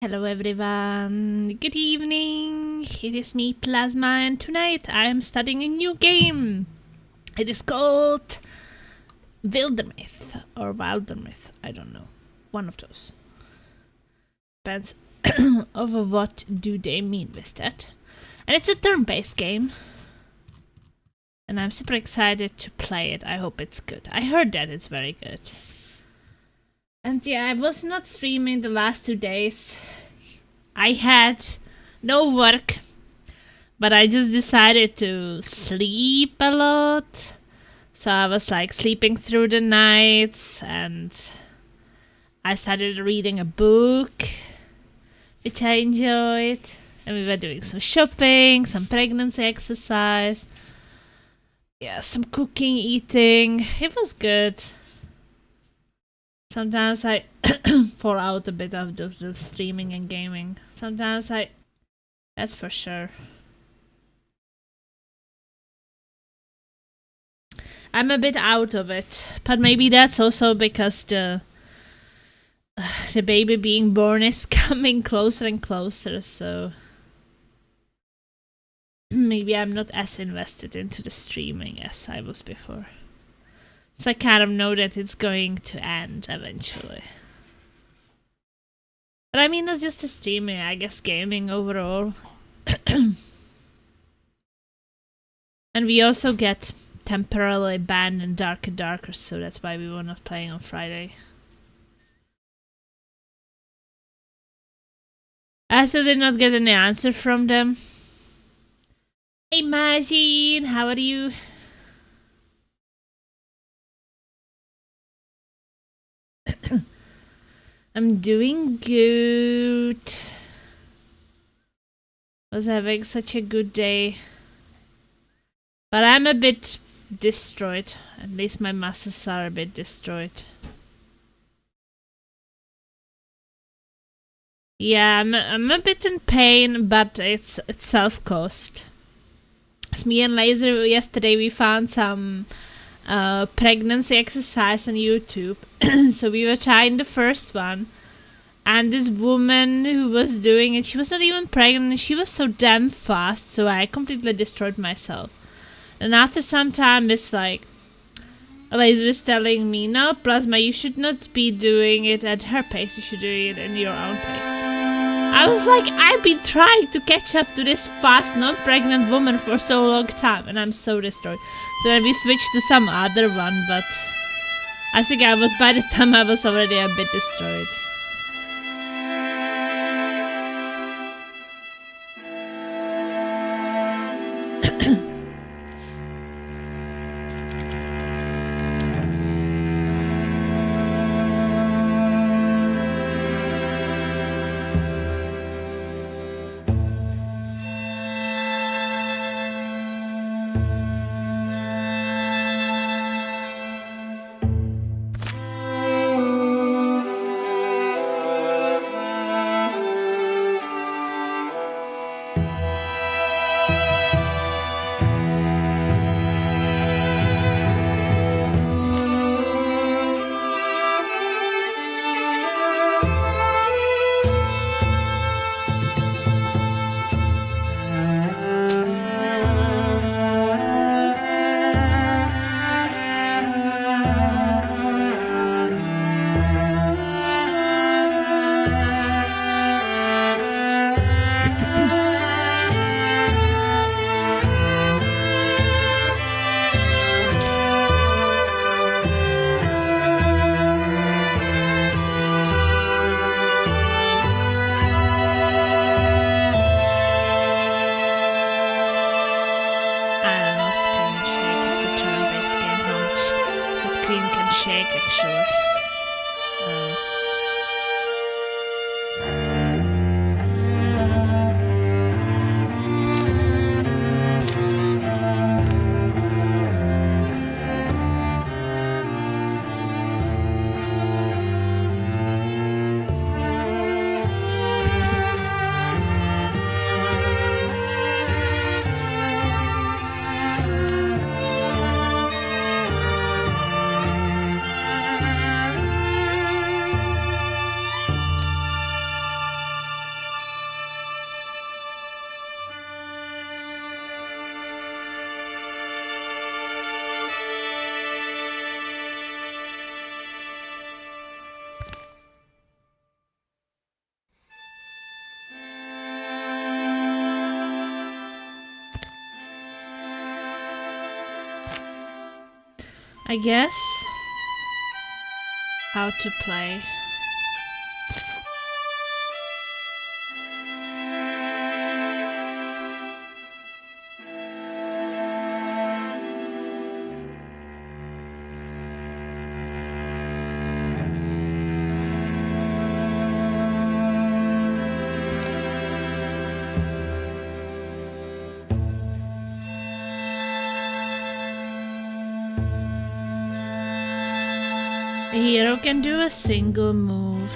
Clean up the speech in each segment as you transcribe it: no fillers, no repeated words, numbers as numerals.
Hello everyone, good evening, it is me Plasma and tonight I am studying a new game. It is called Wildermyth or Wildermyth, I don't know, one of those. Depends over what do they mean with that. And it's a turn-based game. And I'm super excited to play it, I hope it's good. I heard that it's very good. And yeah, I was not streaming the last 2 days. I had no work, but I just decided to sleep a lot. So I was like sleeping through the nights and I started reading a book, which I enjoyed. And we were doing some shopping, some pregnancy exercise. Yeah, some cooking, eating. It was good. Sometimes I fall out a bit of the streaming and gaming. Sometimes that's for sure. I'm a bit out of it, but maybe that's also because the baby being born is coming closer and closer, so maybe I'm not as invested into the streaming as I was before. So I kind of know that it's going to end eventually. But I mean, not just the streaming, I guess gaming overall. And we also get temporarily banned in Darker Darker, so that's why we were not playing on Friday. I still did not get any answer from them. Hey Majin, how are you? I'm doing good. Was having such a good day. But I'm a bit destroyed. At least my muscles are a bit destroyed. Yeah, I'm a bit in pain, but it's self-caused. As me and Laser yesterday we found some pregnancy exercise on YouTube. So we were trying the first one. And this woman who was doing it, she was not even pregnant and she was so damn fast, so I completely destroyed myself. And after some time, it's like, Laser is telling me, no, Plasma, you should not be doing it at her pace, you should do it in your own pace. I was like, I've been trying to catch up to this fast, non-pregnant woman for so long time, and I'm so destroyed. So then we switched to some other one, but I think by the time I was already a bit destroyed. I guess. How to play. A hero can do a single move,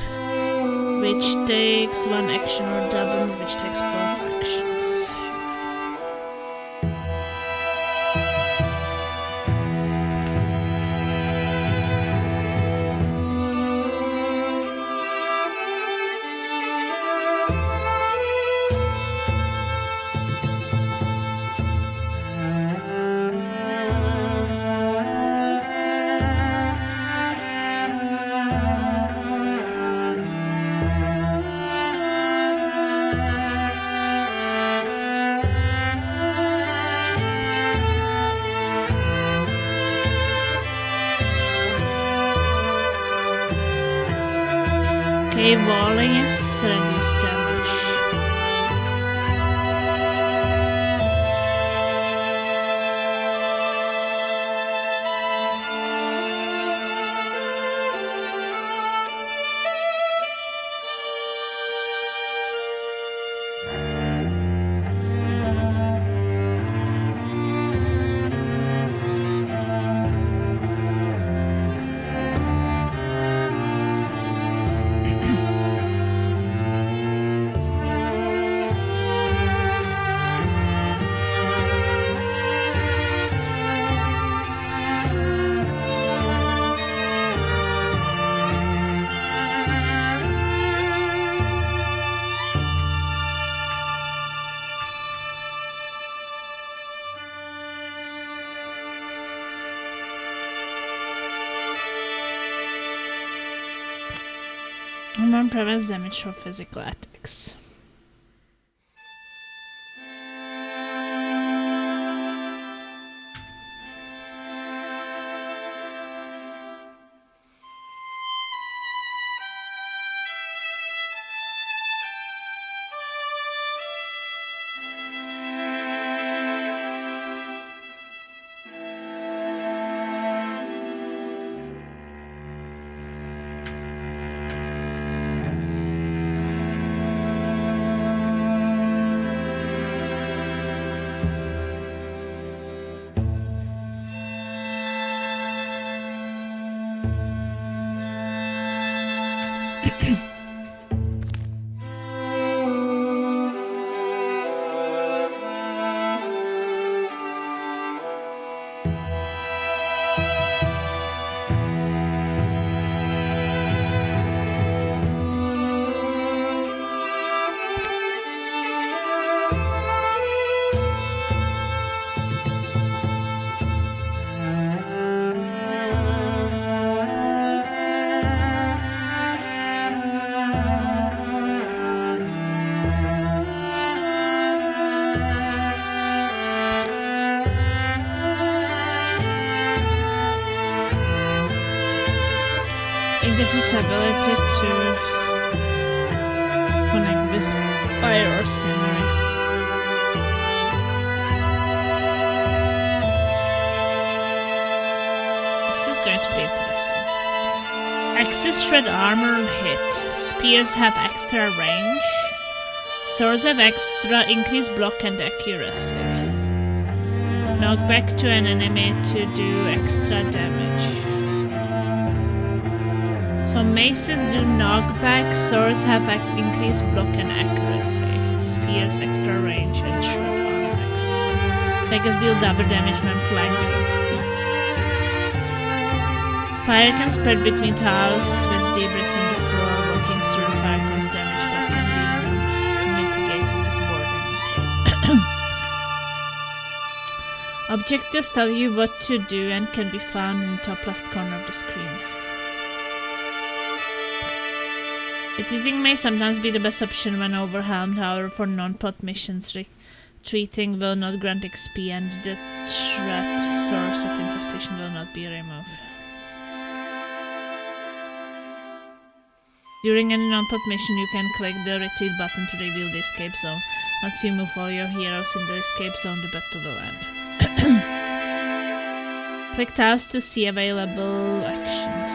which takes one action, or double move, which takes both actions. Okay, walling is reduced damage. One prevents damage from physical attacks. It defeats ability to connect with fire or scenery. This is going to be interesting. Axes shred armor and hit. Spears have extra range. Swords have extra increased block and accuracy. Knockback to an enemy to do extra damage. So maces do knockback, swords have increased block and accuracy, spears extra range, and shred arm axes. Daggers deal double damage when flanking. Fire can spread between tiles with debris on the floor, walking through the fire causes damage but can be mitigated as boarding. Objectives tell you what to do and can be found in the top left corner of the screen. Editing may sometimes be the best option when overwhelmed, however for non-plot missions Treating will not grant XP and the threat source of infestation will not be removed. During any non-plot mission, you can click the retreat button to reveal the escape zone. Once you move all your heroes in the escape zone, the battle will end. Click tabs to see available actions.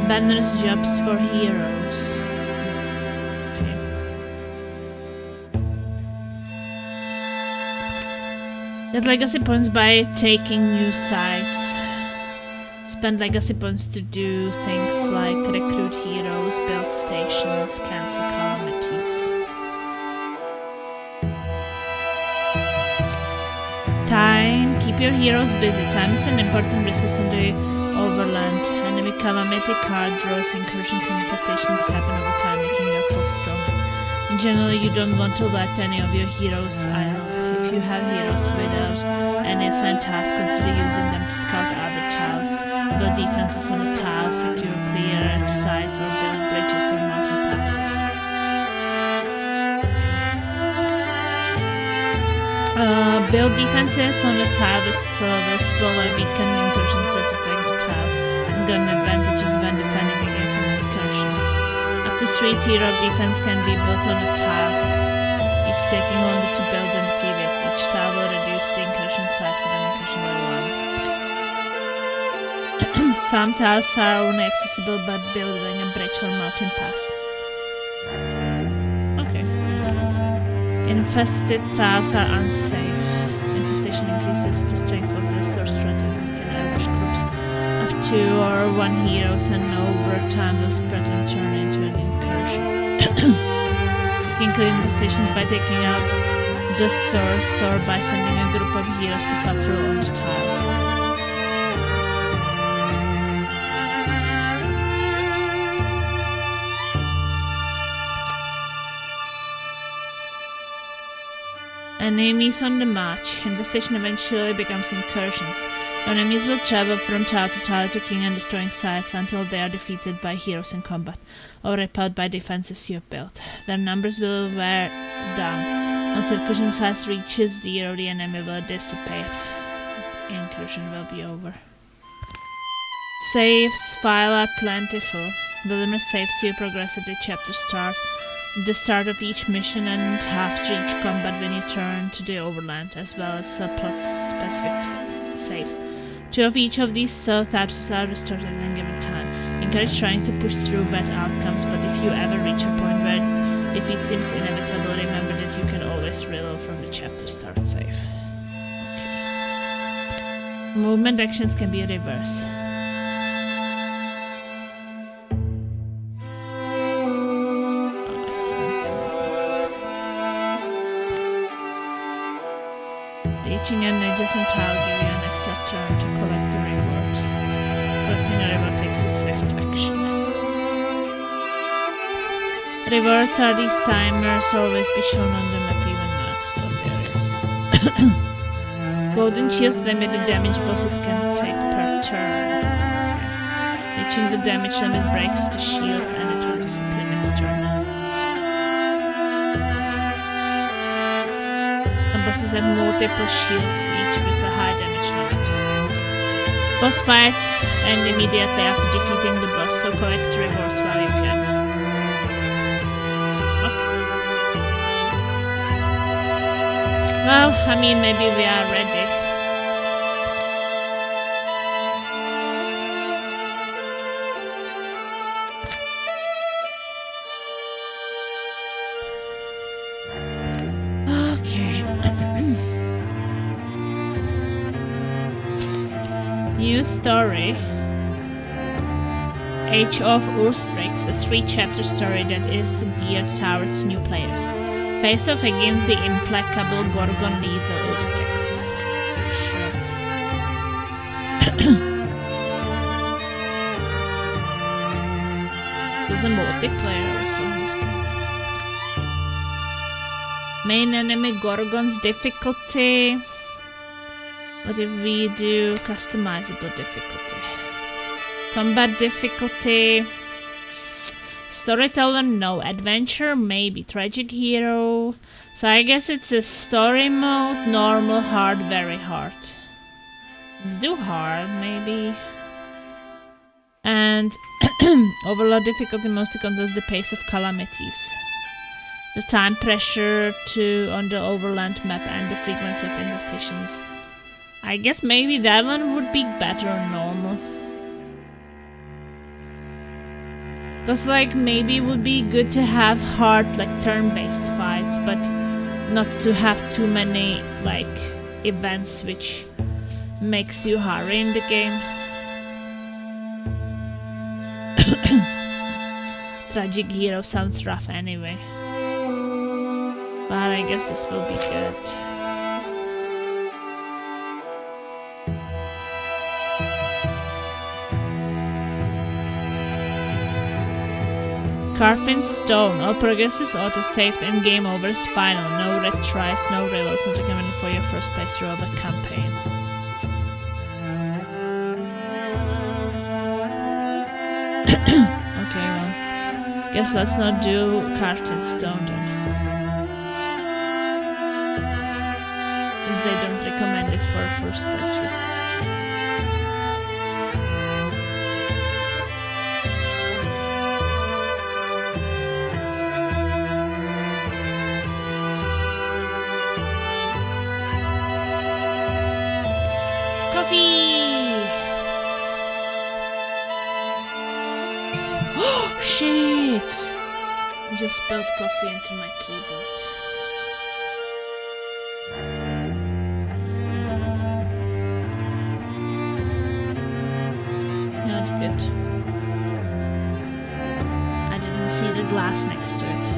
Banners jobs for heroes. Okay. Get legacy points by taking new sites. Spend legacy points to do things like recruit heroes, build stations, cancel calamities. Time. Keep your heroes busy. Time is an important resource on the Overland. Enemy calamity card draws, incursions and infestations happen over time, making your foes stronger. In general, you don't want to let any of your heroes idle. If you have heroes without any assigned task, consider using them to scout other tiles, build defenses on a tile, secure clear sites, or build bridges or mountain passes. Build defenses on the tile will slowly weaken incursions that attack the tile, and gain advantages when defending against an incursion. Up to 3 tiers of defense can be built on a tile, each taking longer to build than the previous. Each tile will reduce the incursion size of an incursion by 1. Some tiles are only accessible by building a bridge or mountain pass. Infested tiles are unsafe. Infestation increases the strength of the source threat and can ambush groups of 2 or 1 heroes, and over time will spread and turn into an incursion. You can kill infestations by taking out the source or by sending a group of heroes to patrol on the tile. Enemies on the march. Infestation eventually becomes incursions. Enemies will travel from tile to tile, attacking and destroying sites until they are defeated by heroes in combat or repelled by defenses you have built. Their numbers will wear down. Once the incursion size reaches 0, the enemy will dissipate. Incursion will be over. Saves file are plentiful. Wildermyth saves you progress at the chapter start, the start of each mission, and after each combat when you turn to the Overland, as well as plot-specific saves. 2 of each of these save types are restored at any given time. Encourage trying to push through bad outcomes, but if you ever reach a point where defeat seems inevitable, remember that you can always reload from the chapter start save. Okay. Movement actions can be reversed. Reaching an adjacent tile give you an extra turn to collect a reward. Collecting a reward takes a swift action. Rewards are these timers, always be shown on the map even not spot areas. Golden shields limit the damage bosses can take per turn. Okay. Reaching the damage limit breaks the shield and it will disappear next turn. Bosses have multiple shields, each with a high damage limit. Boss fights end immediately after defeating the boss, so collect rewards while you can. Okay. Well, I mean, maybe we are ready. New story. Age of Ulstrix, a 3-chapter story that is geared towards new players. Face off against the implacable Gorgon leader Ulstrix. Sure. There's a multiplayer also in this game. Main enemy Gorgon's difficulty. What if we do customizable difficulty? Combat difficulty. Storyteller, no. Adventure, maybe. Tragic hero. So I guess it's a story mode, normal, hard, very hard. Let's do hard, maybe. And overload difficulty mostly controls the pace of calamities. The time pressure on the Overland map and the frequency of infestations. I guess maybe that one would be better on normal. Because like maybe it would be good to have hard like turn-based fights, but not to have too many like events which makes you hurry in the game. Tragic hero sounds rough anyway. But I guess this will be good. Carved in stone. All progress is auto-saved and game over is final. No retries, no reloads, not recommended for your first playthrough of a campaign. Okay, well, guess let's not do carved in stone then. Since they don't recommend it for a first playthrough. Coffee! Oh, shit! I just spilled coffee into my keyboard. Not good. I didn't see the glass next to it.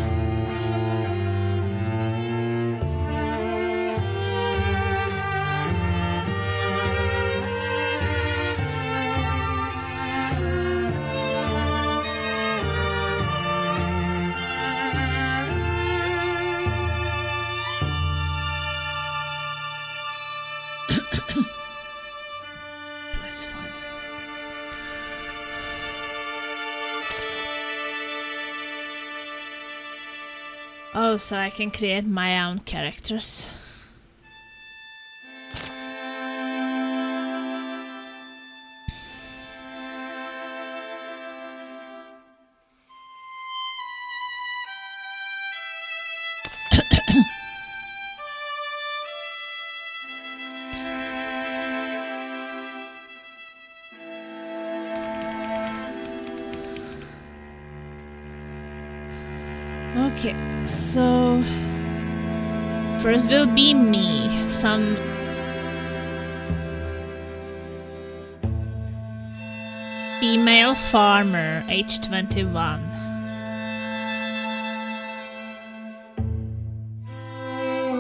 That's fun. Oh, so I can create my own characters. Okay, so first will be me, some female farmer, age 21.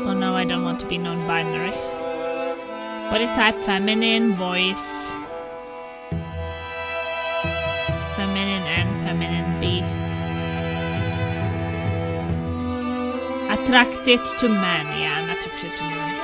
Oh no, I don't want to be non-binary. Body type feminine, voice feminine and feminine B. Attracted to men, yeah, I'm attracted to men.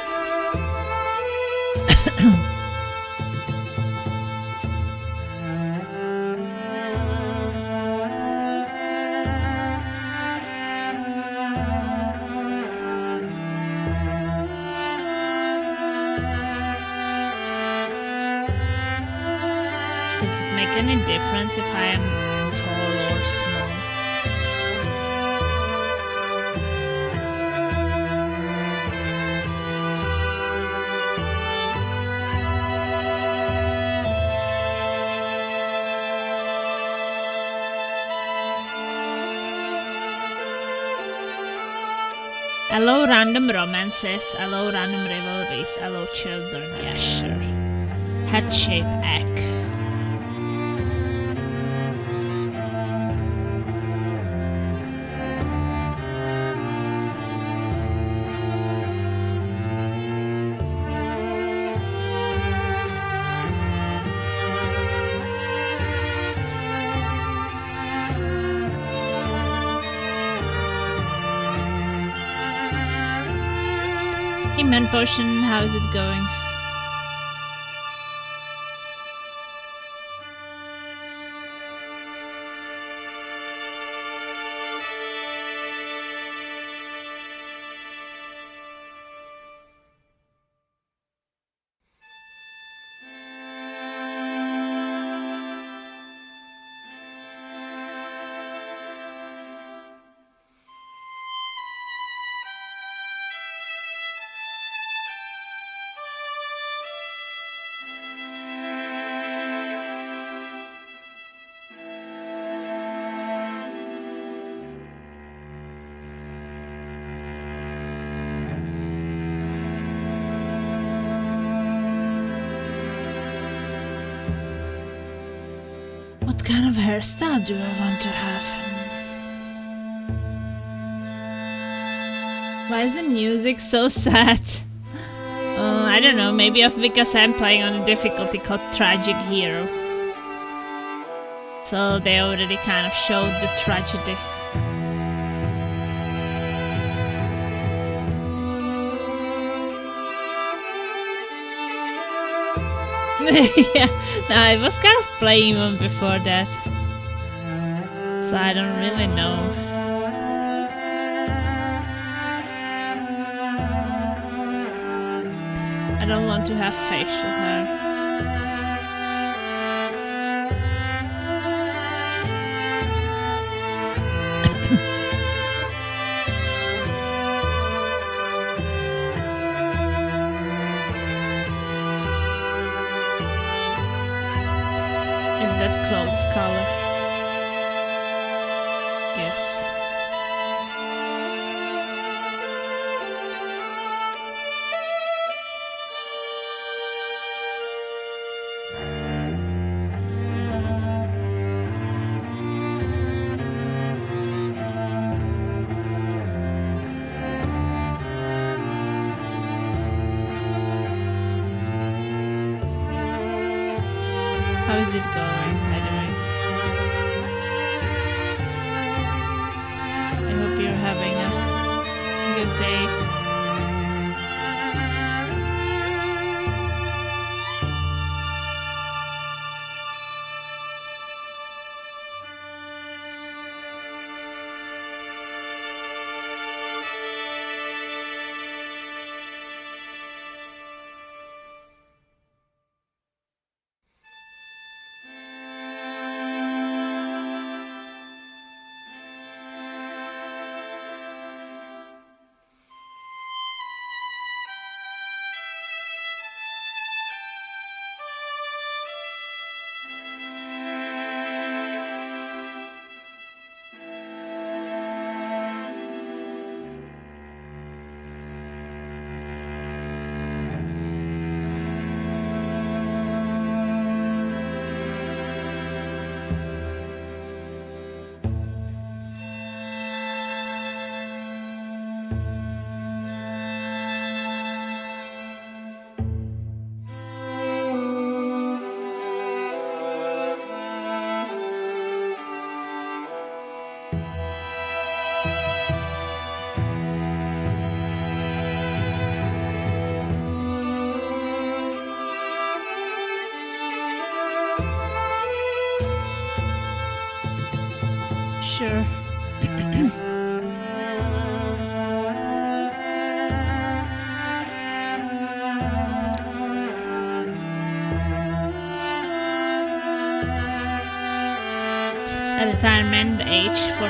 Does it make any difference if I am tall or small? Allow random romances, allow random rivalries, allow children, yeah sure. Head shape egg. Immune potion, how is it going? What kind of hairstyle do I want to have? Why is the music so sad? I don't know, maybe because I'm playing on a difficulty called Tragic Hero. So they already kind of showed the tragedy. Yeah, no, I was kind of playing one before that. So I don't really know. I don't want to have facial hair. Is that clothes color? Yes. How is it going, by the way? I hope you're having a good day. Sure. At retirement age 45.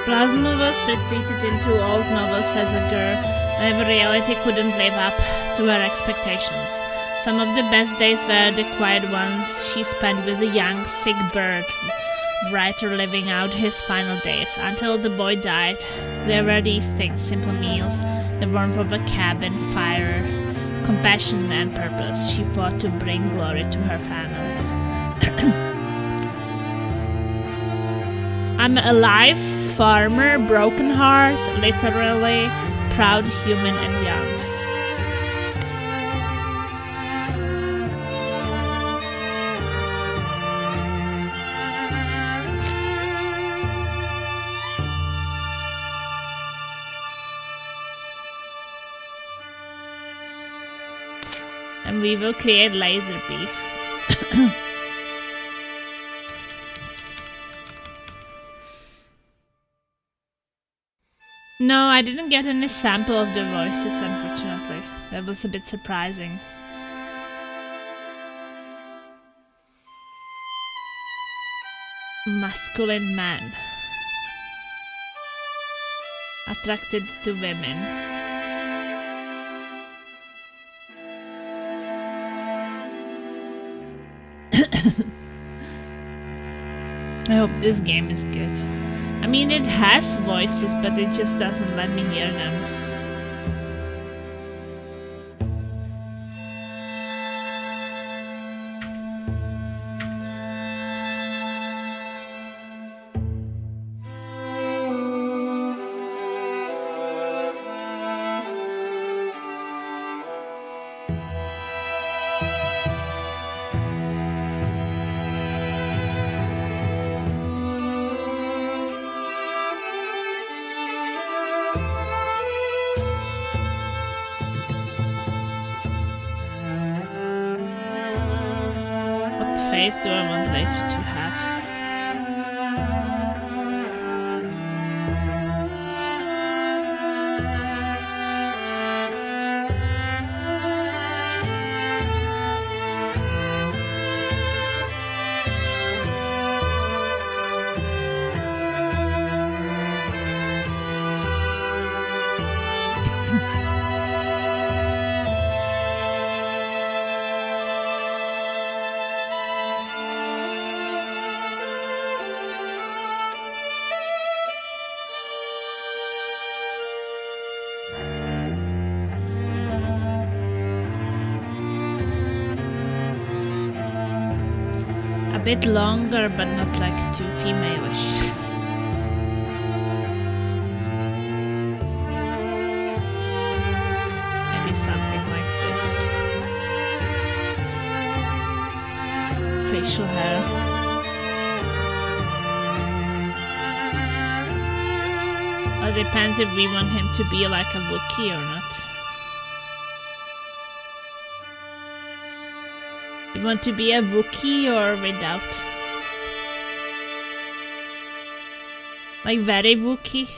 Plasma was retreated in two old novels as a girl, and reality couldn't live up to her expectations. Some of the best days were the quiet ones she spent with a young, sick bird writer living out his final days. Until the boy died, there were these things, simple meals, the warmth of a cabin fire, compassion and purpose. She fought to bring glory to her family. I'm alive, farmer, broken heart, literally, proud, human and young. And we will create laser bee. No, I didn't get any sample of the voices, unfortunately. That was a bit surprising. Masculine man. Attracted to women. I hope this game is good. I mean, it has voices, but it just doesn't let me hear them. Face do I want Laser to have? A bit longer, but not like too female-ish. Maybe something like this. Facial hair. Well, it depends if we want him to be like a Wookiee or not. You want to be a Wookiee or without? Like very Wookiee?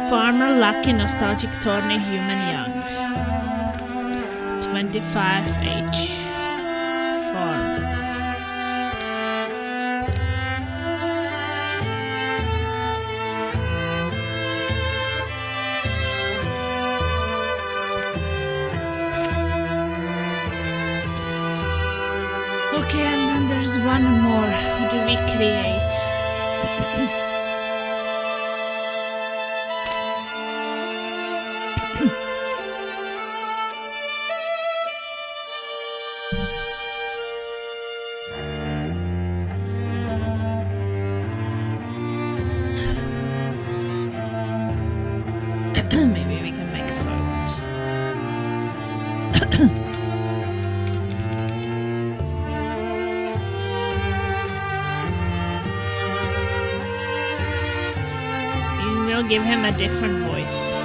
Farmer Lucky Nostalgic Tawny Human Young 25H Farm. Okay, and then there's one more. Who do we create? Maybe we can make Soylent. We will give him a different voice.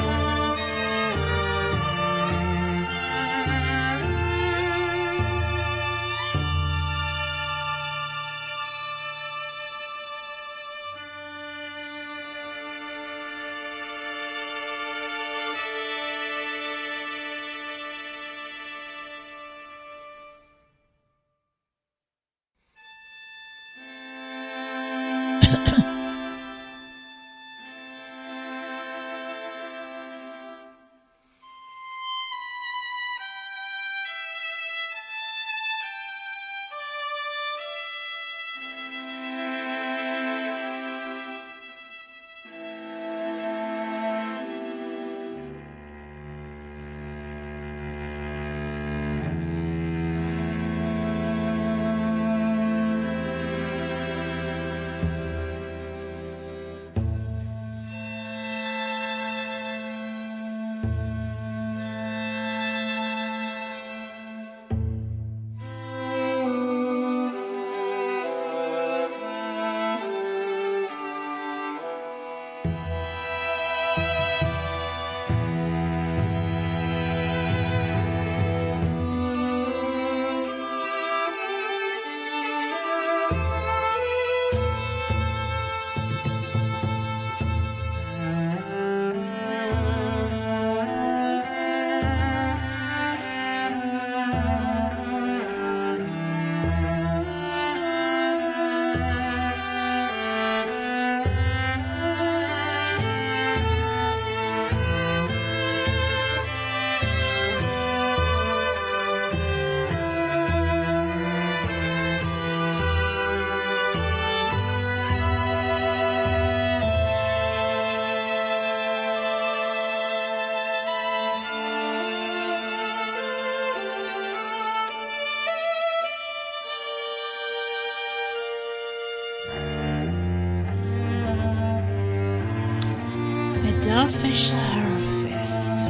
Selfish surface.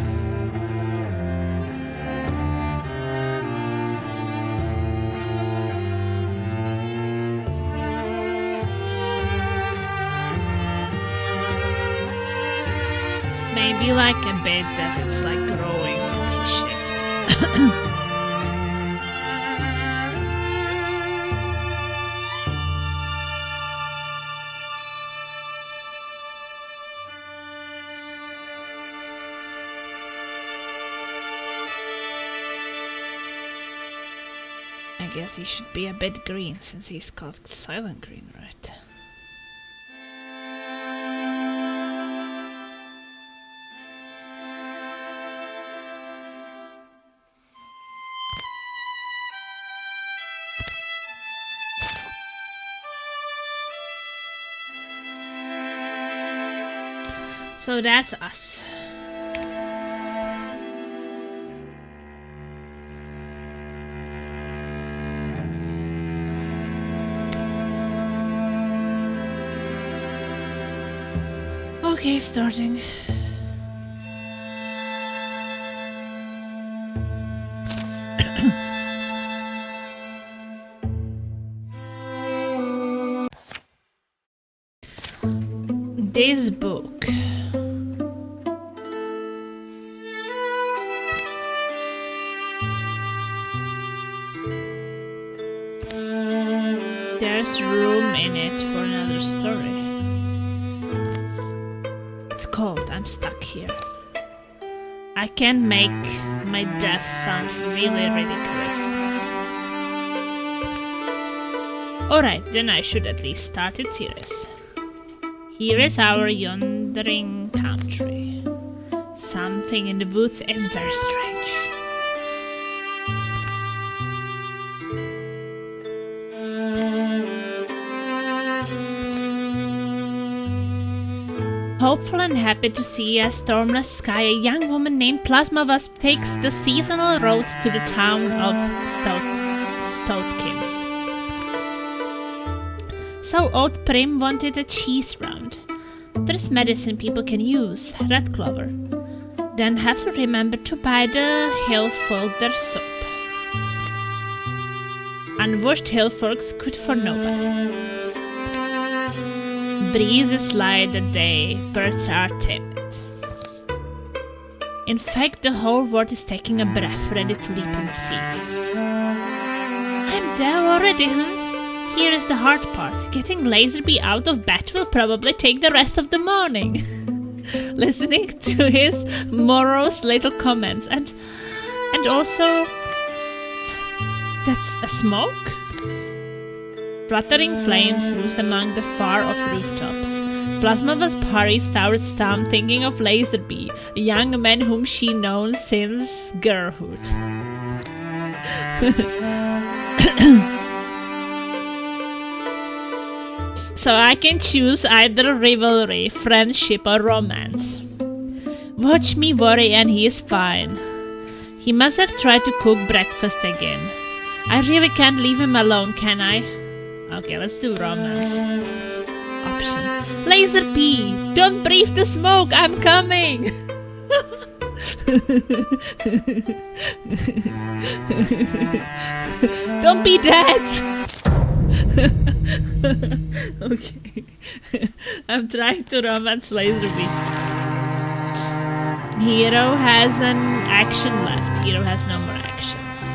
Maybe like a bit that it's like growing T-shaped. I guess he should be a bit green since he's called silent green, right? So that's us. Okay, starting. This book. There's room in it for another story. It's cold, I'm stuck here. I can make my death sound really ridiculous. Alright, then I should at least start it serious. Here is our wandering country. Something in the woods is very strange. Hopeful and happy to see a stormless sky, a young woman named Plasma Wasp takes the seasonal road to the town of Stoutkins. So Old Prim wanted a cheese round. There's medicine people can use, red clover. Then have to remember to buy the hill folk their soap. Unwashed hill folks good for nobody. Breezes light the day, birds are timid. In fact, the whole world is taking a breath, ready to leap in the sea. I'm there already, huh? Here is the hard part. Getting Laserby out of bed will probably take the rest of the morning. Listening to his morose little comments and also... That's a smoke? Fluttering flames roost among the far-off rooftops. Plasma Wasp hurries towards town, thinking of Laserby, a young man whom she knows since girlhood. So I can choose either rivalry, friendship, or romance. Watch me worry and he is fine. He must have tried to cook breakfast again. I really can't leave him alone, can I? Okay, let's do romance. Option. Laserby, don't breathe the smoke, I'm coming! Don't be dead! Okay. I'm trying to romance Laserby. Hero has an action left. Hero has no more actions.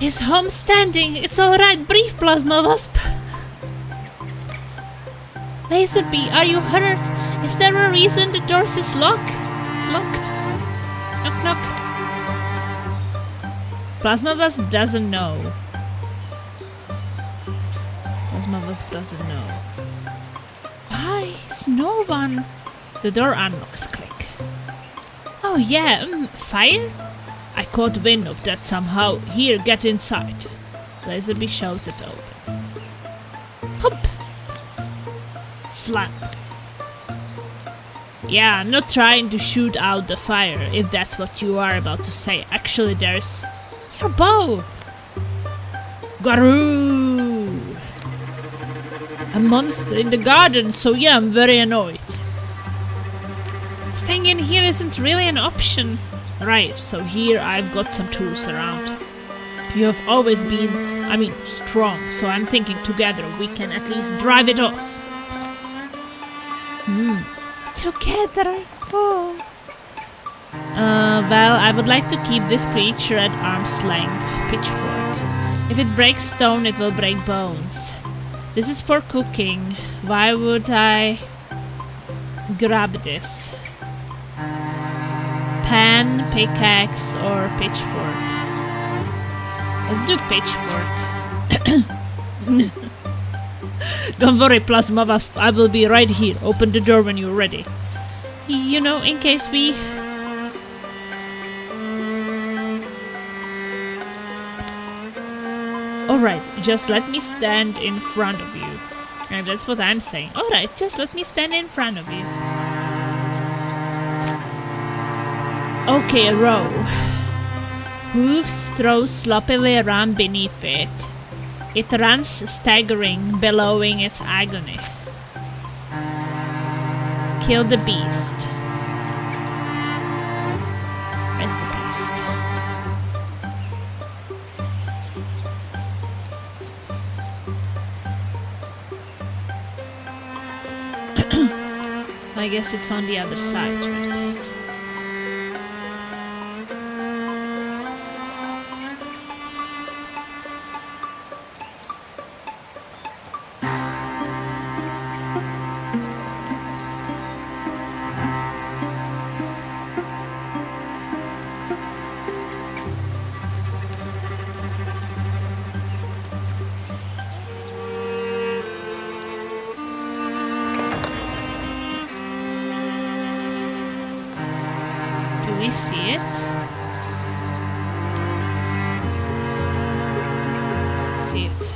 His home standing. It's alright. Brief, Plasma Wasp. Laserbeak, are you hurt? Is there a reason the doors is locked? Knock, knock. Plasma Wasp doesn't know. Plasma Wasp doesn't know. Why is no one? The door unlocks. Click. Oh yeah, fire? I caught wind of that somehow. Here, get inside. Laserbeak shows it open. Hop! Slam. Yeah, I'm not trying to shoot out the fire, if that's what you are about to say. Actually, there's your bow. Garoo! A monster in the garden, so yeah, I'm very annoyed. Staying in here isn't really an option. Right, so here I've got some tools around. You have always been, strong, so I'm thinking together we can at least drive it off. Together? Oh. Well, I would like to keep this creature at arm's length. Pitchfork. If it breaks stone, it will break bones. This is for cooking. Why would I grab this? Pan, pickaxe, or pitchfork? Let's do pitchfork. Don't worry, Plasma Wasp. I will be right here. Open the door when you're ready. You know, in case we... Alright, just let me stand in front of you. And that's what I'm saying. Alright, just let me stand in front of you. Okay, a row. Hooves throw sloppily around beneath it. It runs staggering, bellowing its agony. Kill the beast. Where's the beast? I guess it's on the other side, right? We see it. See it.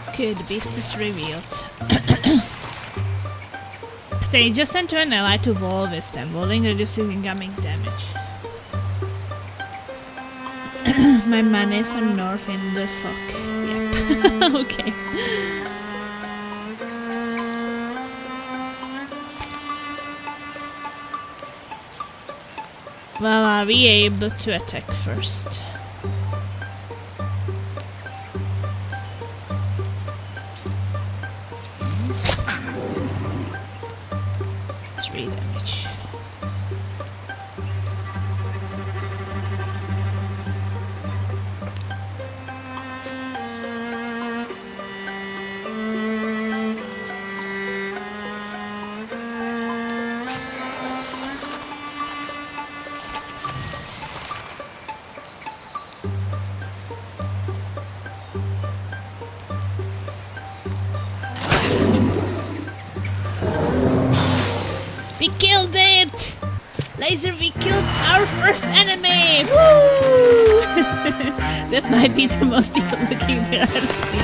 Okay, the beast is revealed. Stay adjacent to an ally to wall with them, walling reducing incoming damage. My man is on north in the fuck. Yep. Okay. Well, are we able to attack first? 3 damage. We killed it! Laser, we killed our first enemy! Woo! That might be the most evil looking bear I've seen.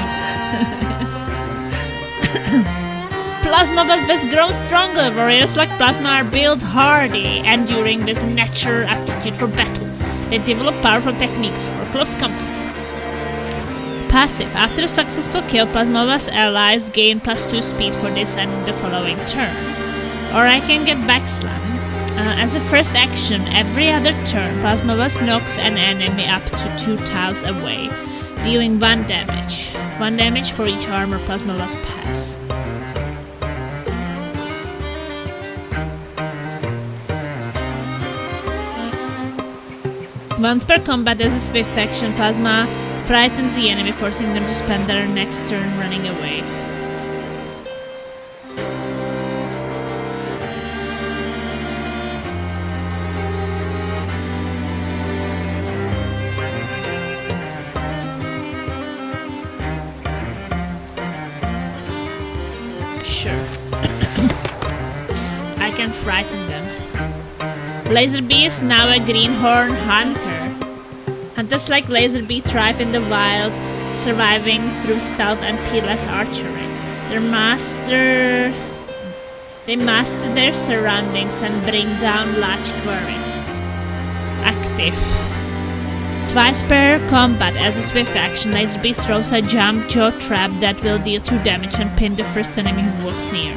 Plasma was best grown stronger. Warriors like Plasma are built hardy, enduring with a natural aptitude for battle. They develop powerful techniques for close combat. Passive. After a successful kill, Plasma's allies gain +2 speed for this and the following turn. Or I can get Backslam. As a first action, every other turn, Plasma Wasp knocks an enemy up to 2 tiles away, dealing 1 damage. 1 damage for each armor Plasma Wasp has. Once per combat as a swift action, Plasma frightens the enemy, forcing them to spend their next turn running away. Sure. I can frighten them. Laserbeak is now a greenhorn hunter. Hunters like Laserbeak thrive in the wild, surviving through stealth and peerless archery. They master their surroundings and bring down large quarry. Active. Twice per combat as a swift action, Laserbeak throws a jump jaw trap that will deal 2 damage and pin the first enemy who walks near.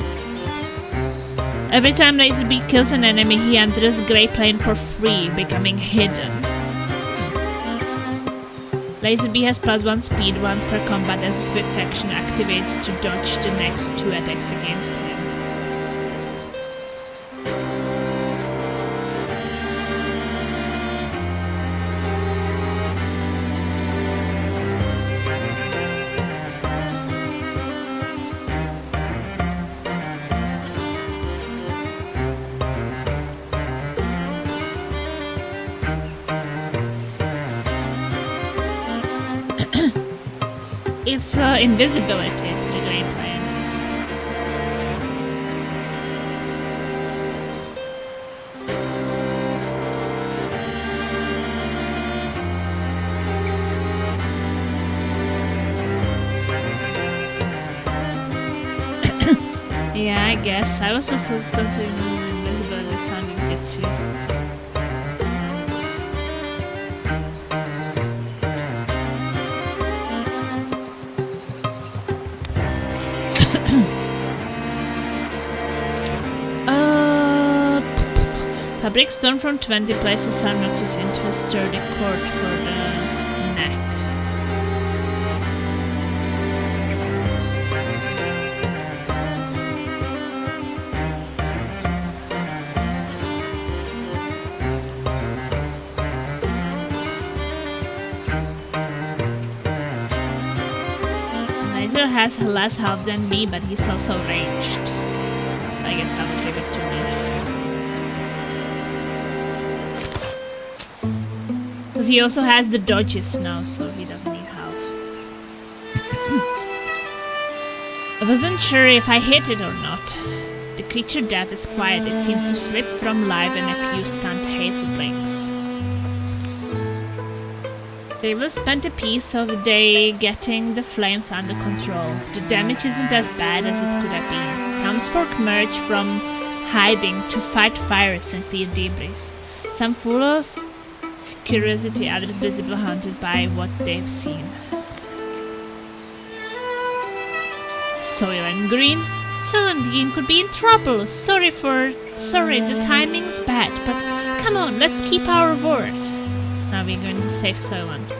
Every time Laserbeak kills an enemy, he enters Grey Plane for free, becoming hidden. Laserbeak has +1 speed once per combat as a swift action, activated to dodge the next 2 attacks against him. It's invisibility, the Grey Plane. Yeah, I guess. I was also considering invisibility sounding good too. Fabric torn from 20 places are knotted into a sturdy cord for the neck. Laser has less health than me, but he's also ranged. So I guess I'll give it to me. Because he also has the dodges now, so he doesn't need health. I wasn't sure if I hit it or not. The creature death is quiet. It seems to slip from life in a few stunned haze blinks. They will spend a piece of the day getting the flames under control. The damage isn't as bad as it could have been. Townsfolk merge from hiding to fight fires and clear debris. Some full of curiosity, others visibly haunted by what they've seen. Soylent Green? Soylent Green could be in trouble. Sorry, the timing's bad, but come on, let's keep our word. Now we're going to save Soylent.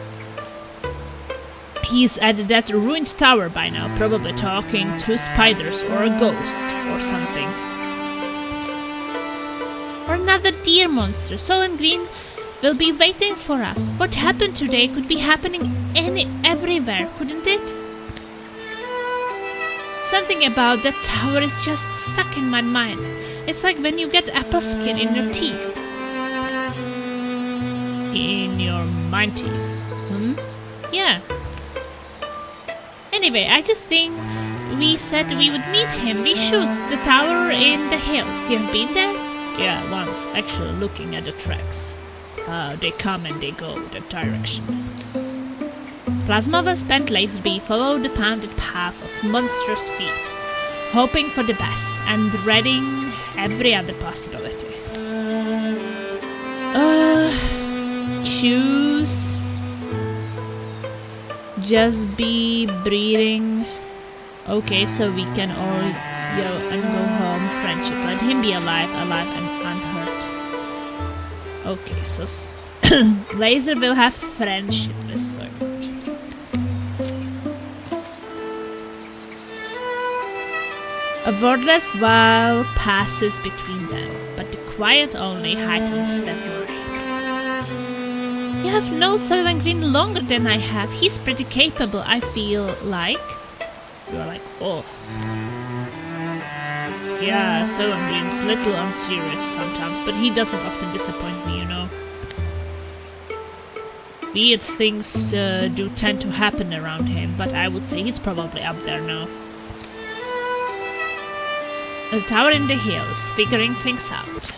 He's at that ruined tower by now, probably talking to spiders or a ghost or something. Or another deer monster. Soylent Green will be waiting for us. What happened today could be happening everywhere, couldn't it? Something about that tower is just stuck in my mind. It's like when you get apple skin in your teeth. In your mind teeth? Yeah. Anyway, I just think we said we would meet him. We should. The tower in the hills. You have been there? Yeah, once. Actually looking at the tracks. They come and they go that direction. Plasma Wasp and Laserbeak follow the pounded path of monstrous feet. hoping for the best and dreading every other possibility. Choose. Just be breathing. Okay, so we can all yell and go home. Friendship. Let him be alive and unhurt. Okay, so Laser will have friendship with Servant. A wordless while passes between them, but the quiet only heightens their worry. You have known Soylent Green longer than I have. He's pretty capable, I feel like. You're like, oh. Yeah, Soylent Green's a little unserious sometimes, but he doesn't often disappoint me, you know. Weird things do tend to happen around him, but I would say he's probably up there now. A tower in the hills, figuring things out.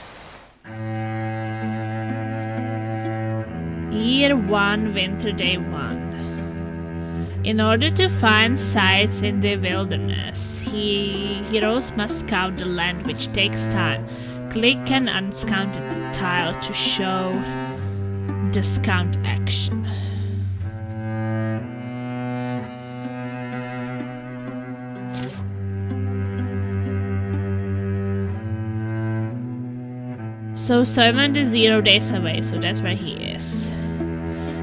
Year 1, winter day 1. In order to find sights in the wilderness, heroes must scout the land, which takes time. Click an unscounted tile to show the scout action. So Soylent is 0 days away, so that's where he is.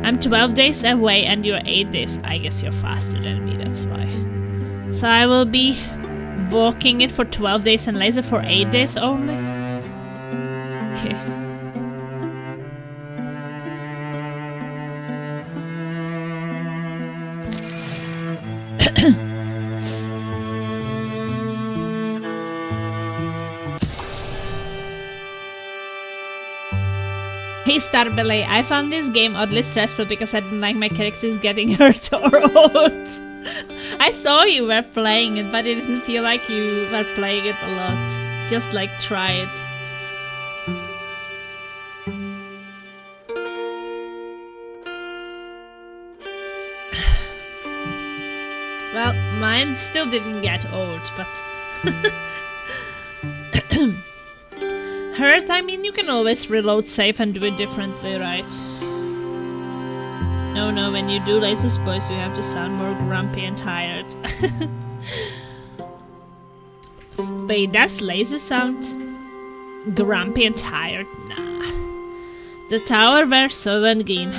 I'm 12 days away and you're 8 days. I guess you're faster than me, that's why. So I will be walking it for 12 days and Laser for 8 days only? Okay. Hey Starbelly, I found this game oddly stressful because I didn't like my characters getting hurt or old. I saw you were playing it, but it didn't feel like you were playing it a lot. Just like try it. Well, mine still didn't get old, but... Hurt? I mean, you can always reload save and do it differently, right? No, when you do Laser's voice, you have to sound more grumpy and tired. Wait, does Laser sound grumpy and tired? Nah. The tower where Soylent Green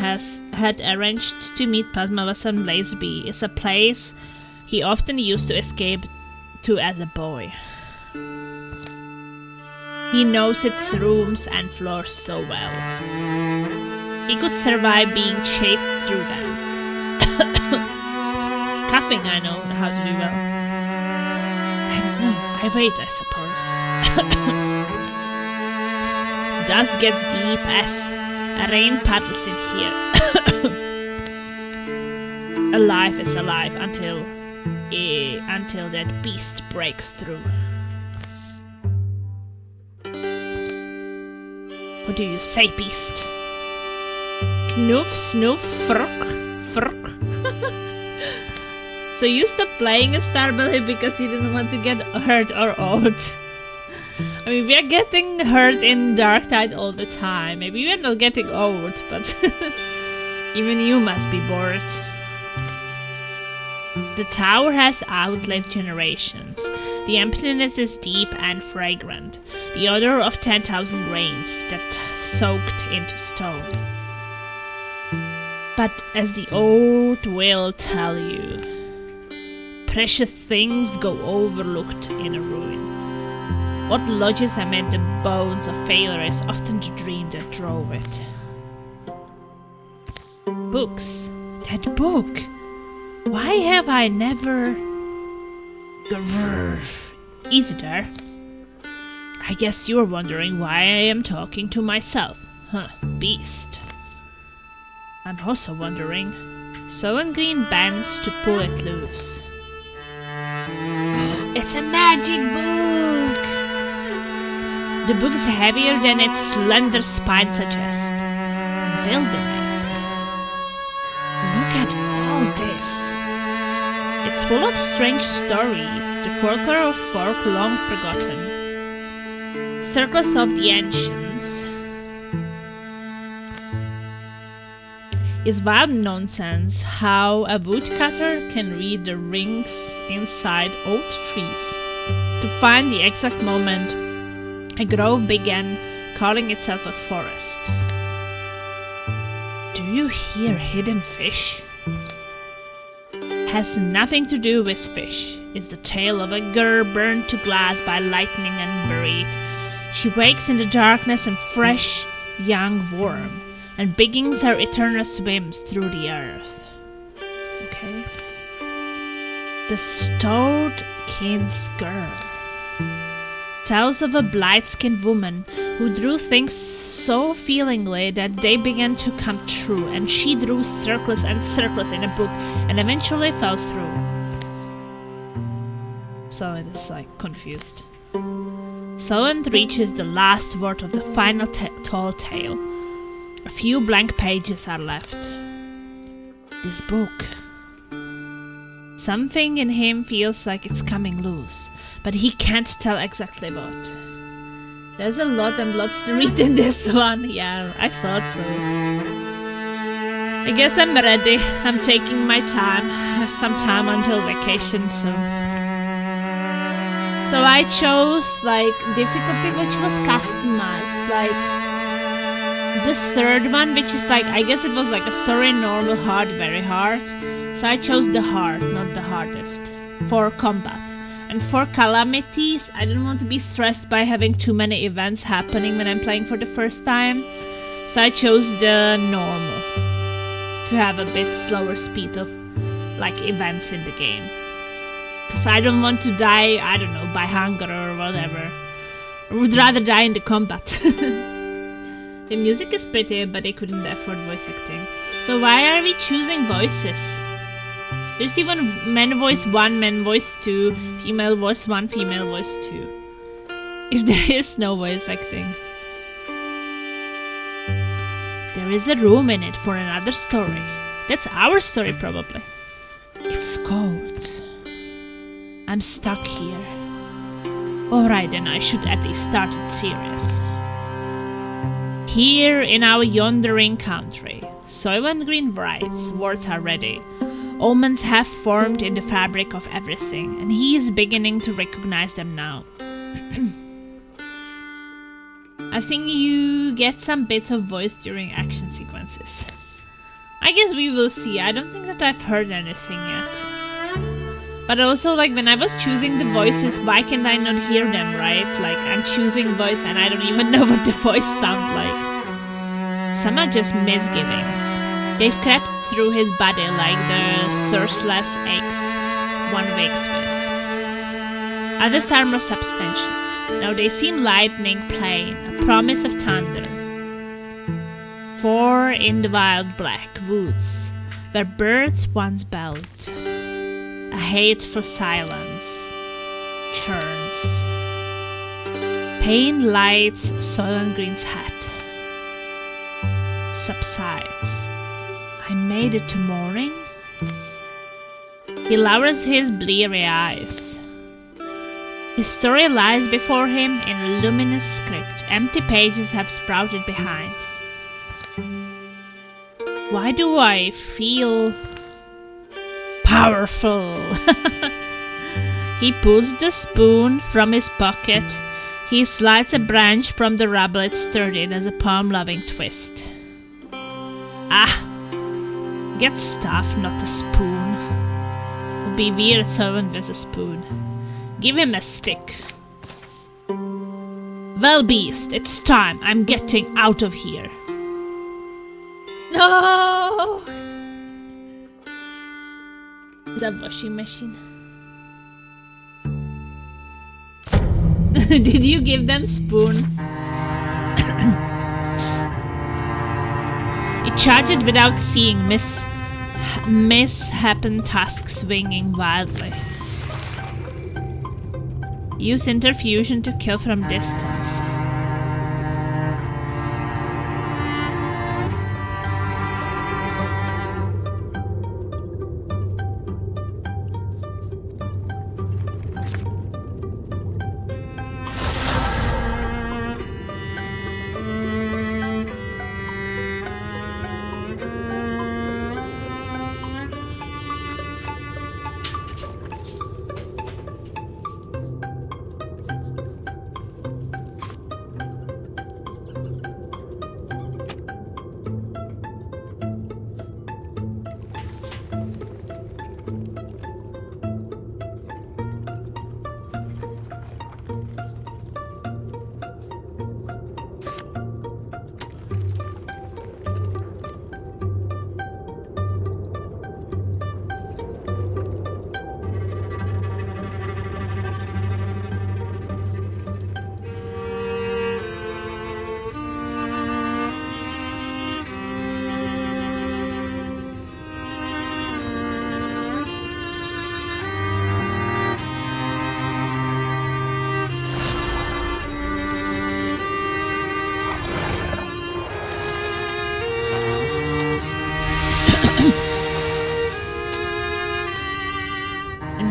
had arranged to meet Plasmavas and Laserby is a place he often used to escape to as a boy. He knows its rooms and floors so well. He could survive being chased through them. Coughing I know how to do well. I don't know. I wait, I suppose. Dust gets deep as rain paddles in here. Alive is alive until that beast breaks through. What do you say, beast? Knoof, snoof, fruk, fruk. So you stopped playing a Starbelly because you didn't want to get hurt or old. I mean, we are getting hurt in Darktide all the time. Maybe we are not getting old, but even you must be bored. The tower has outlived generations. The emptiness is deep and fragrant, the odor of 10,000 rains that soaked into stone. But as the old will tell you, precious things go overlooked in a ruin. What lodges amid the bones of failure is often the dream that drove it. Books. That book. Why have I never... Easy there. I guess you're wondering why I am talking to myself. Huh, beast. I'm also wondering. Soylent Green bends to pull it loose. It's a magic book! The book's heavier than its slender spine suggests. Wildermyth. Look at all this. It's full of strange stories, the folklore of folk long forgotten. Circles of the Ancients is wild nonsense how a woodcutter can read the rings inside old trees to find the exact moment a grove began calling itself a forest. Do you hear hidden fish? Has nothing to do with fish. It's the tale of a girl burned to glass by lightning and buried. She wakes in the darkness a fresh young worm and begins her eternal swim through the earth. Okay. The Stout King's Girl tells of a blind-skinned woman who drew things so feelingly that they began to come true, and she drew circles and circles in a book and eventually fell through. So it is confused. Solent reaches the last word of the final tall tale. A few blank pages are left. This book. Something in him feels like it's coming loose, but he can't tell exactly what. There's a lot and lots to read in this one. Yeah, I thought so. I guess I'm ready. I'm taking my time. I have some time until vacation, so I chose difficulty which was customized, this third one, which is I guess it was a story, normal, hard, very hard. So I chose the hard, not the hardest, for combat. And for calamities, I don't want to be stressed by having too many events happening when I'm playing for the first time. So I chose the normal, to have a bit slower speed of events in the game. Because I don't want to die, I don't know, by hunger or whatever. I would rather die in the combat. The music is pretty, but they couldn't afford voice acting. So why are we choosing voices? There's even man voice 1, man voice 2, female voice 1, female voice 2. If there is no voice acting. There is a room in it for another story. That's our story probably. It's cold. I'm stuck here. Alright, then I should at least start it serious. Here in our yondering country, Soylent Green writes, words are ready. Omens have formed in the fabric of everything, and he is beginning to recognize them now. I think you get some bits of voice during action sequences. I guess we will see. I don't think that I've heard anything yet. But also, when I was choosing the voices, why can't I not hear them, right? I'm choosing voice and I don't even know what the voice sounds like. Some are just misgivings. They've crept through his body like the sourceless aches one wakes with. Others are more substantial. Now they seem lightning plain, a promise of thunder. For in the wild black woods, where birds once built, a hateful silence churns. Pain lights Soylent Green's hat. Subsides. I made it to morning? He lowers his bleary eyes. His story lies before him in luminous script. Empty pages have sprouted behind. Why do I feel powerful? He pulls the spoon from his pocket. He slides a branch from the rubble. It sturdy as a palm-loving twist. Ah! Get stuff, not a spoon. Would be weird Soylent with a spoon. Give him a stick. Well, beast, it's time. I'm getting out of here. No! The washing machine. Did you give them spoon? It charged without seeing misshapen tusk swinging wildly. Use interfusion to kill from distance.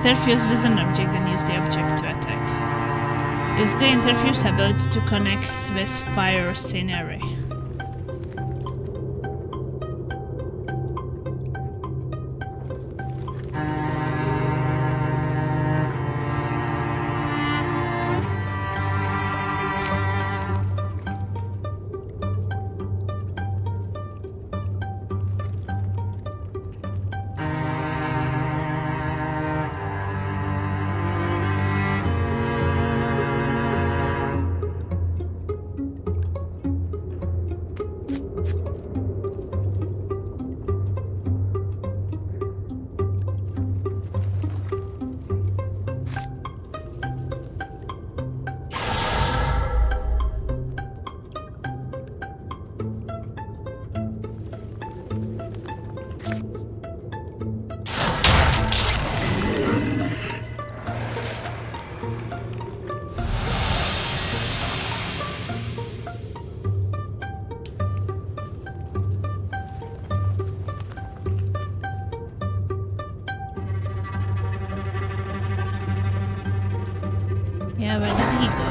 Interfuse with an object and use the object to attack. Use the interfuse ability to connect with fire scenery. Yeah, where did he go?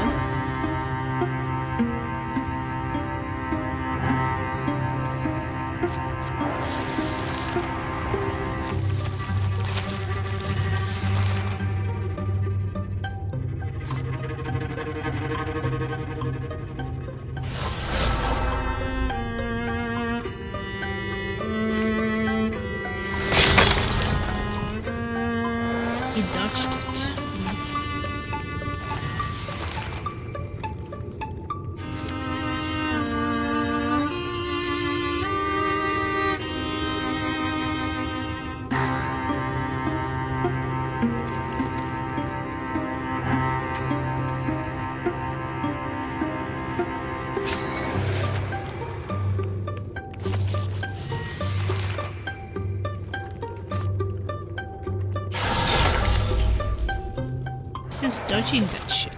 He dodged it. This is dodging that shit.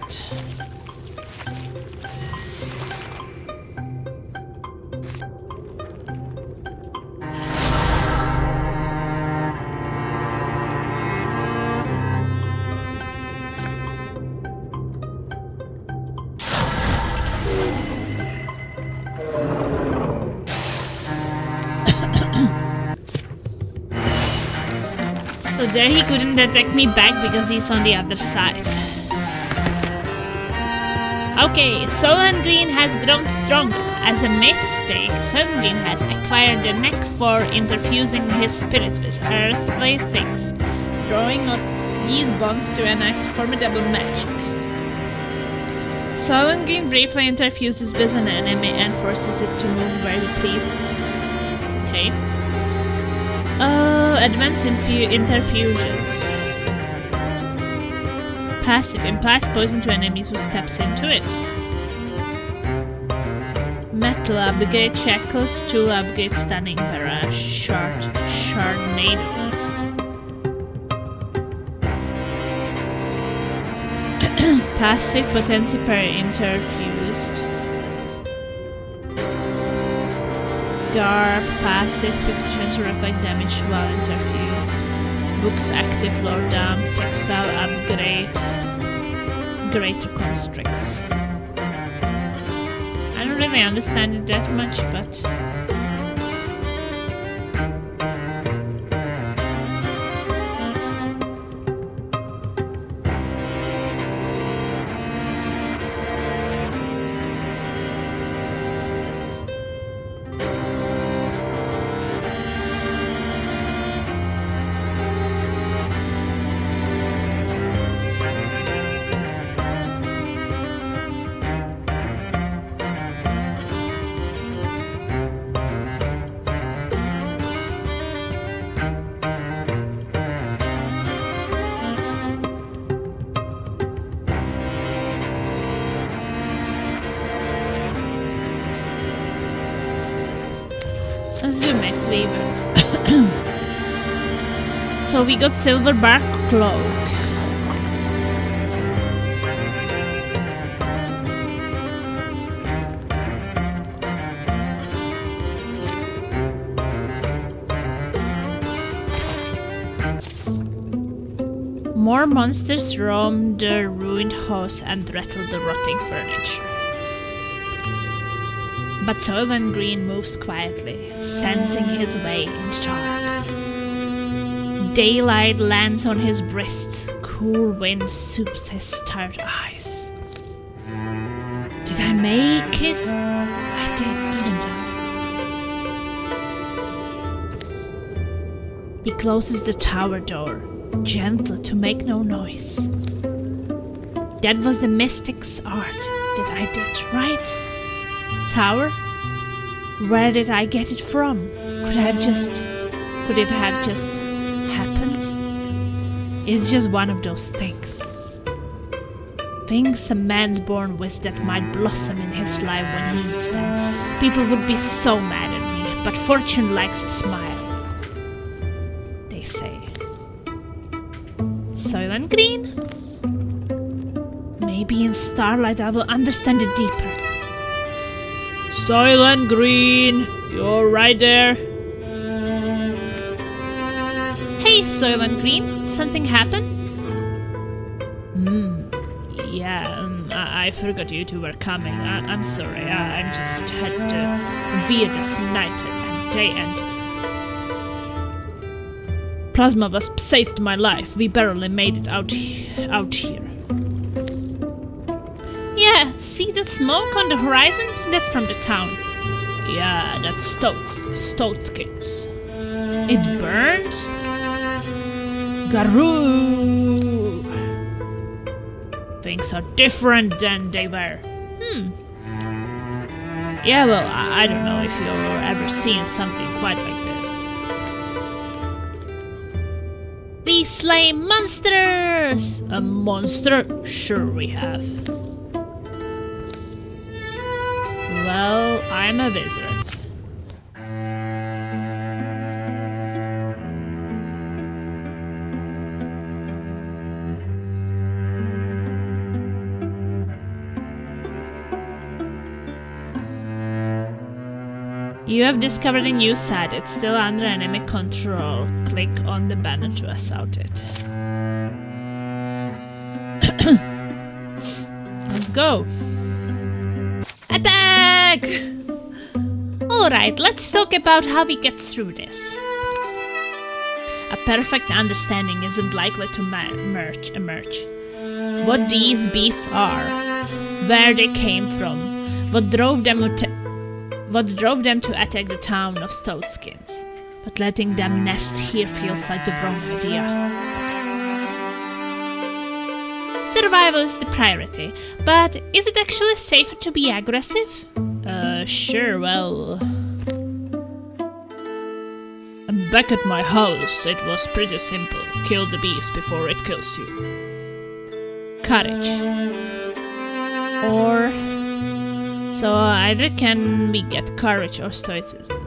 So there he couldn't detect me back because he's on the other side. Okay, Solan Green has grown stronger. As a mistake, Solan Green has acquired a knack for interfusing his spirits with earthly things, drawing on these bonds to enact formidable magic. Solan Green briefly interfuses with an enemy and forces it to move where he pleases. Okay. Advanced interfusions. Passive implies poison to enemies who steps into it. Metal upgrade shackles, tool upgrade stunning barrage, shardnado. Passive potency per interfused. Garb, passive 50 chance to reflect damage while interfused. Books active lore dump, textile upgrade, greater constricts. I don't really understand it that much, but let's do Myth Weaver. So we got Silver Bark Cloak. More monsters roam the ruined house and rattle the rotting furniture. But Soylent Green moves quietly, sensing his way in the dark. Daylight lands on his wrist, cool wind soothes his tired eyes. Did I make it? I did, didn't I? He closes the tower door, gentle to make no noise. That was the mystic's art that I did, right? Tower? Where did I get it from? Could it have just happened? It's just one of those things. Things a man's born with that might blossom in his life when he needs them. People would be so mad at me, but fortune likes a smile. They say. Soylent Green? Maybe in starlight I will understand it deeper. Soylent Green, you're right there. Hey, Soylent Green, something happened? Yeah, I forgot you two were coming. I'm sorry, I just had the weirdest night and day, and Plasma was saved my life. We barely made it out here. Yeah, see that smoke on the horizon? That's from the town. Yeah, that's Stoatkins. It burned? Garoo! Things are different than they were. Yeah, well, I don't know if you've ever seen something quite like this. We slay monsters! A monster? Sure we have. Well, I'm a wizard. You have discovered a new site. It's still under enemy control. Click on the banner to assault it. Let's go. Attack! Alright, let's talk about how we get through this. A perfect understanding isn't likely to emerge. What these beasts are, where they came from, what drove them to attack the town of Stoatskins. But letting them nest here feels like the wrong idea. Survival is the priority, but is it actually safer to be aggressive? Sure, well... Back at my house, it was pretty simple. Kill the beast before it kills you. Courage. Or... So either can we get courage or stoicism.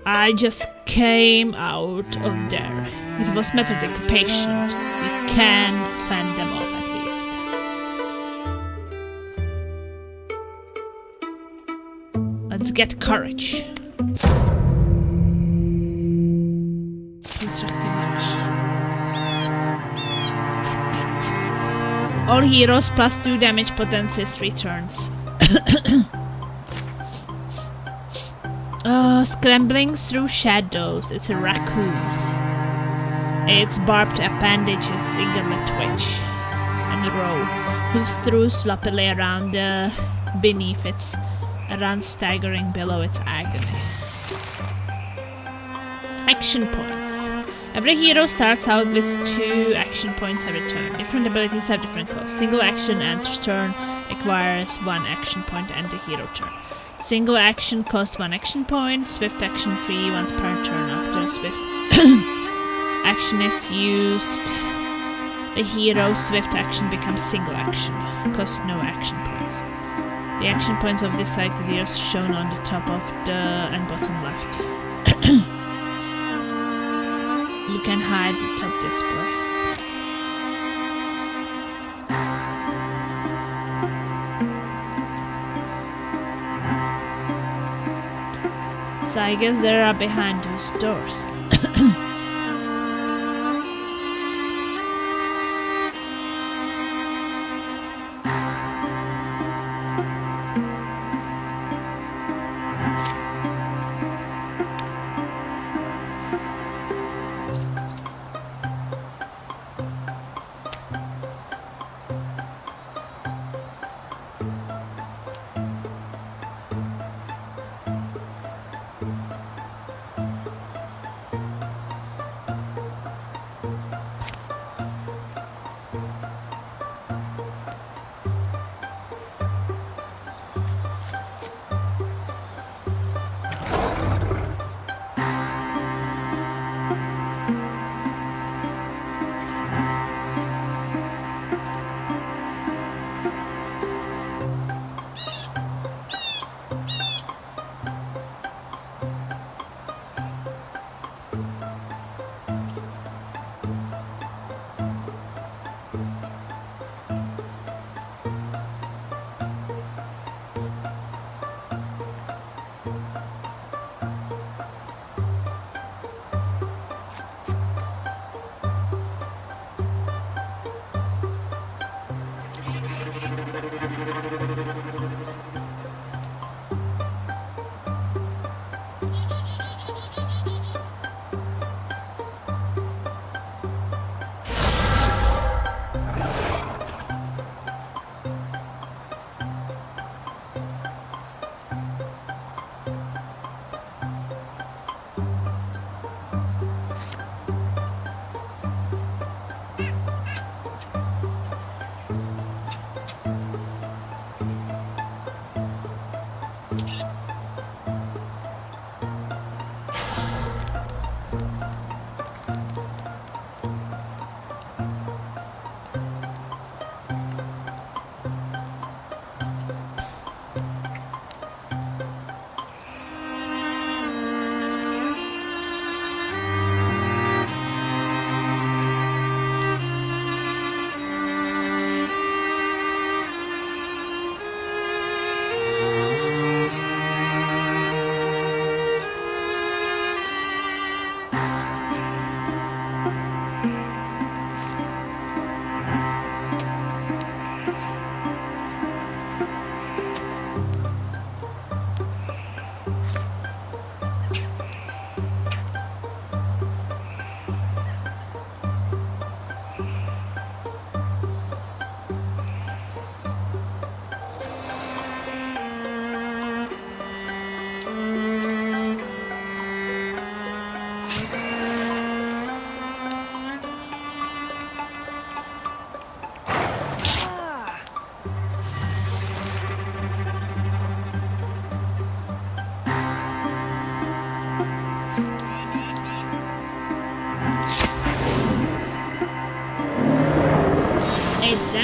I just came out of there. It was methodically patient. We can fend them off at least. Let's get courage. Please all heroes plus 2 damage potencies returns. Scrambling through shadows. It's a raccoon. Its barbed appendages eagerly twitch and roll. Moves through sloppily around beneath its, around staggering below its agony. Action points. Every hero starts out with 2 action points every turn. Different abilities have different costs. Single action and turn acquires 1 action point and the hero turn. Single action costs 1 action point. Swift action free once per turn. After a swift action is used, the hero's swift action becomes single action. Costs no action points. The action points of the selected heroes shown on the top of the and bottom left. You can hide the top display. So I guess they are behind those doors.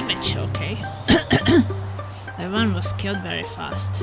damage, okay. That one was killed very fast.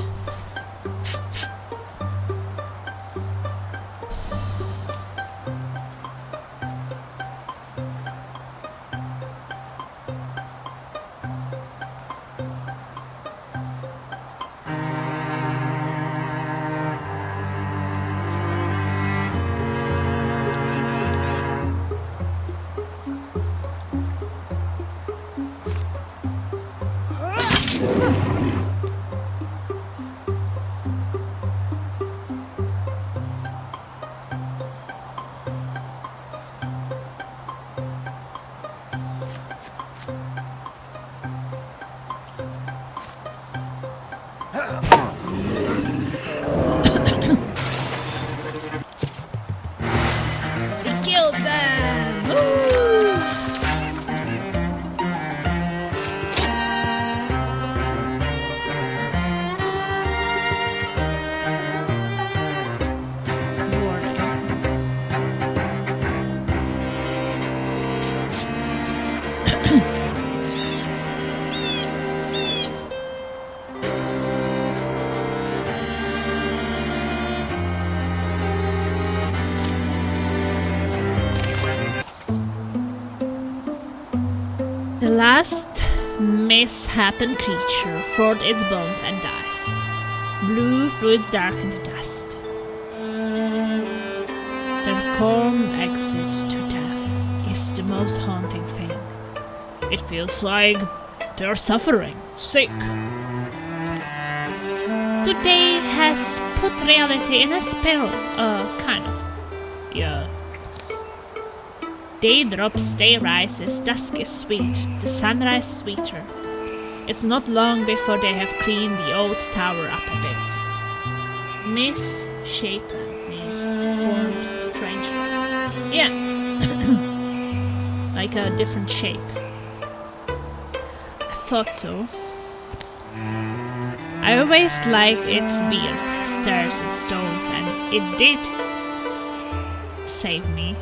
We killed them! Woo! The last misshapen creature fought its bones and dies, blew through its darkened dust. Their calm exit to death is the most haunting thing. It feels like they're suffering, sick. Today has put reality in a spell, kind of. Yeah. Day drops, day rises, dusk is sweet, the sunrise sweeter. It's not long before they have cleaned the old tower up a bit. Misshapen means formed strangely. Yeah. Like a different shape. I thought so. I always liked its weird stairs and stones, and it did save me.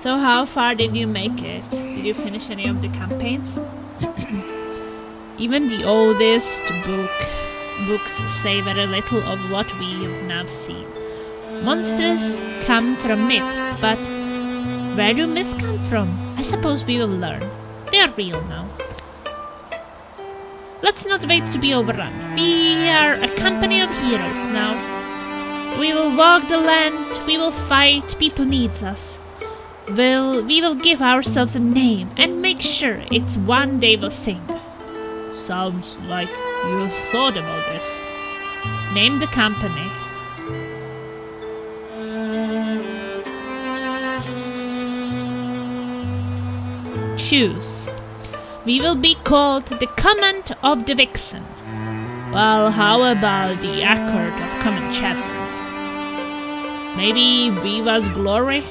So how far did you make it? Did you finish any of the campaigns? Even the oldest books say very little of what we've now seen. Monsters come from myths, but where do myths come from? I suppose we will learn. They are real now. Let's not wait to be overrun. We are a company of heroes now. We will walk the land, we will fight, people needs us. We will give ourselves a name and make sure it's one they will sing. Sounds like you thought about this. Name the company. Choose. We will be called the Command of the Vixen. Well, how about the Accord of Common Chatter? Maybe Viva's Glory?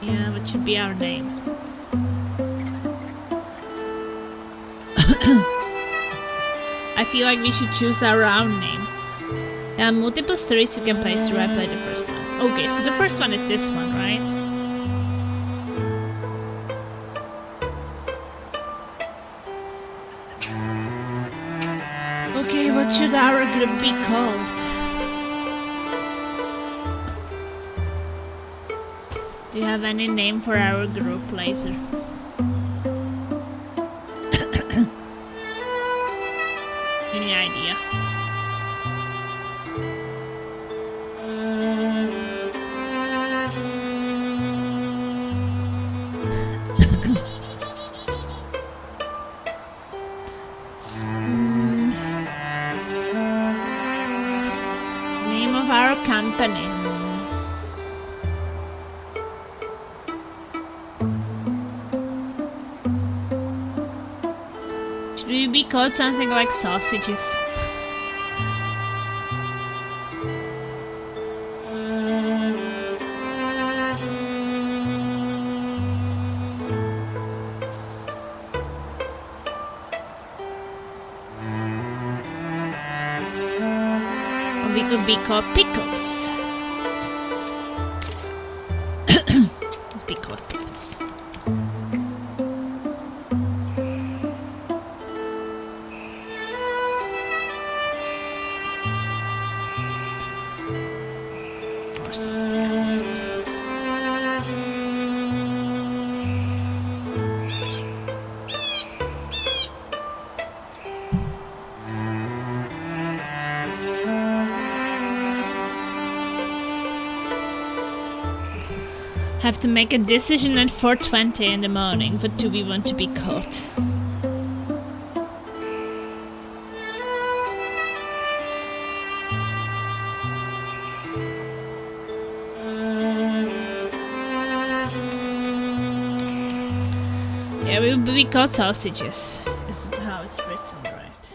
Yeah, what should be our name? I feel like we should choose our own name. There are multiple stories you can play through. I played the first one. Okay, so the first one is this one, right? Okay, what should our group be called? Do you have any name for our group, Laser? Any idea? Name of our company. Should we be called something like sausages? Or we could be called pickles. Let's be called pickles. Yes. Have to make a decision at 4:20 in the morning. What do we want to be caught? Yeah, we will be caught sausages. Is it how it's written, right?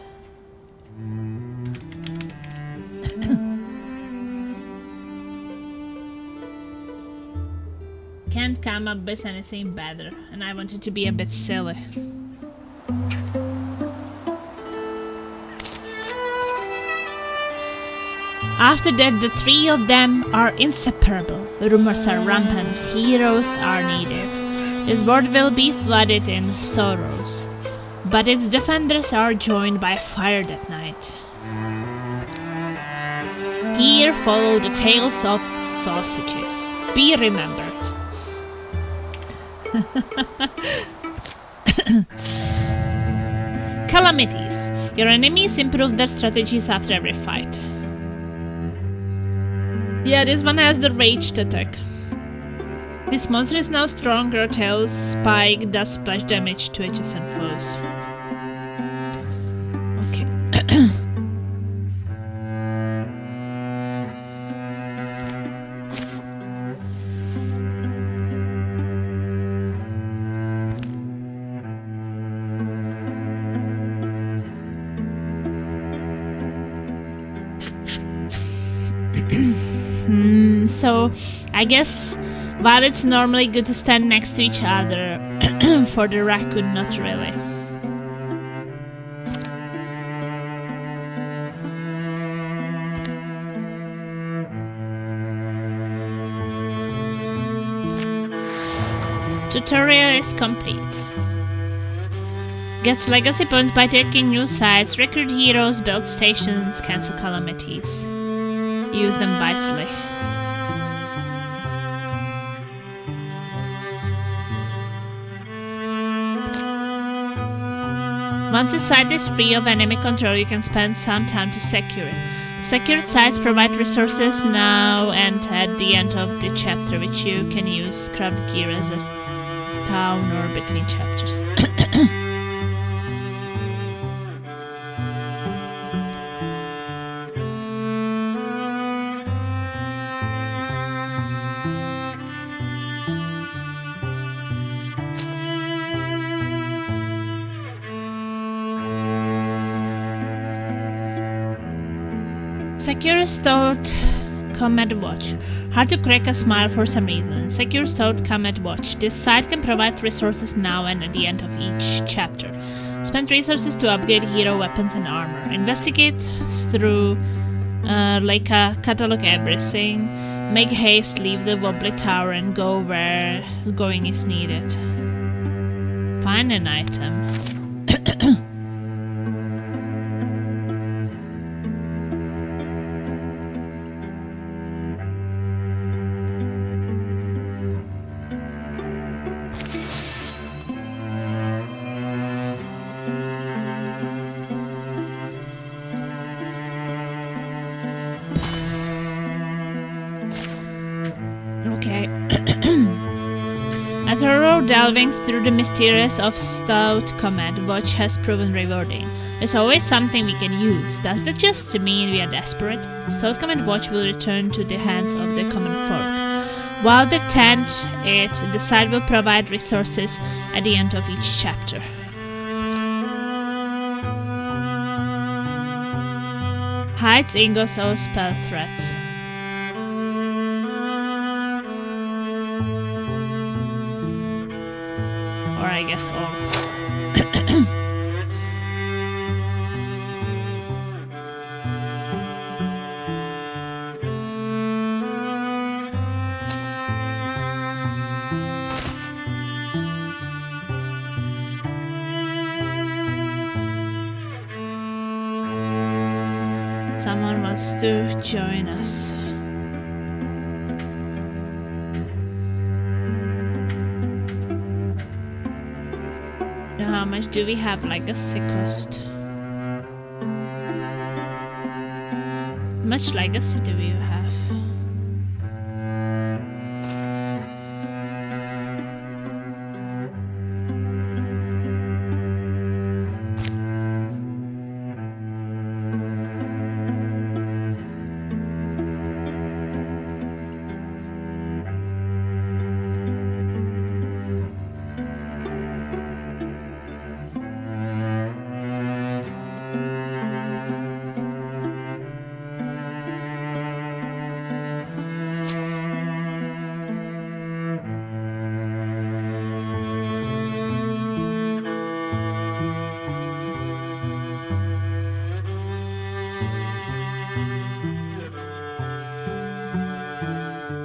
Can't come up with anything better, and I wanted to be a bit silly. After that, the three of them are inseparable. Rumors are rampant, heroes are needed. This world will be flooded in sorrows, but its defenders are joined by fire that night. Here follow the tales of sausages. Be remembered. Calamities. Your enemies improve their strategies after every fight. Yeah, this one has the raged attack. This monster is now stronger, tails spike, does splash damage to adjacent foes. Okay. So, I guess while it's normally good to stand next to each other, for the raccoon, not really. Tutorial is complete. Gets legacy points by taking new sites, recruit heroes, build stations, cancel calamities. Use them wisely. Once a site is free of enemy control, you can spend some time to secure it. Secured sites provide resources now and at the end of the chapter, which you can use craft gear as a town or between chapters. Secure Stout Combat Watch. Hard to crack a smile for some reason. Secure Stout Combat Watch. This site can provide resources now and at the end of each chapter. Spend resources to upgrade hero weapons and armor. Investigate through catalog everything. Make haste, leave the wobbly tower and go where going is needed. Find an item. Okay. A thorough delving through the mysterious of Stout Combat Watch has proven rewarding. There's always something we can use. Does that just mean we are desperate? Stout Combat Watch will return to the hands of the common folk. While they tend it, the site will provide resources at the end of each chapter. Hides ingots or spell threats. Or I guess all. Someone wants to join us. how much do we have legacy cost? How much legacy do you have?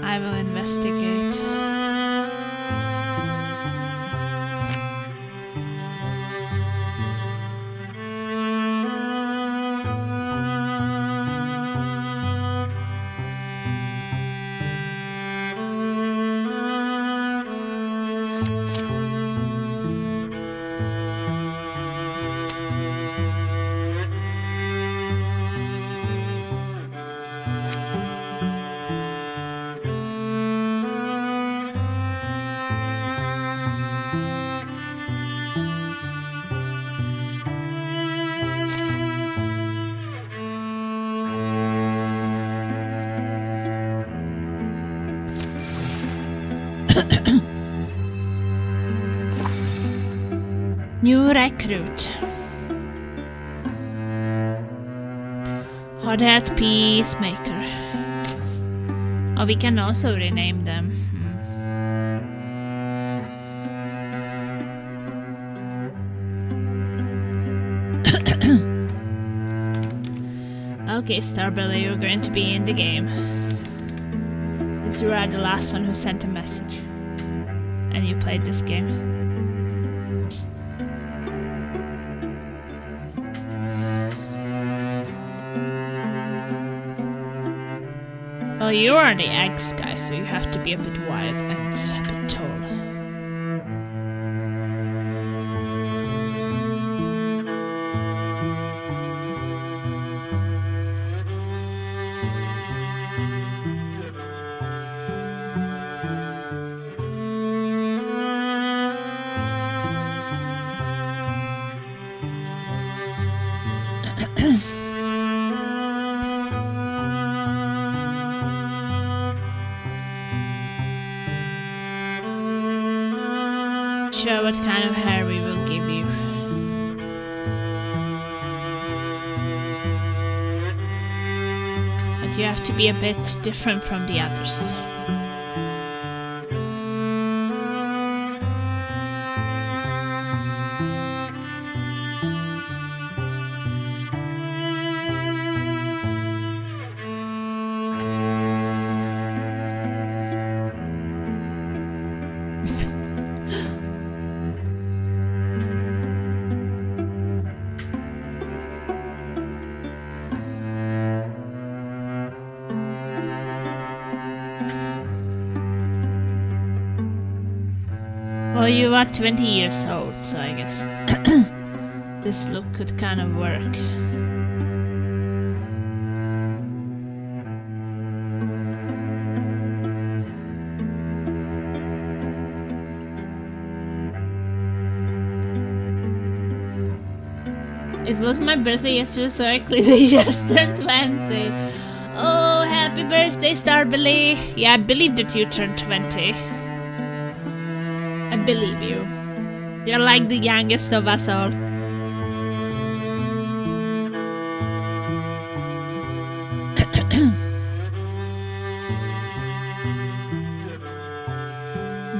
I will investigate. New recruit. Hothead Peacemaker. Oh, we can also rename them. Okay, Starbelly, you're going to be in the game. Since you are the last one who sent a message. And you played this game. Well, you are the eggs guy, so you have to be a bit wide and a bit tall. Sure what kind of hair we will give you. But you have to be a bit different from the others. Well, you are 20 years old, so I guess this look could kind of work. It was my birthday yesterday, so I clearly just turned 20. Oh, happy birthday, Starbelly! Yeah, I believe that you turned 20. I believe you. You're like the youngest of us all.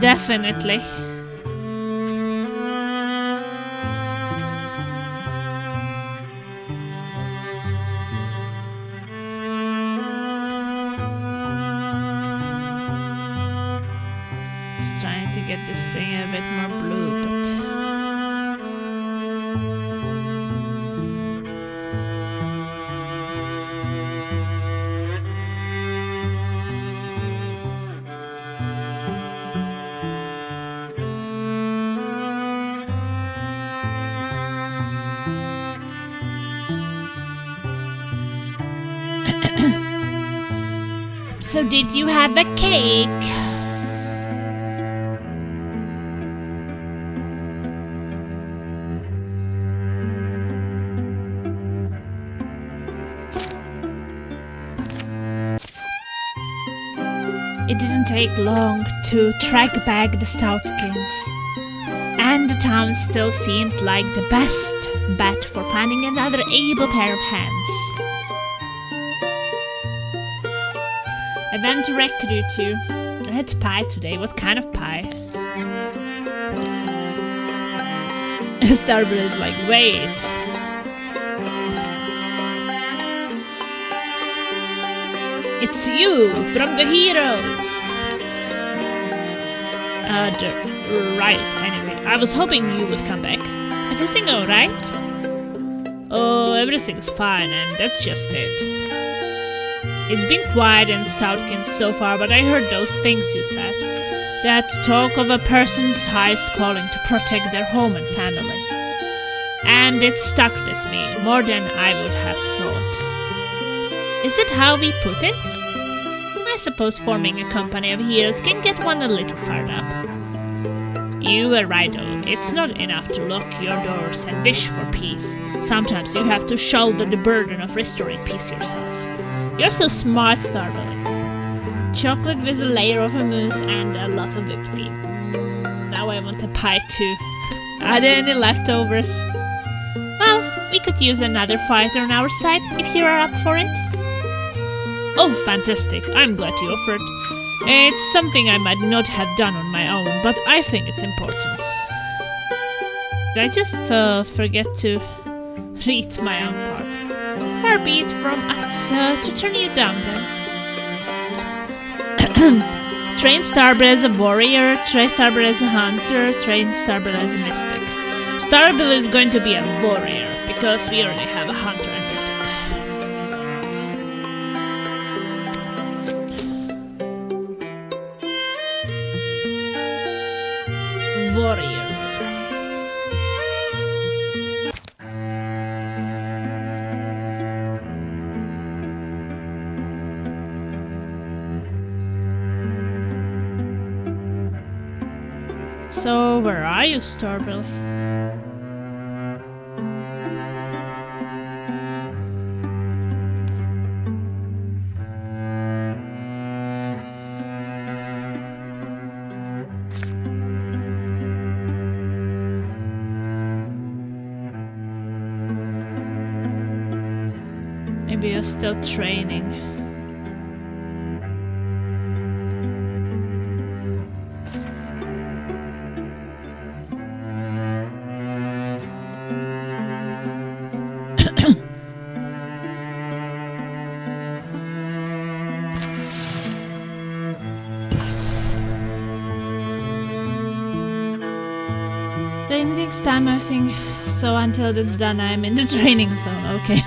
Definitely. Just trying to get this thing a bit more blue, but So did you have a cake? It didn't take long to track back the Stoutkins, and the town still seemed like the best bet for finding another able pair of hands. I went to recruit you. I had pie today. What kind of pie? Starbury is like, wait. It's you from the heroes. Right. Anyway, I was hoping you would come back. Everything all right? Oh, everything's fine, and that's just it. It's been quiet in Stoutkins so far, but I heard those things you said. That talk of a person's highest calling to protect their home and family. And it stuck with me more than I would have thought. Is that how we put it? I suppose forming a company of heroes can get one a little fired up. You were right though, it's not enough to lock your doors and wish for peace. Sometimes you have to shoulder the burden of restoring peace yourself. You're so smart, Starbury. Chocolate with a layer of mousse and a lot of whipped cream. Now I want a pie too. Are there any leftovers? Well, we could use another fighter on our side if you are up for it. Oh, fantastic. I'm glad you offered. It's something I might not have done on my own, but I think it's important. Did I just forget to read my own part? Far be it from us to turn you down then. Train Starbury as a warrior, train Starbury as a hunter, train Starbury as a mystic. Starbury is going to be a warrior, because we already have a hunter and mystic. Warrior. So, where are you, Starbury? Maybe you're still training. Training takes time, I think. So until that's done, I'm in the training zone. Okay.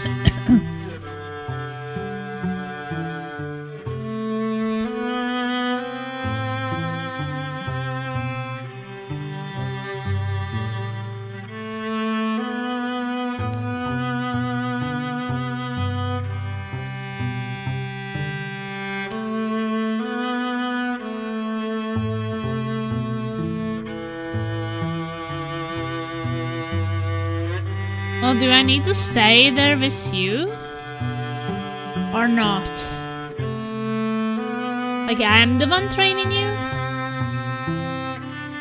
Well, do I need to stay there with you? Or not? Like, I'm the one training you?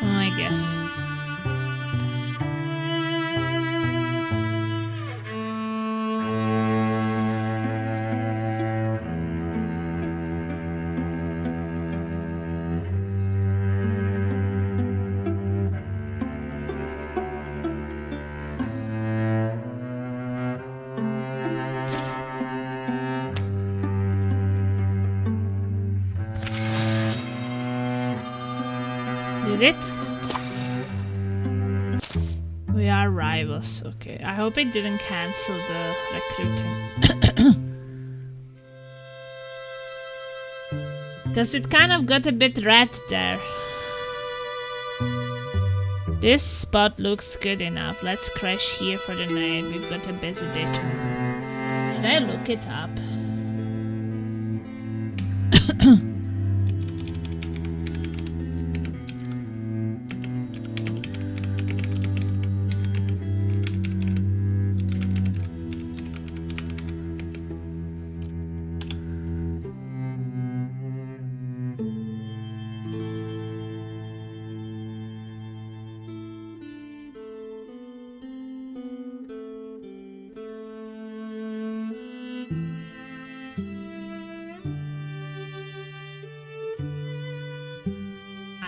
Oh, I guess. It? We are rivals, okay. I hope it didn't cancel the recruiting. Because it kind of got a bit red there. This spot looks good enough. Let's crash here for the night. We've got a busy day tomorrow. Should I look it up? I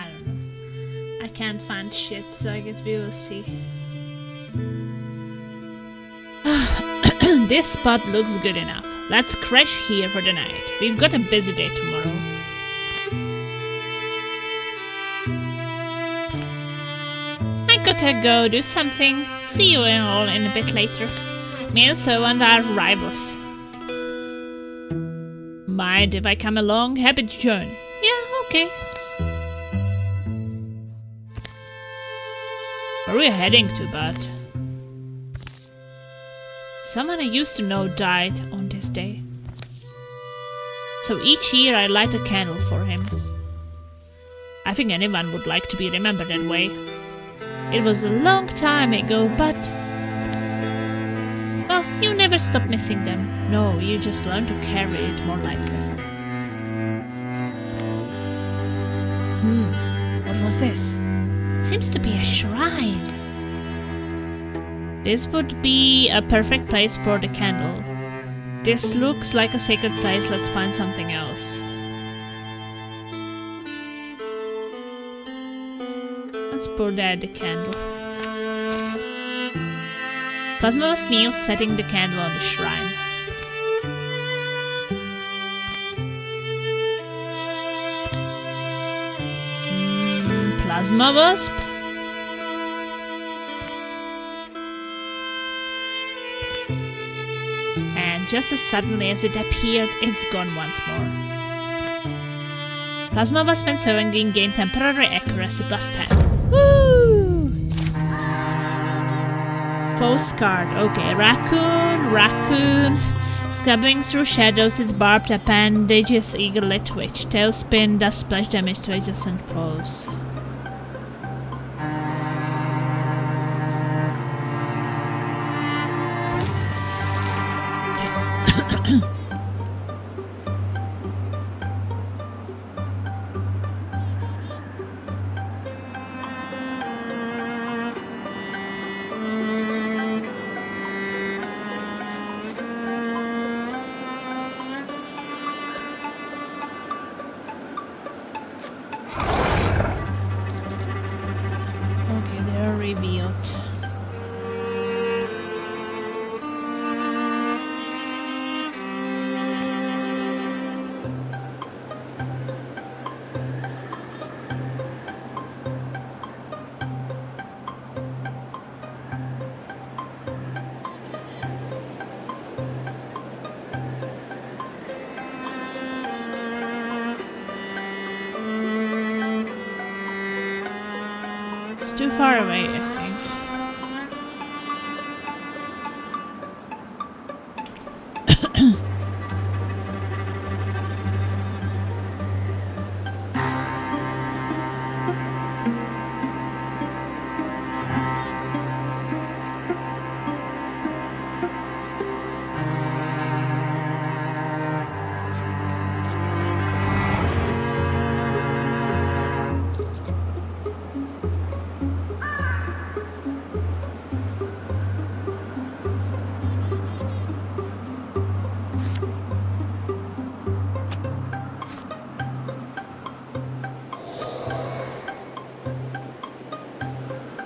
don't know. I can't find shit, so I guess we will see. This spot looks good enough. Let's crash here for the night. We've got a busy day tomorrow. I gotta go do something. See you all in a bit later. Me and Soand are rivals. Mind if I come along? Happy to join. Yeah, okay. Where are we heading to, bud? Someone I used to know died on this day. So each year I light a candle for him. I think anyone would like to be remembered that way. It was a long time ago, but... well, you never stop missing them. No, you just learn to carry it more lightly. What was this? Seems to be a shrine. This would be a perfect place for the candle. This looks like a sacred place. Let's find something else. Let's pour there the candle. Plasma kneels setting the candle on the shrine. Plasma wasp? And just as suddenly as it appeared, it's gone once more. Plasma wasp and Soand gain temporary accuracy +10. Woo! Postcard. Okay, raccoon. Scabbling through shadows, its barbed appendages eagerly twitch. Tailspin does splash damage to adjacent foes. Okay, they are revealed. It's too far away, I think.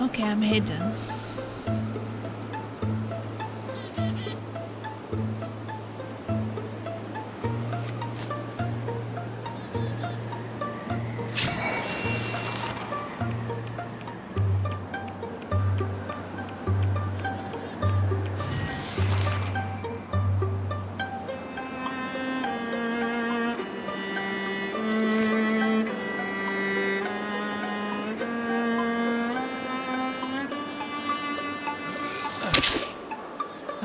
Okay, I'm hidden.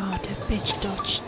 Oh, the bitch dodged.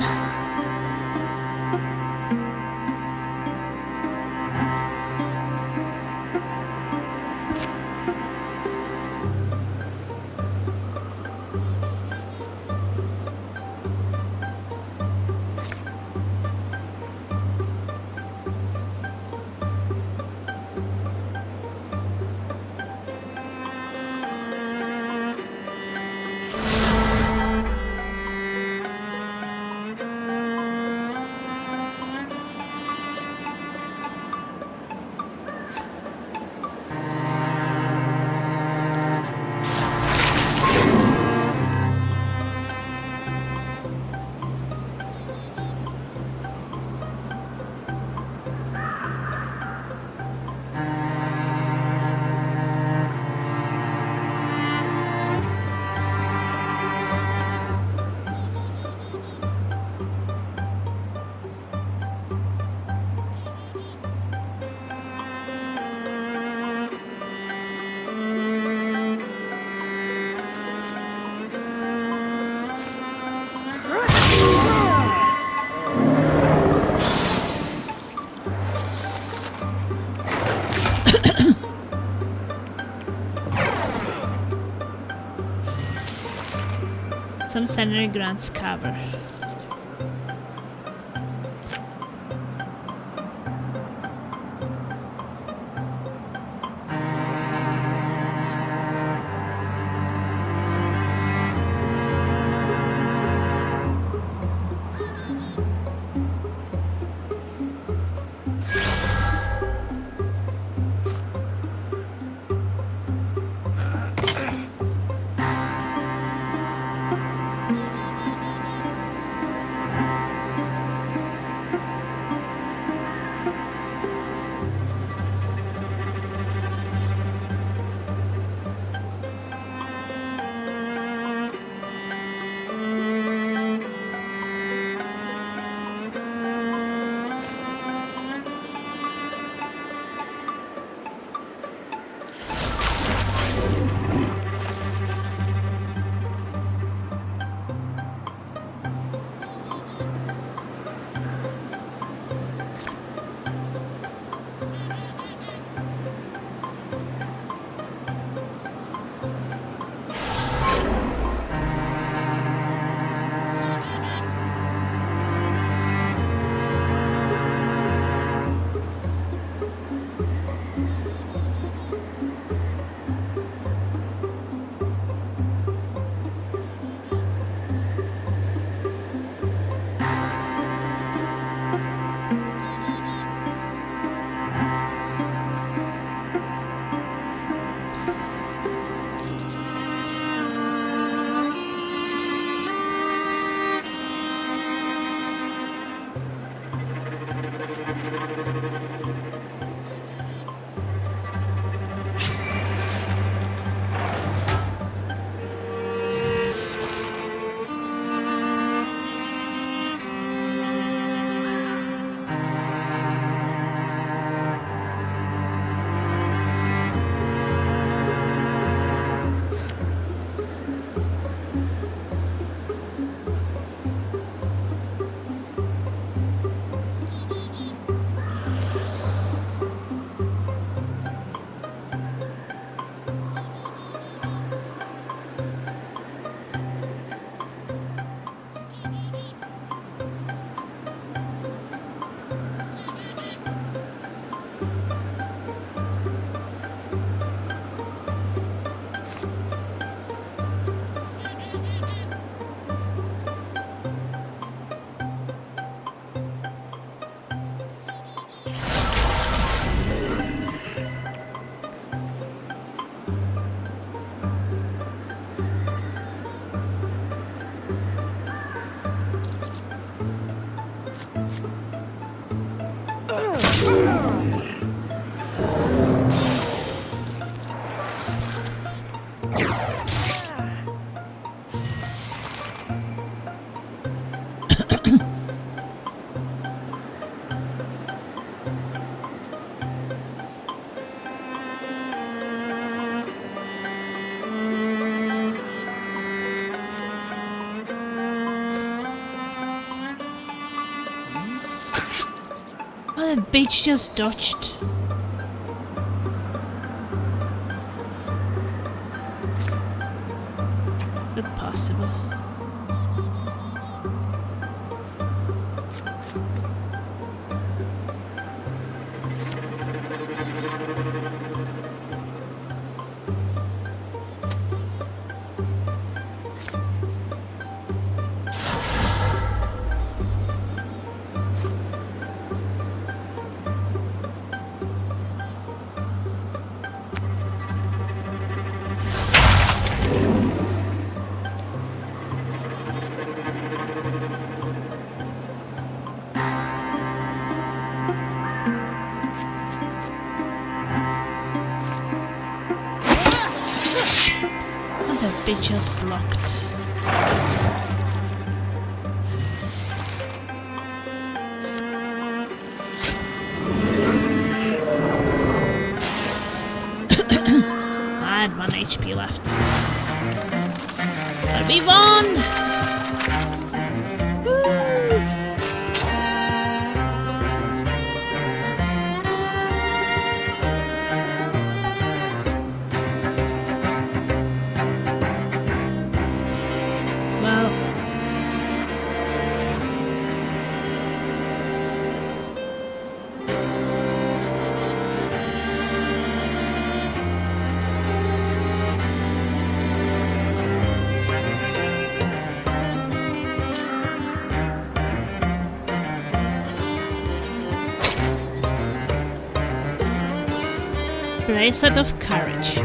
Some Senator Grant's cover. Oh, that bitch just dodged. Not possible. Bitch just blocked. I had 1 HP left. But we won! Well, Bracelet of Courage.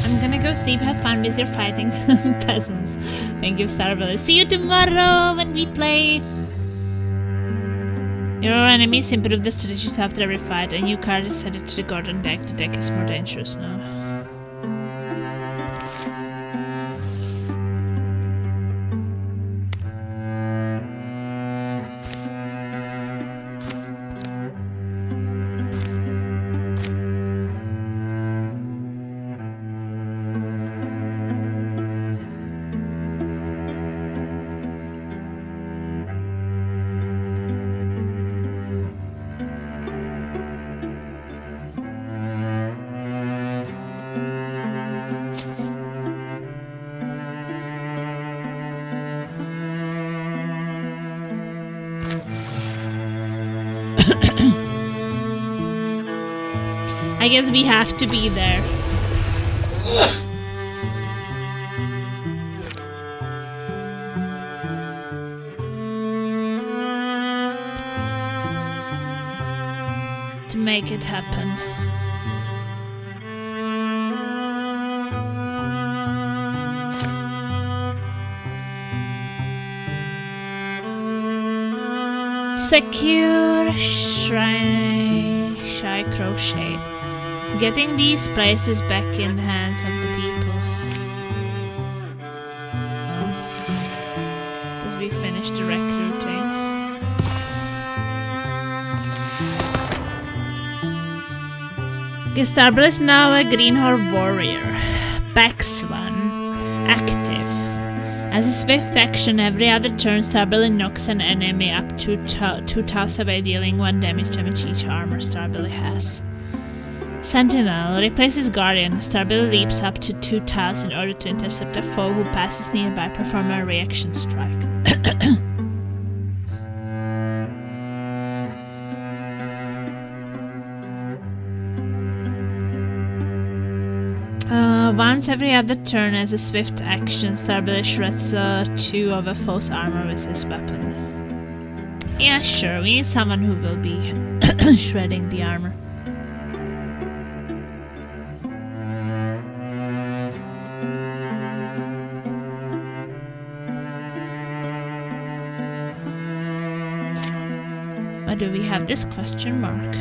I'm gonna go sleep, have fun with your fighting peasants. Thank you, Starbelly. See you tomorrow when we play. Your enemies improve the strategies after every fight. A new card is added to the garden deck. The deck is more dangerous now. I guess we have to be there. To make it happen. Secure shy crochet. Getting these places back in the hands of the people. Because we finished the recruiting. Gestable is now a Greenhorn warrior. Backswan. Active. As a swift action, every other turn, Starbelly knocks an enemy up to 2,000 by dealing 1 damage each armor Starbelly has. Sentinel replaces Guardian. Starbelly leaps up to 2,000 in order to intercept a foe who passes nearby, perform a reaction strike. Once every other turn, as a swift action, Starbelly shreds 2 of a foe's armor with his weapon. Yeah, sure, we need someone who will be shredding the armor. Why do we have this question mark?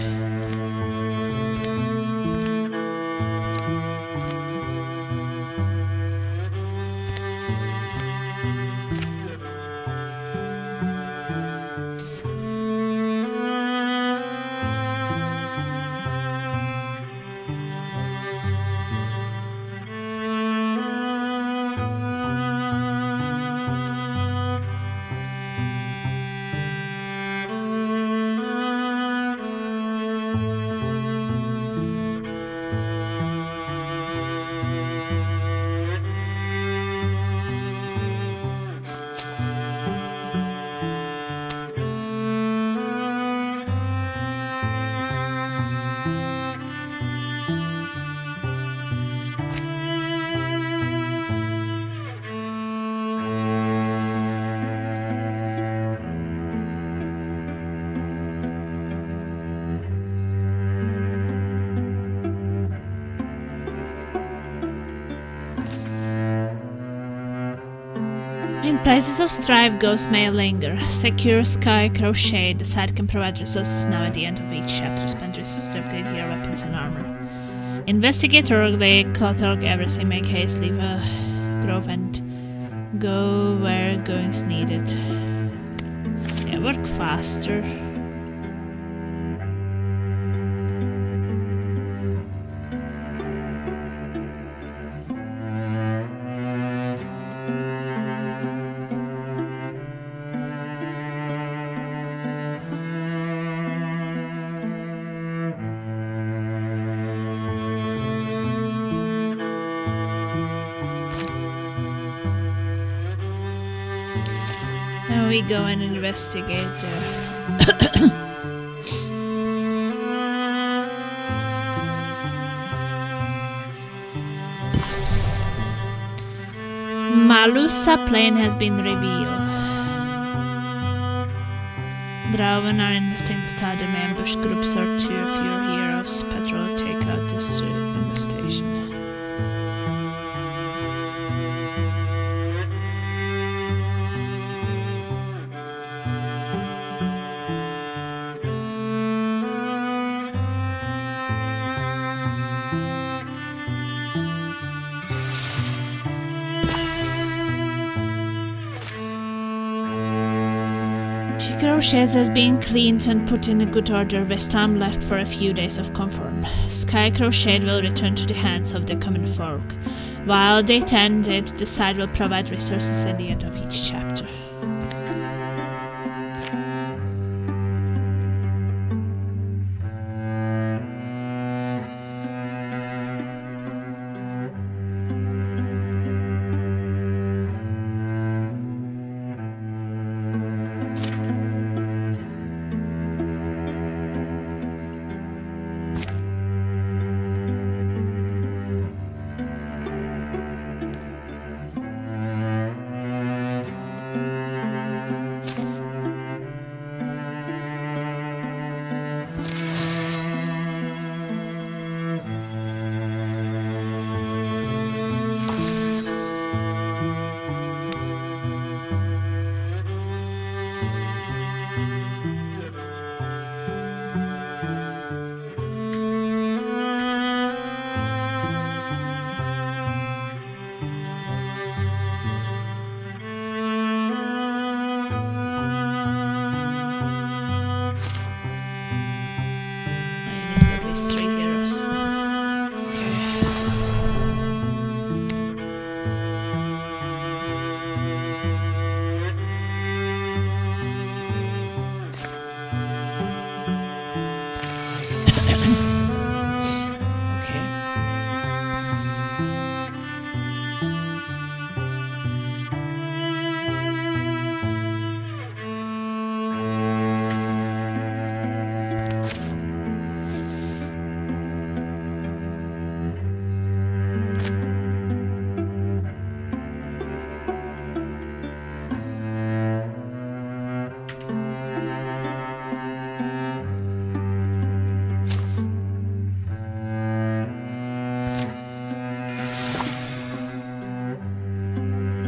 In places of strife, ghosts may linger. Secure sky crochet. The site can provide resources now at the end of each chapter. Spend resources to upgrade your weapons and armor. Investigate thoroughly, catalog everything, make haste, leave a grove and go where going's needed. Yeah, work faster. Now we go and investigate. Malusa Plain has been revealed. Draven are investing the start of ambush groups or two of your heroes patrol take out this in the station. Sheds has been cleaned and put in a good order with time left for a few days of conform. Skycrow Shade will return to the hands of the common folk. While they tend it, the site will provide resources at the end of each chapter.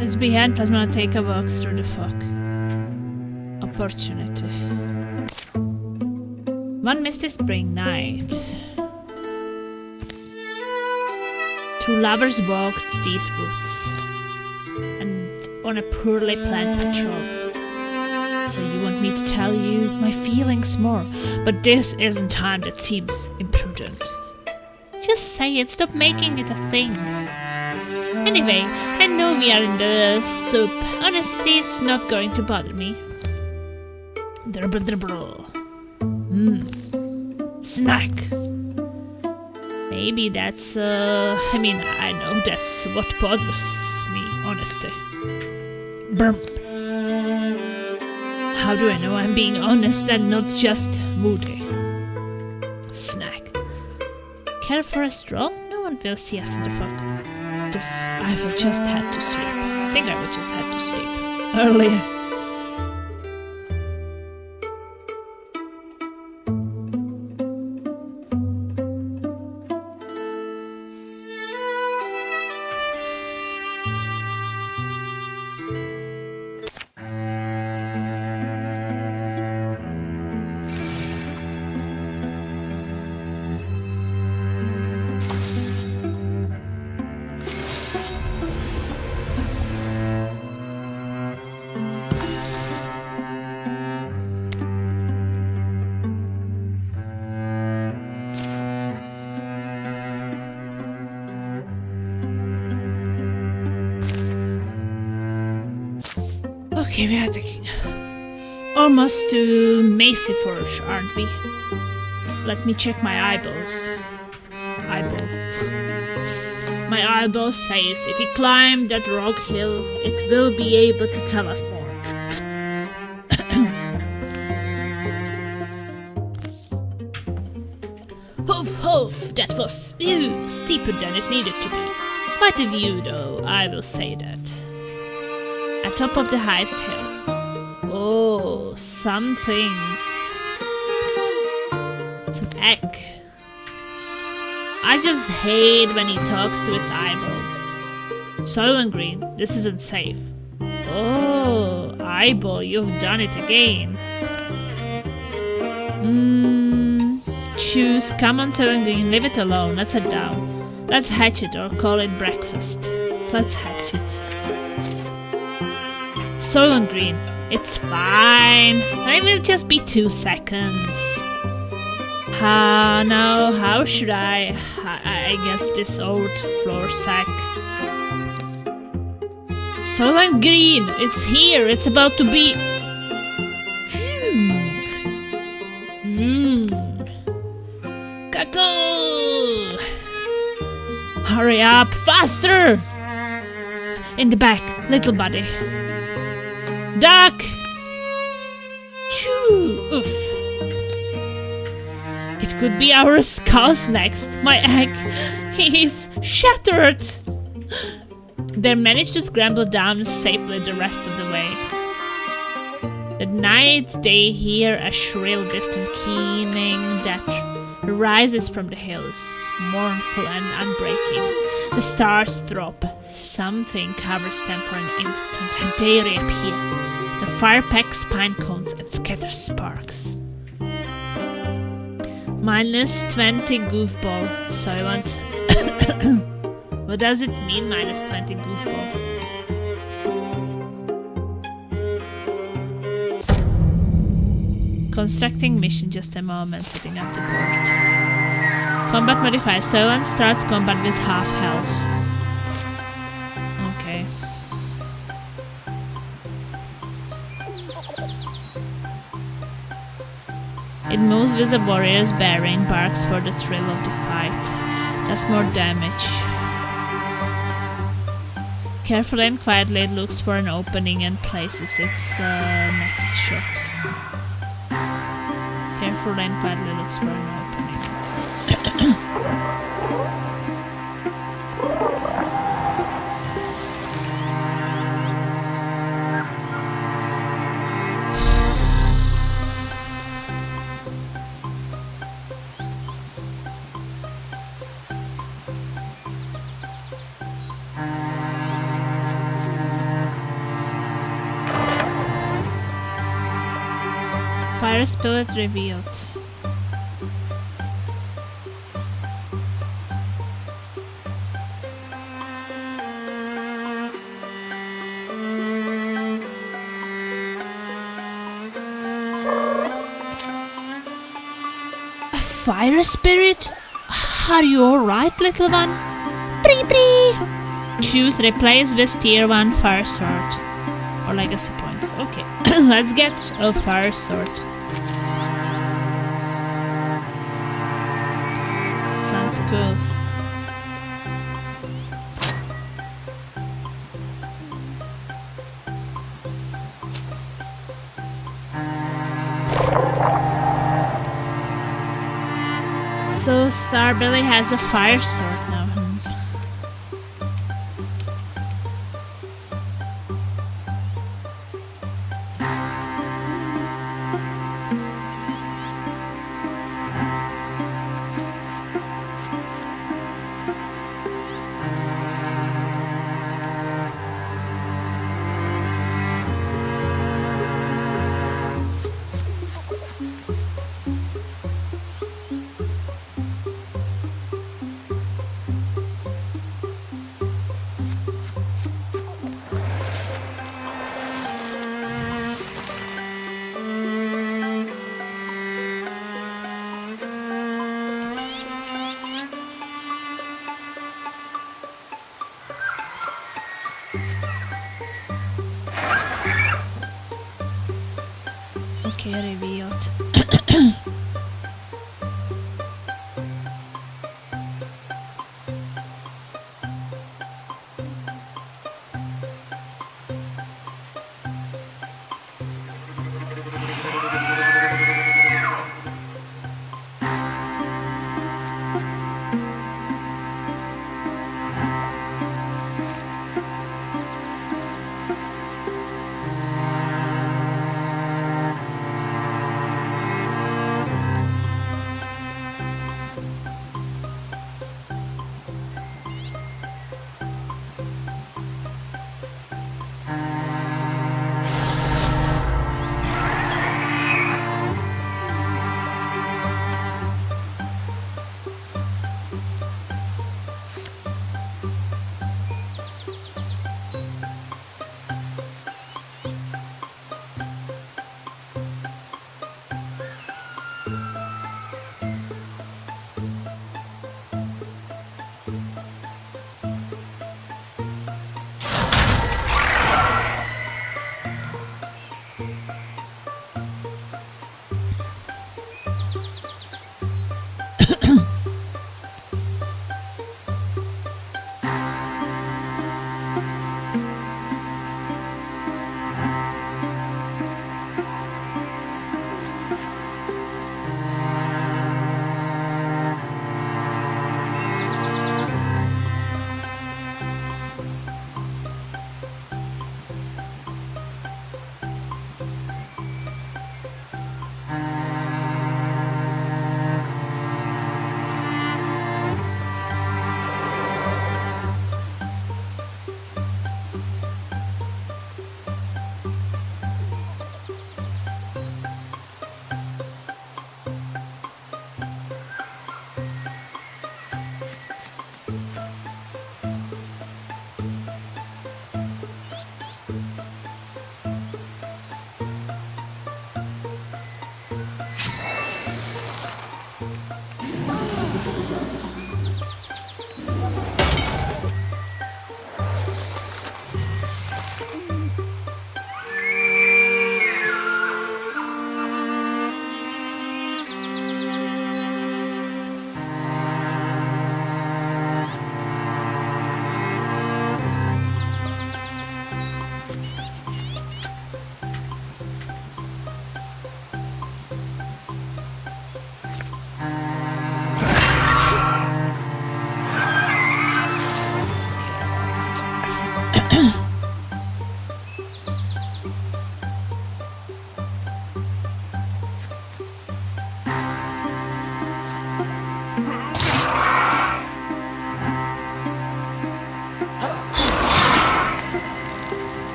Let's behind Plasma and take a walk through the fog. Opportunity. One misty spring night. Two lovers walked these woods and on a poorly planned patrol. So you want me to tell you my feelings more, but this isn't time that seems imprudent. Just say it, stop making it a thing. Anyway, I know we are in the soup. Honesty is not going to bother me. Dribble dribble. Snack. Maybe that's, I know that's what bothers me, honesty. Burp. How do I know I'm being honest and not just moody? Snack. Care for a stroll? No one will see us in the fog. This, I will just have to sleep. I think I will just have to sleep. Earlier. Okay, we are taking almost to Macy Forge, aren't we? Let me check my eyeballs. My eyeball says if we climb that rock hill, it will be able to tell us more. Hoof hoof, that was steeper than it needed to be. Quite a view though, I will say that. Atop of the highest hill. Oh, some things. Some egg. I just hate when he talks to his eyeball. Soylent Green, this isn't safe. Oh, eyeball, you've done it again. Choose. Come on, Soylent Green, leave it alone. Let's head down. Let's hatch it or call it breakfast. Let's hatch it. Soylent Green, it's fine. It will just be 2 seconds. Now, how should I guess this old floor sack. Soylent Green, it's here. It's about to be. Cackle! Hurry up, faster! In the back, little buddy. Duck! Choo! Oof. It could be our skulls next. My egg is shattered. They managed to scramble down safely the rest of the way. At night, they hear a shrill, distant keening that rises from the hills, mournful and unbreaking. The stars drop. Something covers them for an instant, and they reappear. The fire packs pine cones and scatters sparks. -20 goofball, Soylent. What does it mean, -20 goofball? Constructing mission, just a moment, setting up the board. Combat modifier, Soylent starts combat with half health. Okay. It moves with a warrior's bearing, barks for the thrill of the fight. Does more damage. Carefully and quietly it looks for an opening and places its next shot. Carefully and quietly looks for an opening. Fire spirit revealed. A fire spirit? Are you alright, little one? Bree bree! Choose replace with tier 1 fire sword. Or legacy points. Okay, let's get a fire sword. Sounds cool. So Starbelly has a fire sword now. Okay, revealed.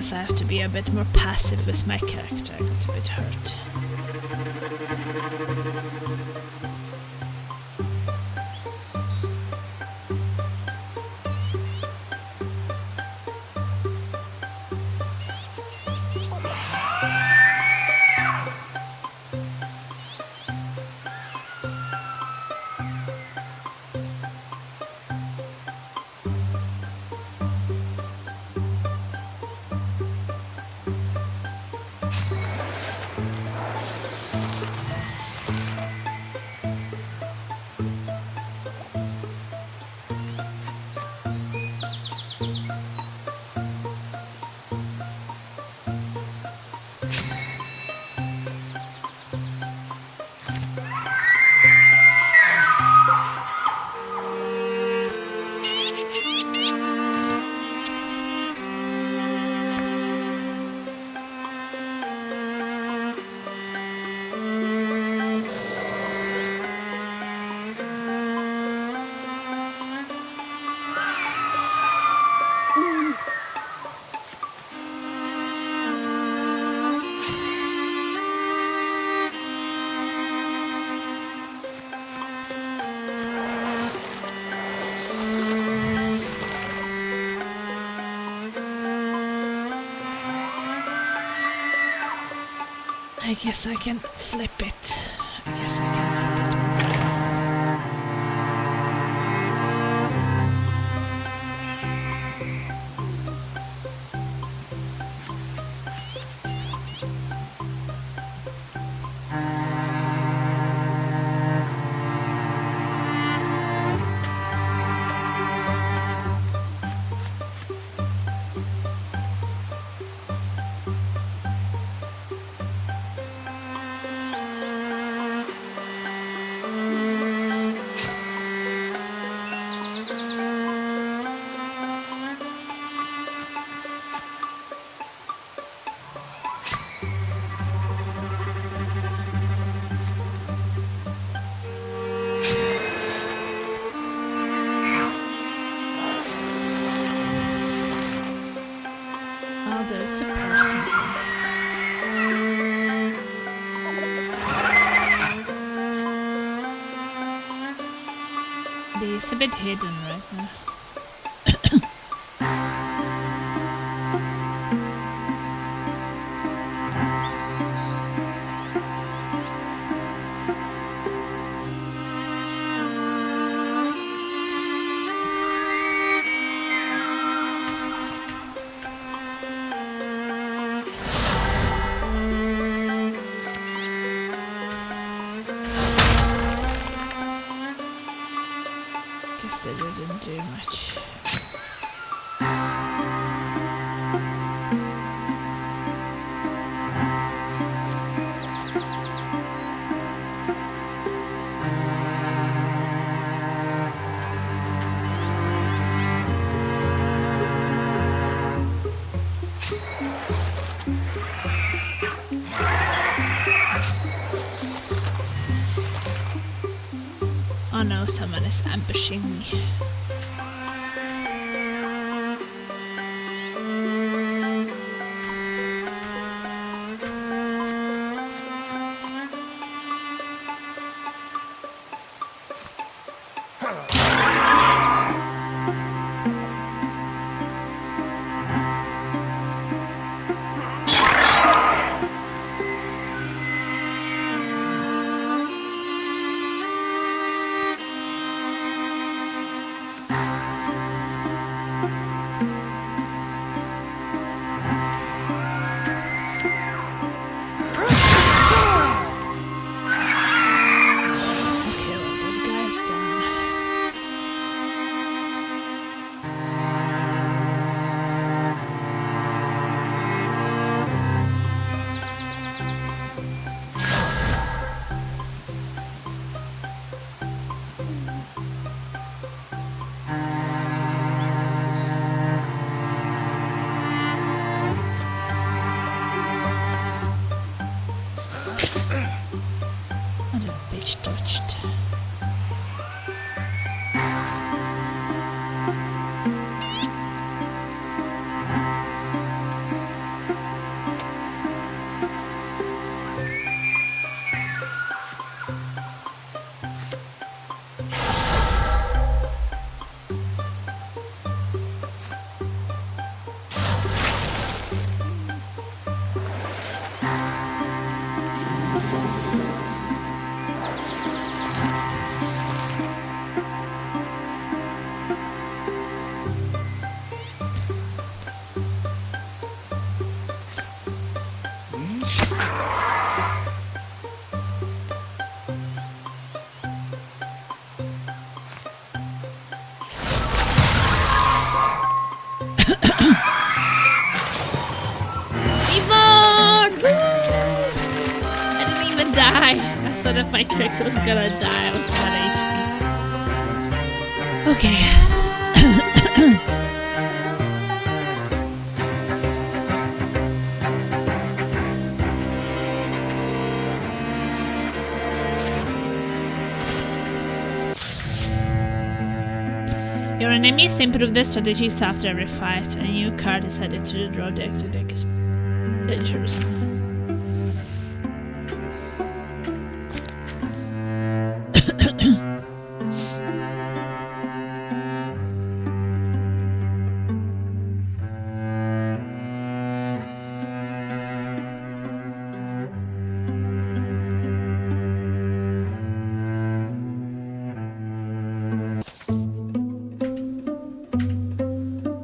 guess I have to be a bit more passive with my character. I got a bit hurt. I guess I can flip it. I guess I can flip it. Oh, there's a person. He's a bit hidden right now. They didn't do much. Oh no, someone is ambushing me. So that my character was gonna die. I was 1 HP. Okay. Your enemies improve their strategies after every fight. A new card is added to the draw deck. The deck is dangerous.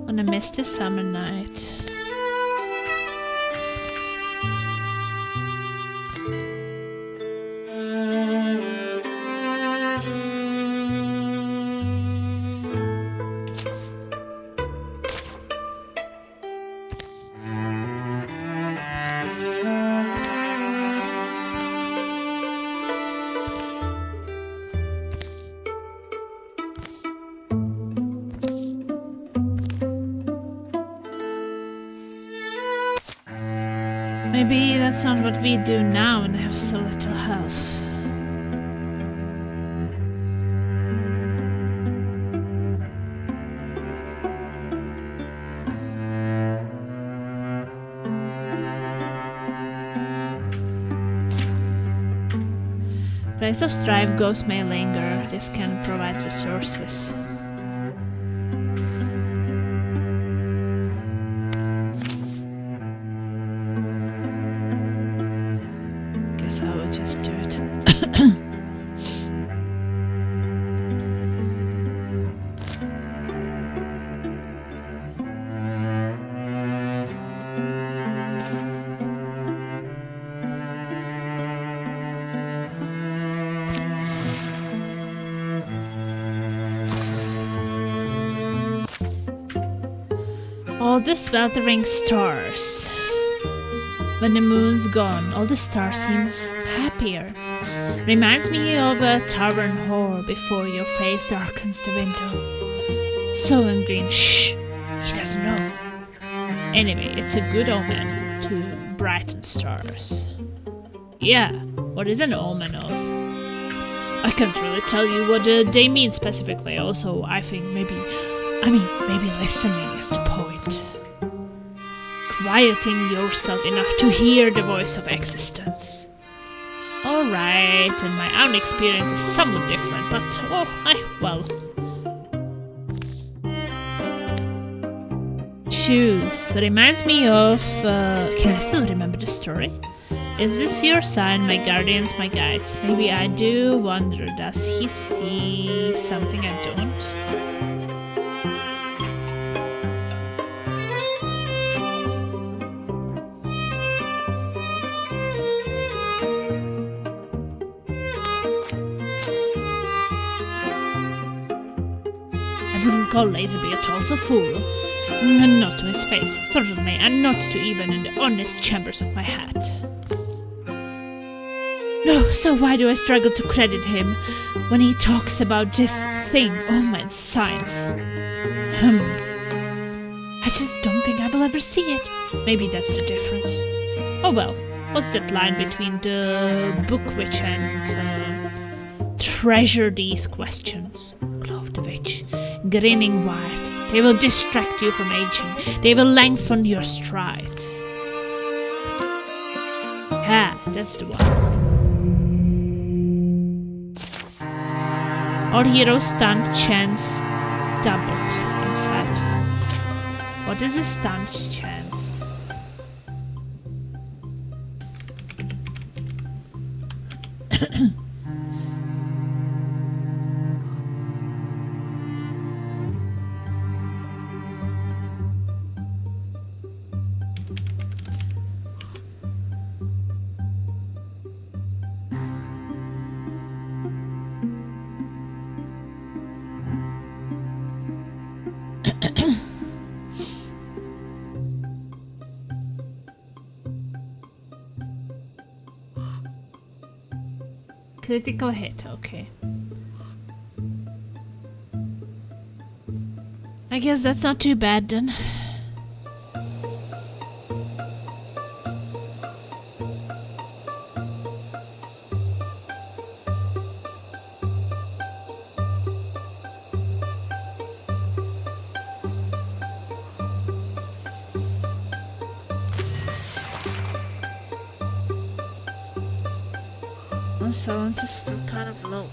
On a misty summer night. Maybe that's not what we do now when I have so little health. Rise of Strife ghosts may linger. This can provide resources. Guess I will just do it. All the sweltering stars. When the moon's gone, all the stars seems happier. Reminds me of a tavern hall before your face darkens the window. Solemn green, shh, he doesn't know. Anyway, it's a good omen to brighten stars. Yeah, what is an omen of? I can't really tell you what they mean specifically. Also, I think maybe listening is the point. Quieting yourself enough to hear the voice of existence. Alright, and my own experience is somewhat different, but Choose. Reminds me of... can I still remember the story? Is this your sign, my guardians, my guides? Maybe I do wonder, does he see something I don't? I wouldn't call Laserby a total fool. Not to his face, certainly, and not to even in the honest chambers of my hat. No, so why do I struggle to credit him when he talks about this thing, omen signs? I just don't think I will ever see it. Maybe that's the difference. Oh well, what's that line between the book witch and treasure these questions? Clove the witch, grinning wide. They will distract you from aging. They will lengthen your stride. Ah, that's the one. All heroes stunned chance doubled inside. What is a stunned chance? Critical hit, okay. I guess that's not too bad then. My sound is still kind of low.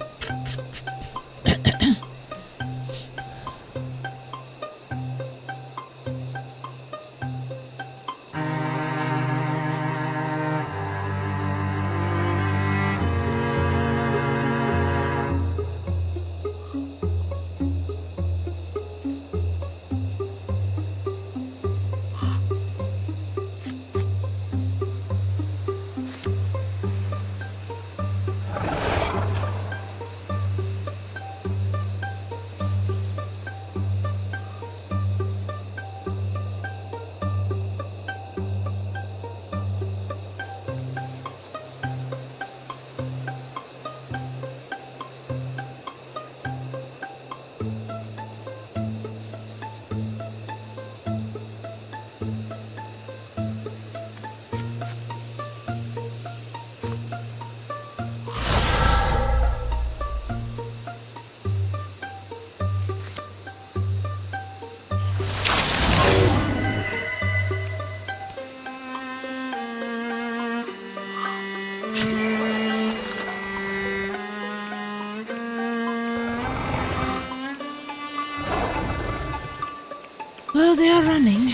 Well, they are running.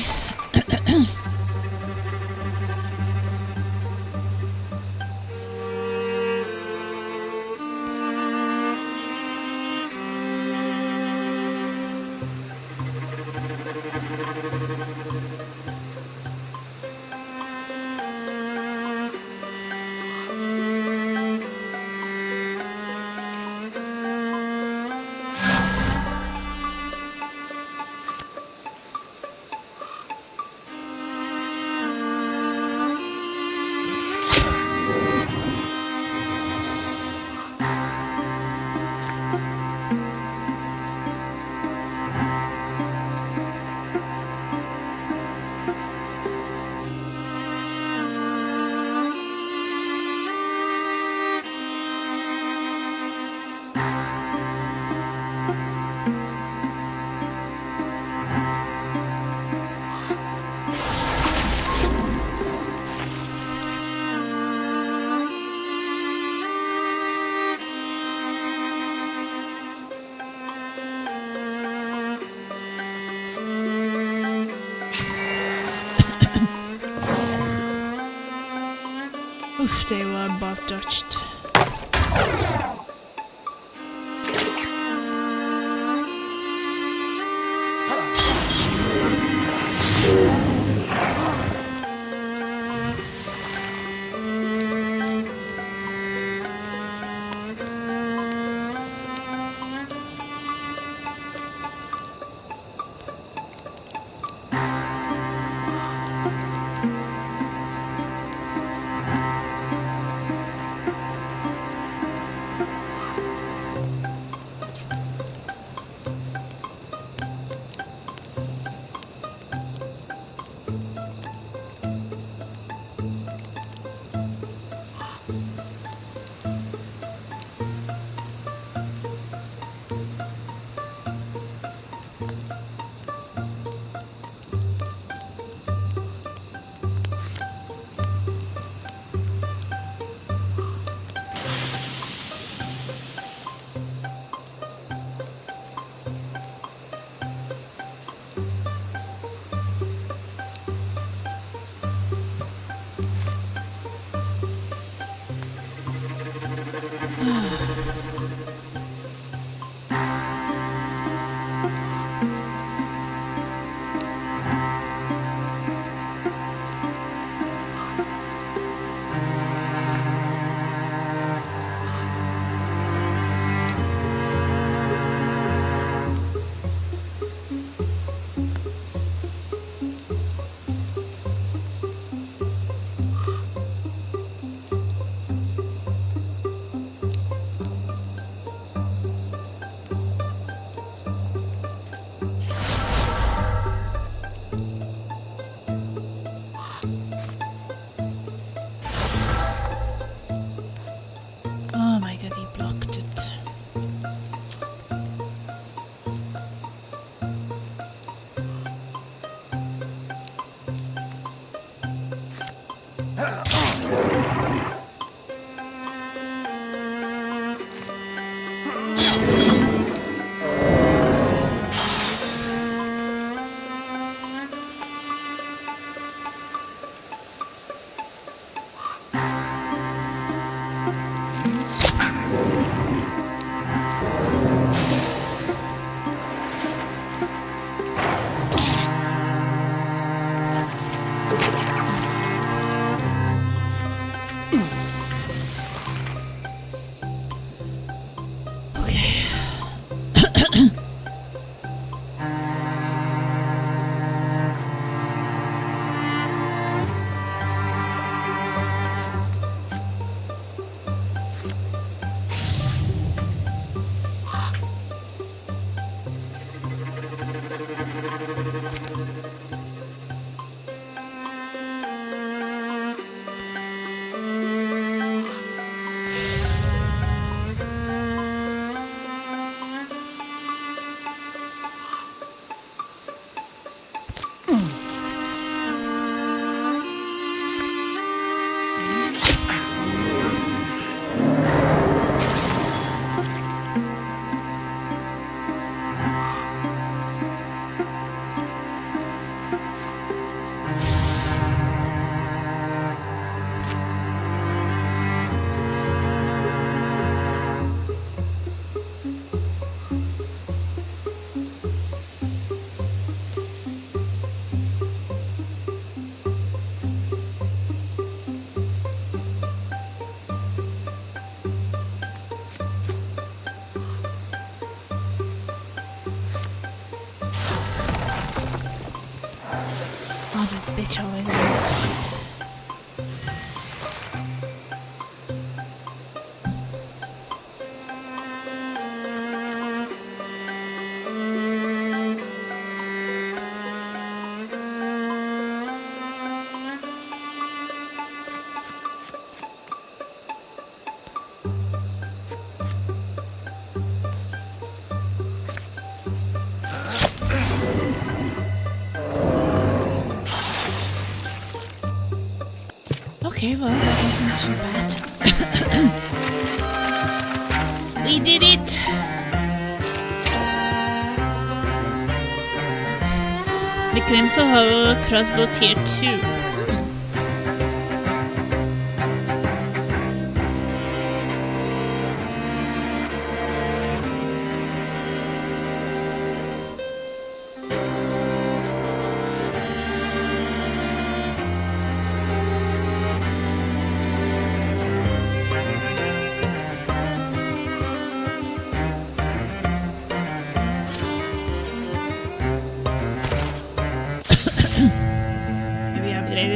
Oof, they were both touched. Bitch always wins it. Okay, well, that wasn't too bad. We did it! The Crimson Hollow crossbow tier 2.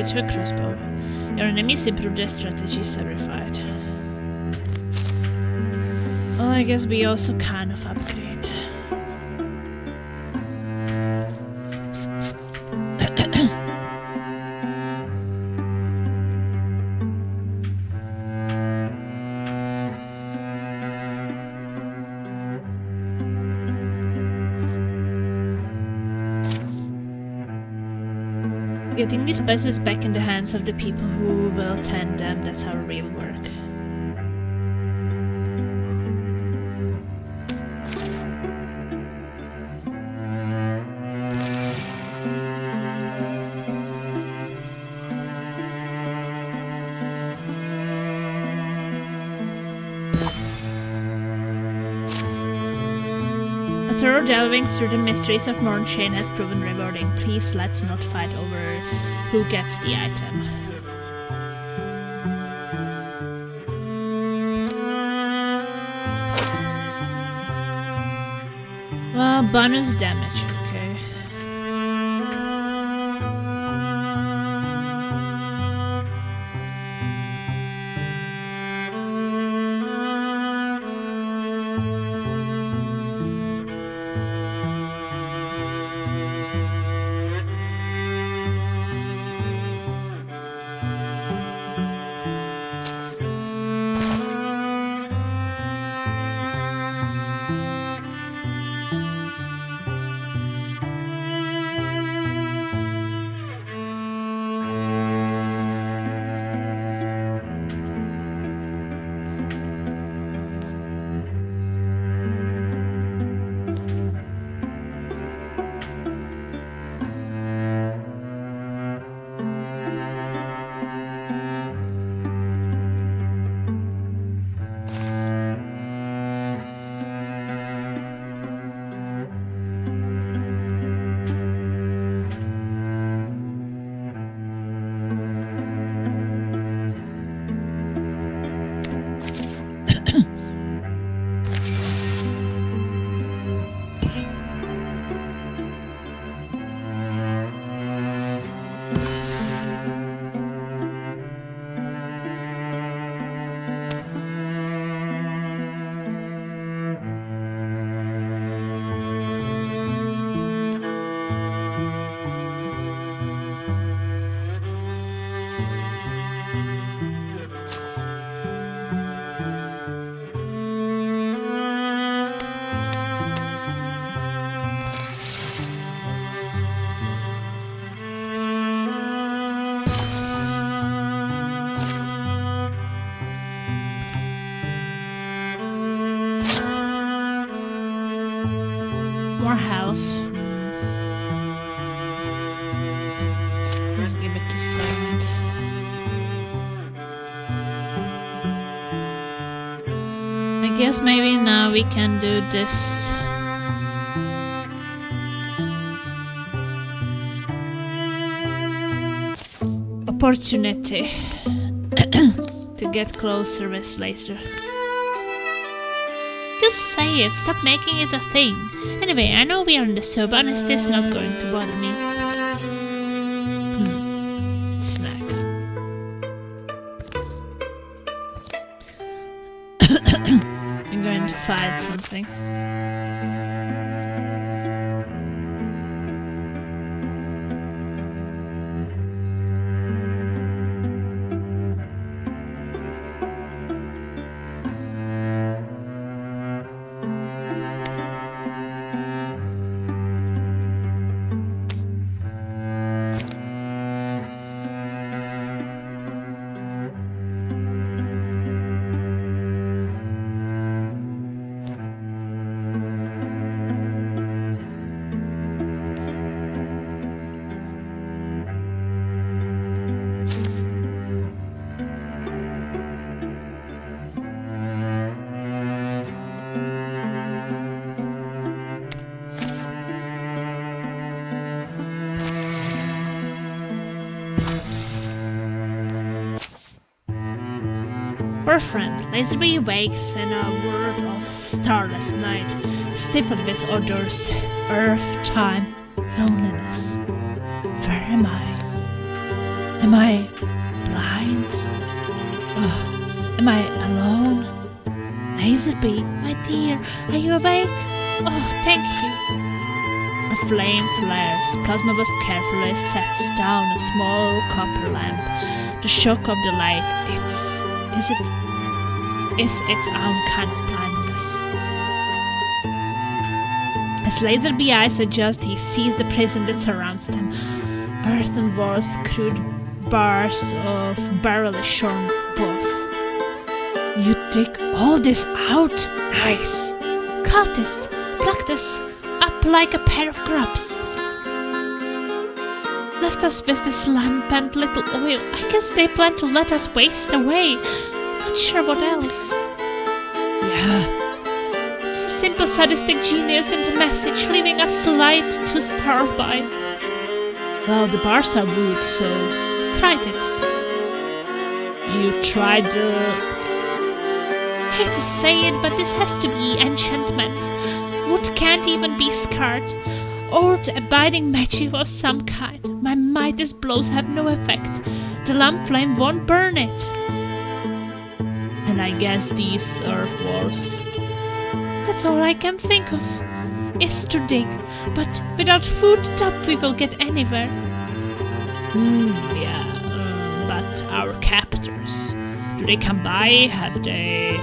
To a crossbow. Your enemies improve their strategies every fight. Well, I guess we also kind of upgrade. Getting these spices back in the hands of the people who will tend them, that's our real work. A thorough delving through the mysteries of Mornshane has proven rewarding. Please let's not fight over who gets the item. Well, bonus damage, okay. More health. Let's give it to Silent. I guess maybe now we can do this. Opportunity to get closer with laser. Just say it, stop making it a thing. Anyway, I know we are in the sub, honestly it's not going to bother me. find something. Our friend Laserby wakes in a world of starless night, stifled with odors, earth, time, loneliness. Where am I? Am I blind? Am I alone? Laserby, my dear, are you awake? Oh, thank you. A flame flares. Plasma Wasp carefully sets down a small copper lamp. The shock of the light, is its own kind of blindness. As Laserby eyes adjust, he sees the prison that surrounds them. Earthen walls, crude bars of barrelly shorn both. You dig all this out? Nice! Cultist, pluck this up like a pair of grubs. Left us with this lamp and little oil. I guess they plan to let us waste away. Not sure what else. Yeah. It's a simple sadistic genius in the message, leaving us light to starve by. Well, the bars are wood, so tried it. You tried hate to say it, but this has to be enchantment. Wood can't even be scarred. Old abiding magic of some kind. My mightiest blows have no effect. The lamp flame won't burn it. And I guess these earth walls. That's all I can think of. Is to dig, but without food top we will get anywhere. But our captors, do they come by? Have they?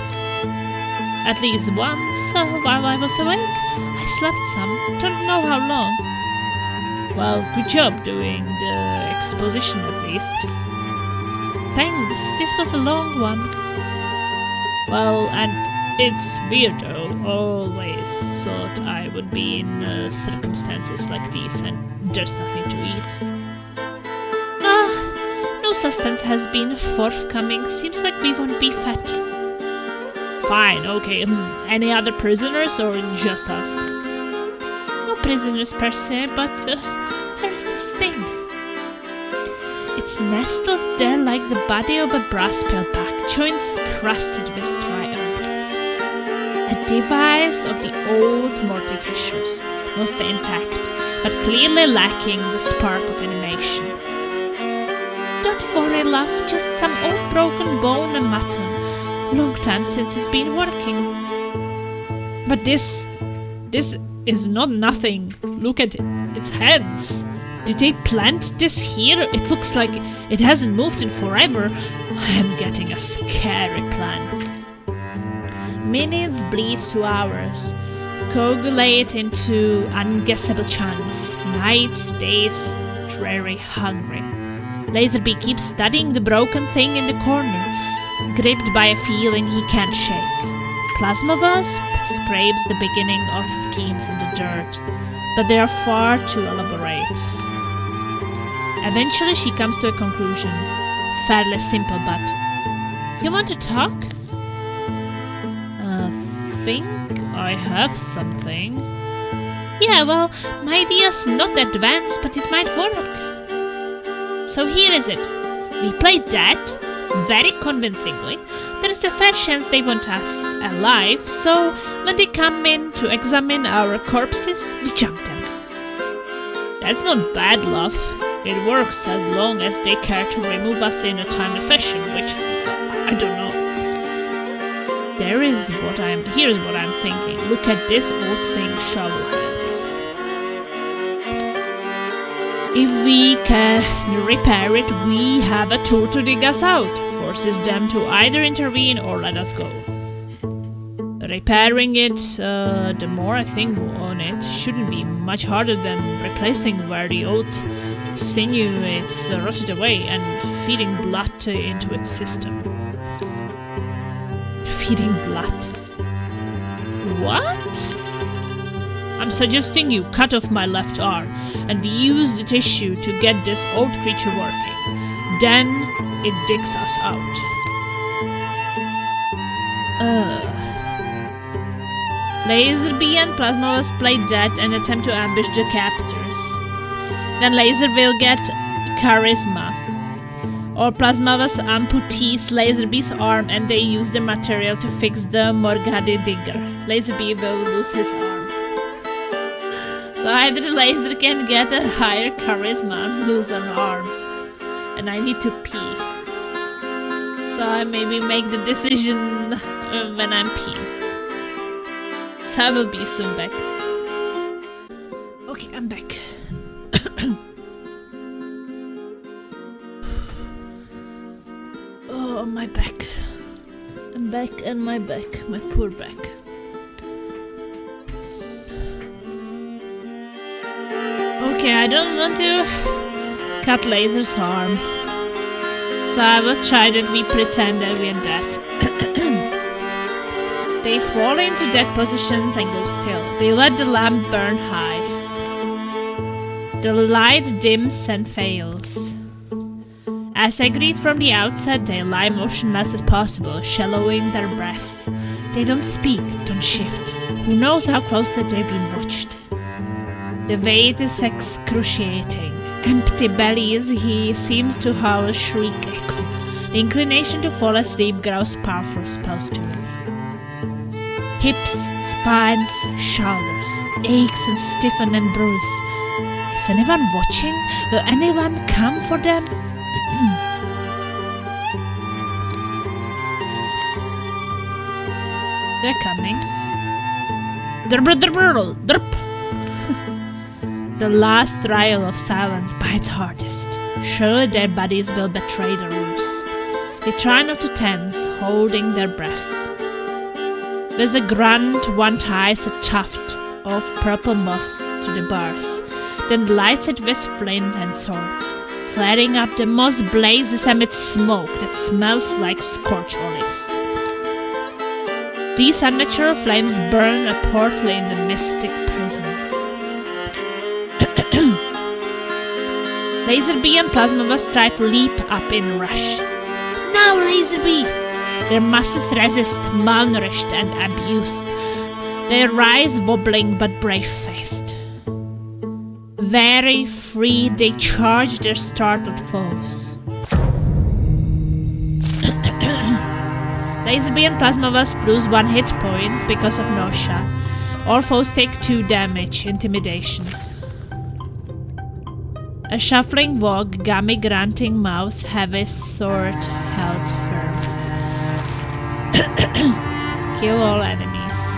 At least once while I was awake. I slept some, don't know how long. Well, good job doing the exposition at least. Thanks, this was a long one. Well, and it's weird though. Always thought I would be in circumstances like these and there's nothing to eat. No sustenance has been forthcoming. Seems like we won't be fat. Fine, okay. Any other prisoners or just us? No prisoners per se, but there's this thing. It's nestled there like the body of a brass pack, joints crusted with dry earth. A device of the old mortifishers, mostly intact, but clearly lacking the spark of animation. Don't worry, love, just some old broken bone and mutton. Long time since it's been working. But this is not nothing. Look at it. Its heads. Did they plant this here? It looks like it hasn't moved in forever. I am getting a scary plan. Minutes bleed to hours, coagulate into unguessable chunks. Nights, days, dreary, hungry. Laserby keeps studying the broken thing in the corner, gripped by a feeling he can't shake. Plasma Wasp scrapes the beginning of schemes in the dirt, but they are far too elaborate. Eventually she comes to a conclusion. Fairly simple, but... You want to talk? I think I have something. Yeah, well, my idea's not advanced, but it might work. So here is it. We played that very convincingly. There is a fair chance they want us alive, so when they come in to examine our corpses, we jump them. That's not bad, love. It works as long as they care to remove us in a timely fashion, which I don't know. Here's what I'm thinking. Look at this old thing, shovel hands. If we can repair it, we have a tool to dig us out. Forces them to either intervene or let us go. Repairing it, the more I think on it, shouldn't be much harder than replacing where the old sinew is rotted away and feeding blood into its system. Feeding blood? What? I'm suggesting you cut off my left arm and we use the tissue to get this old creature working. Then it digs us out. Laserbeam and Plasmavas play dead and attempt to ambush the captors. Then Laser will get charisma. Or Plasmavas amputees Laserbee's arm and they use the material to fix the Morgadi digger. Laserbee will lose his arm. So either Laser can get a higher charisma and lose an arm. And I need to pee. So I maybe make the decision when I'm peeing. So I will be soon back. Okay, I'm back. Oh, my back. I'm back and my back. My poor back. Okay, I don't want to cut Laser's arm. So I will try that we pretend that we're dead. They fall into dead positions and go still. They let the lamp burn high. The light dims and fails. As I greet from the outside, they lie motionless as possible, shallowing their breaths. They don't speak, don't shift. Who knows how closely they're being watched? The weight is excruciating. Empty bellies, he seems to howl a shriek echo. The inclination to fall asleep grows powerful spells to them. Hips, spines, shoulders, aches and stiffen and bruise. Is anyone watching? Will anyone come for them? They're coming. Derp. The last trial of silence bites hardest. Surely their bodies will betray the ruse. They try not to tense, holding their breaths. With a grunt, one ties a tuft of purple moss to the bars, then lights it with flint and swords. Flaring up, the moss blazes amid smoke that smells like scorched olives. These unnatural flames burn a portal in the mystic prison. Laserbee and Plasmavas try to leap up in rush. Now, Laserbee! Their muscles resist, malnourished and abused. They rise wobbling but brave-faced. Very free, they charge their startled foes. Laserbee and Plasmavas lose 1 hit point because of nausea. All foes take 2 damage, intimidation. A shuffling walk, gummy grunting mouths, heavy sword held firm. Kill all enemies.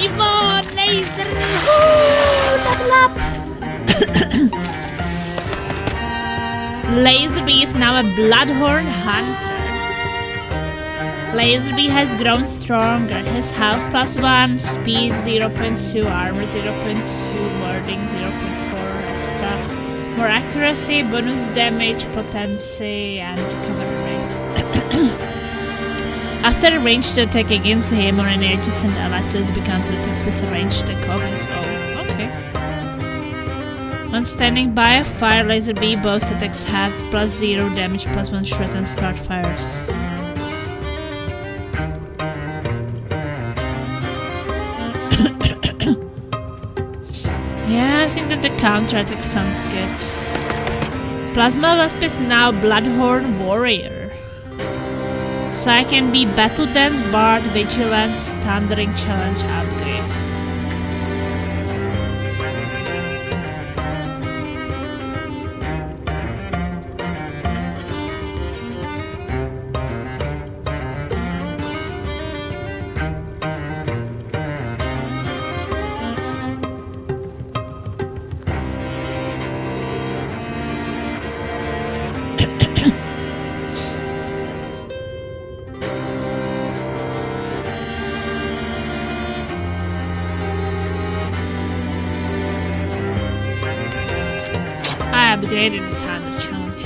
Yvonne, laser! Woo! Double up! Laserby is now a Bloodhorn Hunter. Laserby has grown stronger. His health +1, speed 0.2, armor 0.2, wording 0.4 extra, more accuracy, bonus damage, potency, and recovery rate. After a ranged attack against him or any adjacent allies, Laserby counterattacks with a ranged attack of his own. Okay. When standing by a fire, Laserby both attacks have +0 damage, +1 shred, and start fires. Yeah, I think that the counter-attack sounds good. Plasma Wasp is now Bloodhorn Warrior. So I can be Battle Dance, Bard, Vigilance, Thundering Challenge upgrade. I upgraded the Thunder Challenge.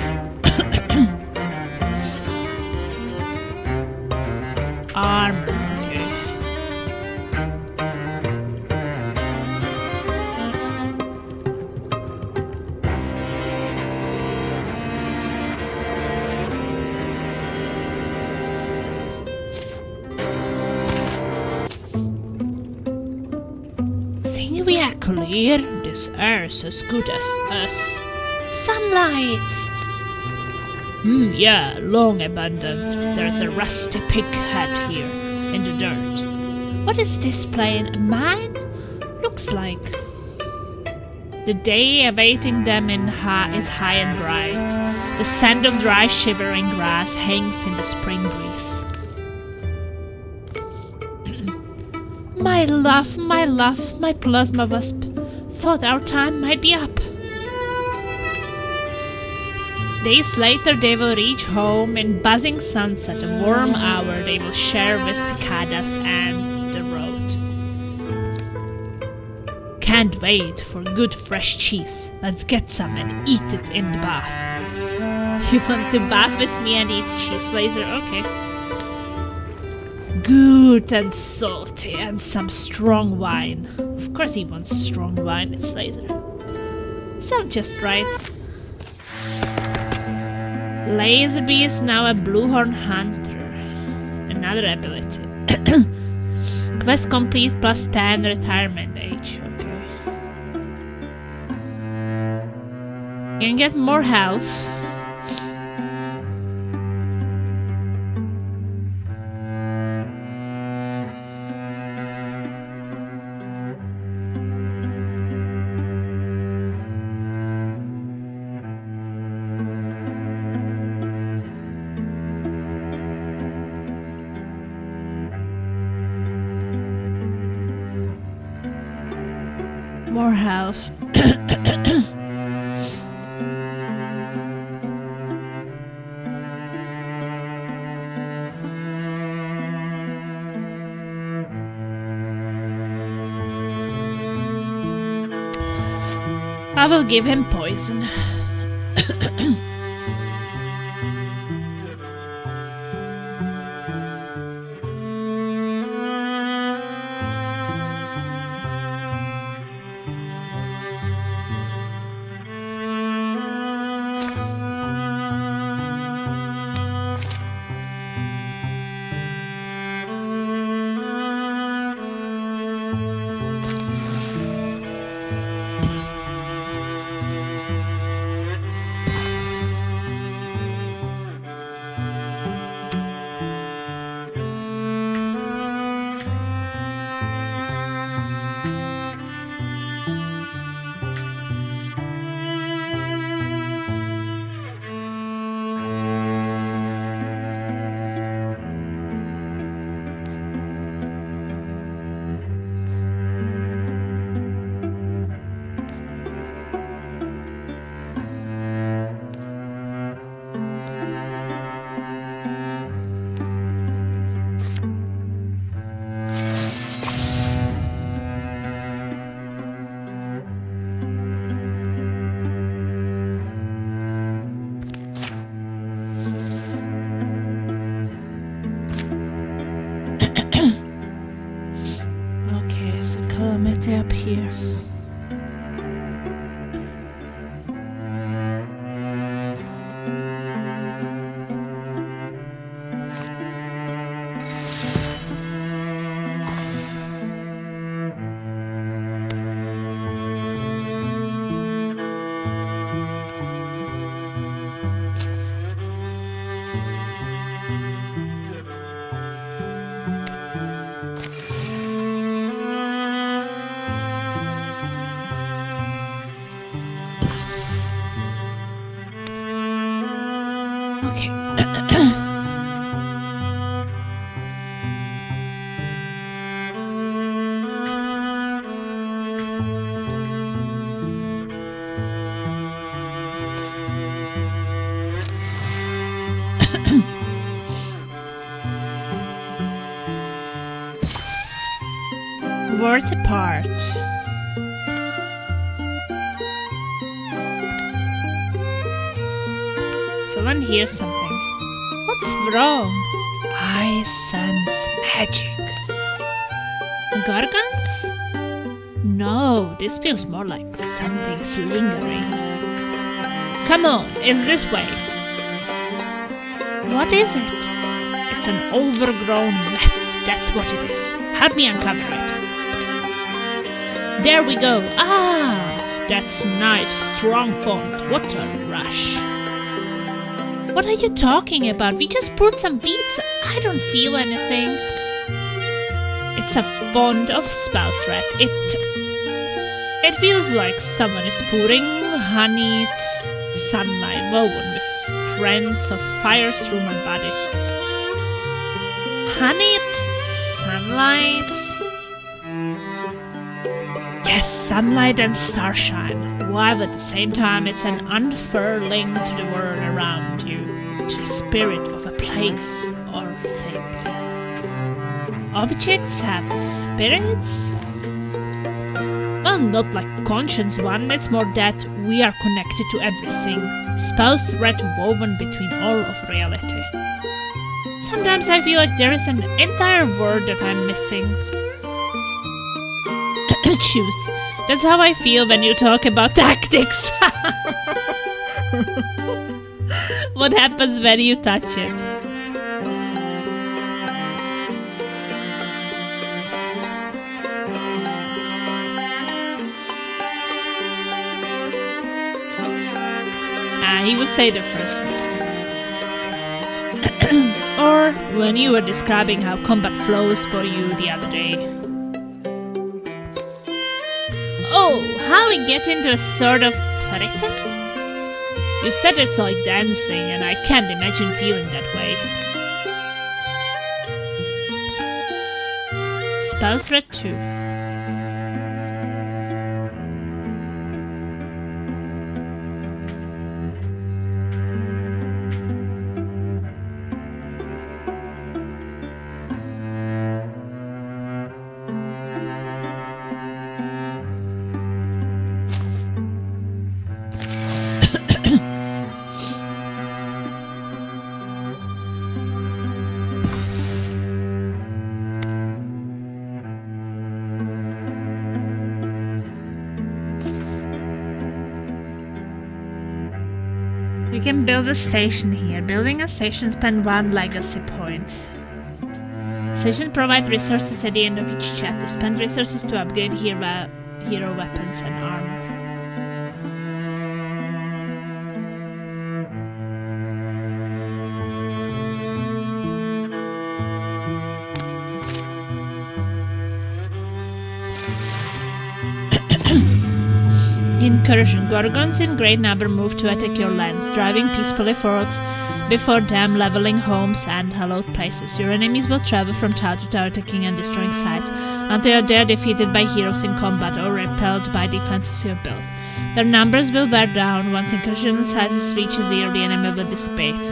Armor, okay. Think we are clear? This air is as good as us. Sunlight! Yeah, long abandoned. There's a rusty pig head here, in the dirt. What is this plane? A mine? Looks like. The day awaiting them is high and bright. The scent of dry, shivering grass hangs in the spring breeze. My love, my plasma wasp. Thought our time might be up. Days later they will reach home in buzzing sunset, a warm hour they will share with cicadas and the road. Can't wait for good fresh cheese. Let's get some and eat it in the bath. You want to bath with me and eat cheese, Laser? Okay. Good and salty and some strong wine. Of course he wants strong wine, it's Laser. Sounds just right. Laserby is now a Bluehorn Hunter. Another ability. Quest complete +10 retirement age. Okay. You can get more health. More health. I will give him poison. maybe up here. Okay. Words apart. Someone hears something. What's wrong? I sense magic. Gorgons? No, this feels more like something is lingering. Come on, it's this way. What is it? It's an overgrown mess, that's what it is. Help me uncover it. There we go. Ah, that's nice, strong font. What a rush. What are you talking about? We just put some beads. I don't feel anything. It's a font of spell thread. It feels like someone is putting honeyed sunlight woven with strands of fire through my body. Honeyed sunlight? Yes, sunlight and starshine, while at the same time it's an unfurling to the world around you, to the spirit of a place or thing. Objects have spirits? Well, not like conscious one, it's more that we are connected to everything, spell thread woven between all of reality. Sometimes I feel like there is an entire world that I'm missing. Choose. That's how I feel when you talk about tactics. What happens when you touch it? He would say the first. Or when you were describing how combat flows for you the other day. Oh, how we get into a sort of rhythm? You said it's like dancing, and I can't imagine feeling that way. Spell thread 2. You can build a station here. Building a station spends 1 legacy point. Stations provide resources at the end of each chapter. Spend resources to upgrade hero weapons and armor. Incursion. Gorgons in great number move to attack your lands, driving peacefully forks before them, leveling homes and hallowed places. Your enemies will travel from tower to tower, attacking and destroying sites until they are defeated by heroes in combat or repelled by defenses you have built. Their numbers will wear down. Once incursion sizes reach 0, the enemy will dissipate.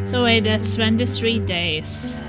So wait, that's 23 days.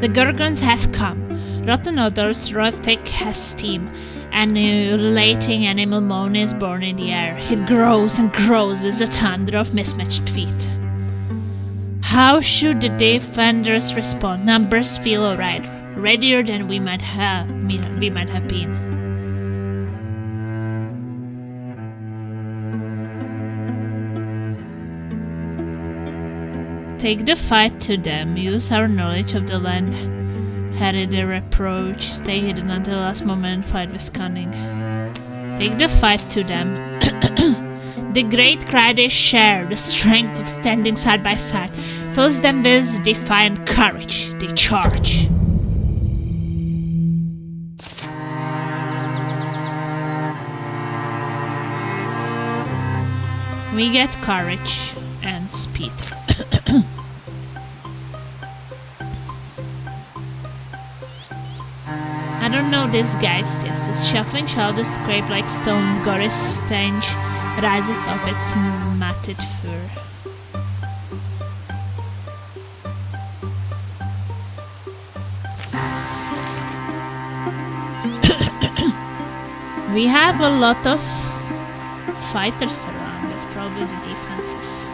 The Gorgons have come. Rotten odors, raw thick as steam. An ululating animal moan is born in the air. It grows and grows with the thunder of mismatched feet. How should the defenders respond? Numbers feel alright, readier than we might have been. Take the fight to them, use our knowledge of the land. Harry the reproach, stay hidden until the last moment, fight with cunning. Take the fight to them. The great cry they share, the strength of standing side by side, fills them with defiant courage. They charge. We get courage and speed. I don't know this guy's test. His shuffling shoulders scrape like stones. Gory's stench rises off its matted fur. We have a lot of fighters around. That's probably the defenses.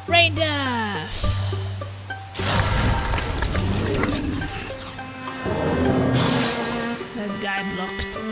Rain Death! That guy blocked it.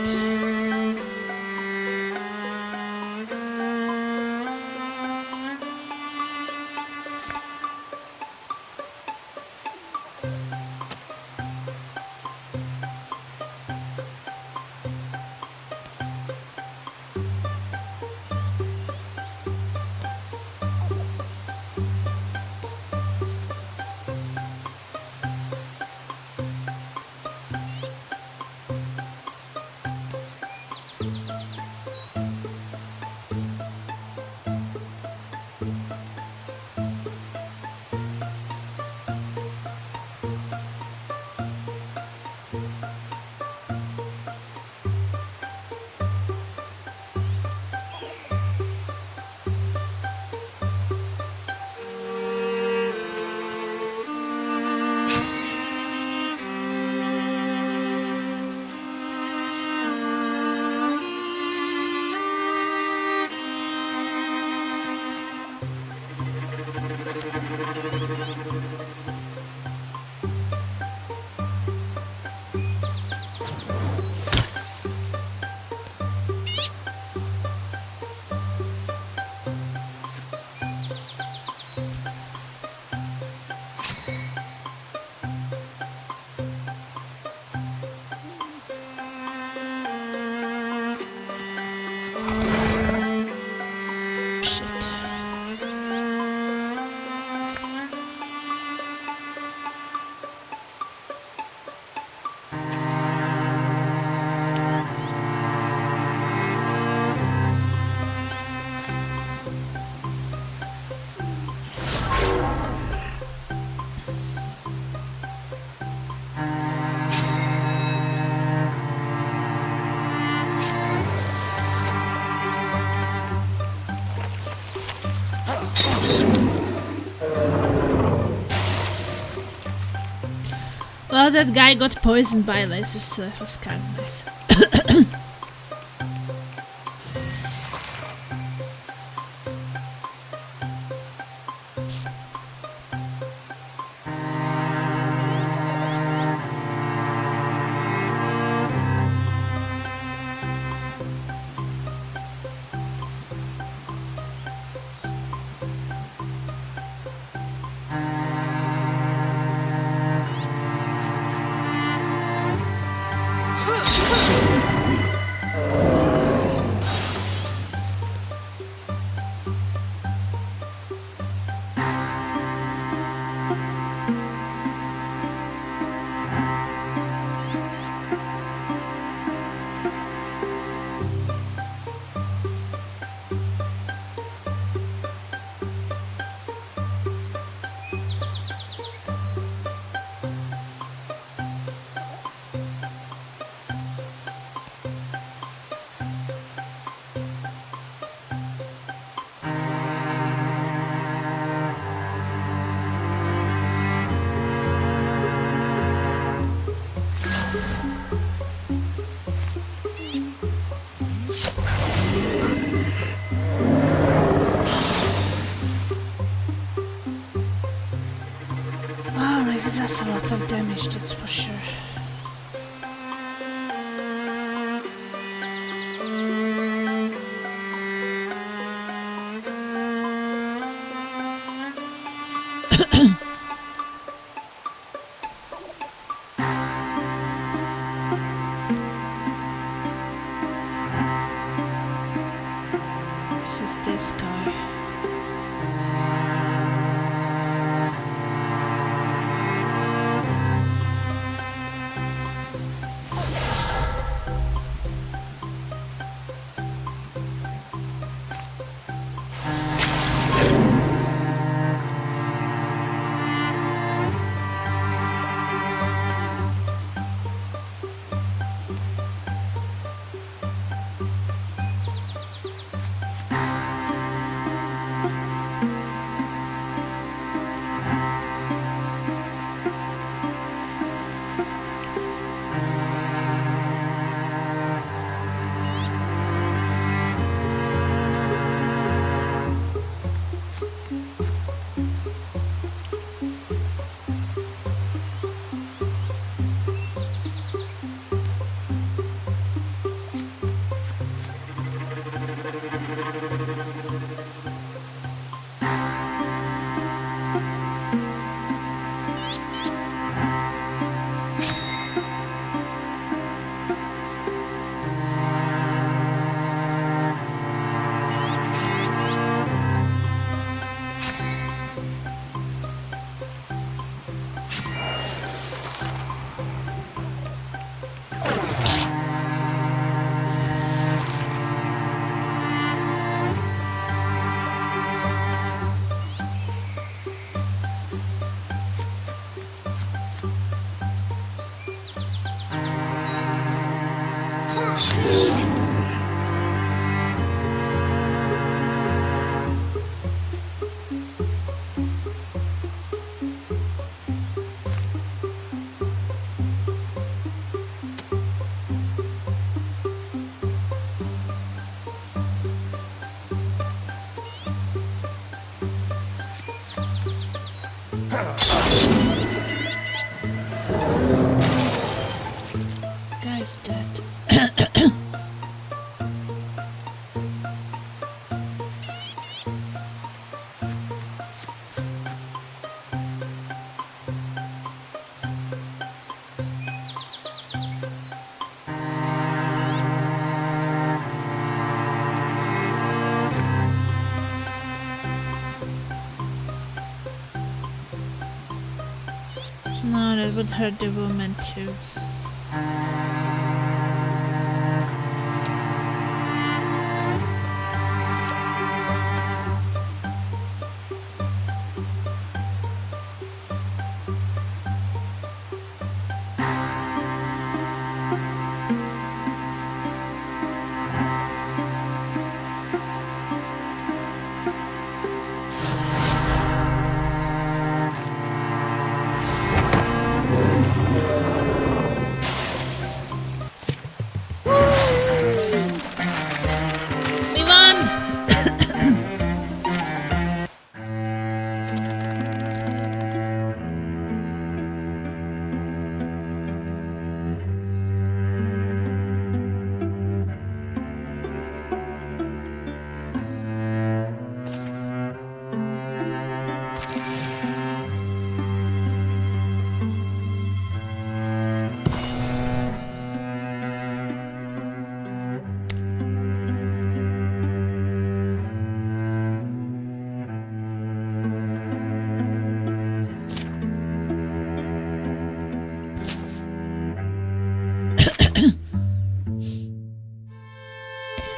Oh, that guy got poisoned by lasers, so it was kind of nice. Alright, it does a lot of damage, that's for sure. It's just this guy. Guy's dead. No, that would hurt the woman too.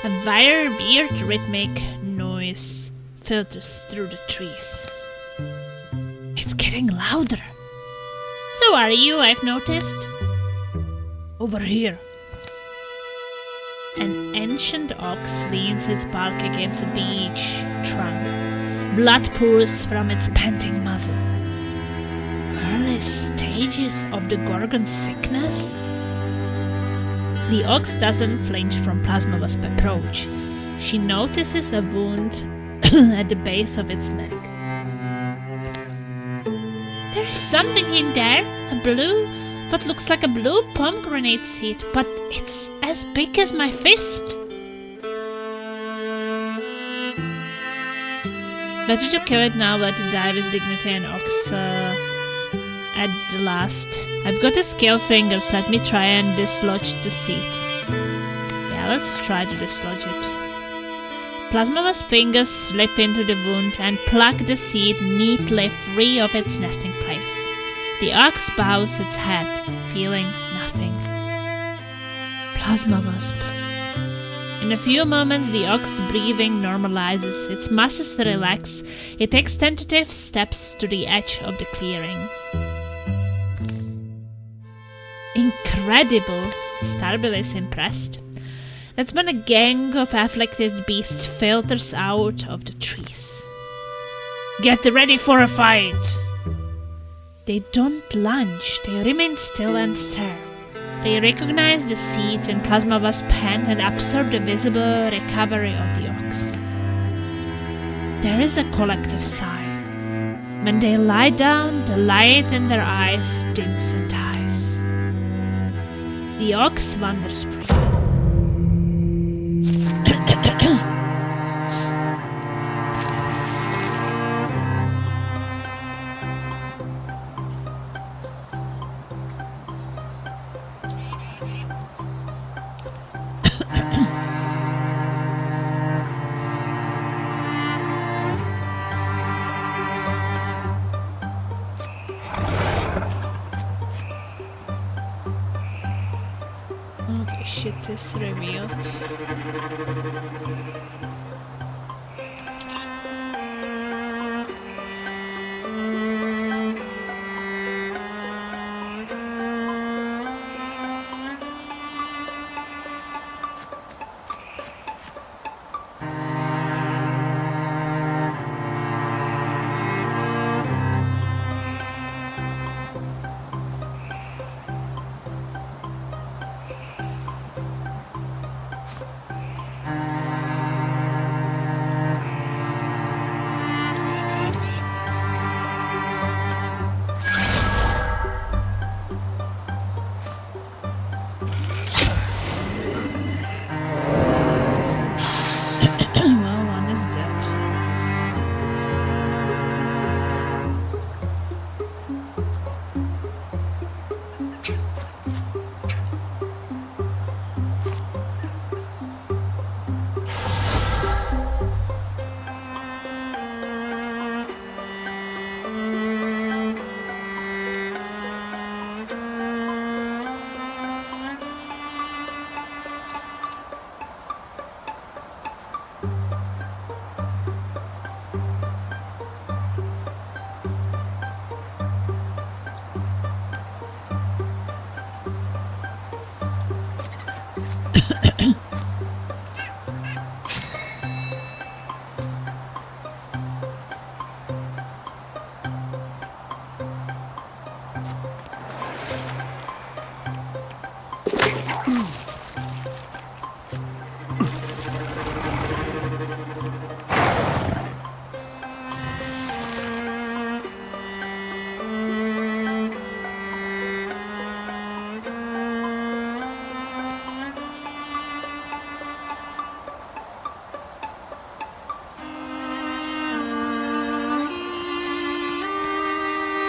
A very weird rhythmic noise filters through the trees. It's getting louder. So are you, I've noticed. Over here. An ancient ox leans its bulk against the beech trunk. Blood pours from its panting muzzle. Early stages of the Gorgon's sickness? The ox doesn't flinch from Plasma Wasp approach. She notices a wound at the base of its neck. There is something in there, what looks like a blue pomegranate seed, but it's as big as my fist. Better to kill it now, let it die with dignity, and ox at the last. I've got a scale fingers, let me try and dislodge the seed. Yeah, let's try to dislodge it. Plasma Wasp's fingers slip into the wound and pluck the seed neatly free of its nesting place. The ox bows its head, feeling nothing. Plasma Wasp. In a few moments, the ox's breathing normalizes, its muscles relax, it takes tentative steps to the edge of the clearing. Incredible! Starbill is impressed. That's when a gang of afflicted beasts filters out of the trees. Get ready for a fight! They don't lunge, they remain still and stare. They recognize the seed in Plasma Wasp's hand and absorb the visible recovery of the ox. There is a collective sigh. When they lie down, the light in their eyes dims and dies. The ox wanders free. Okay, shit is revealed.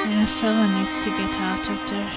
Yeah, someone needs to get out of there.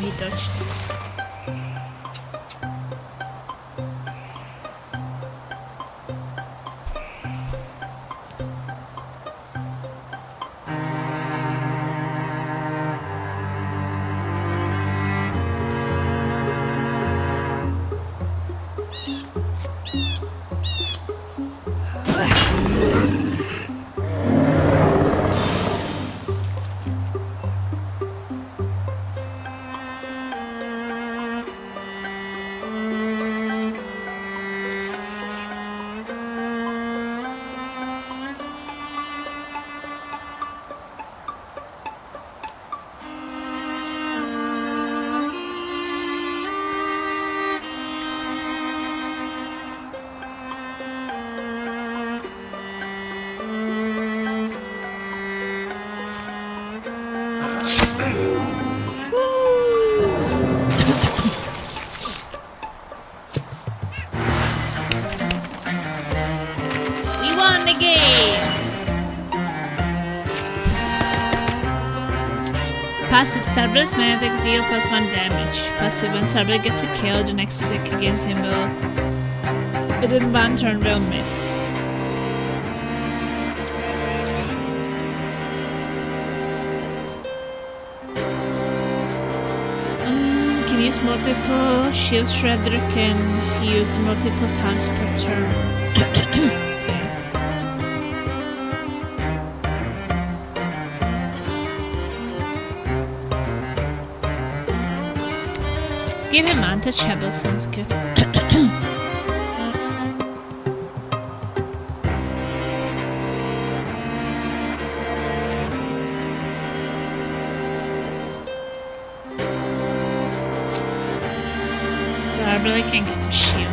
he dodged it. Passive Starburst Magnetic deal +1 damage. Passive when Starburst gets a kill, the next attack against him will within 1 turn will miss. Can use multiple shield shredder, can use multiple times per turn. Give him untouchable, sounds good. Starbelly can get a shield.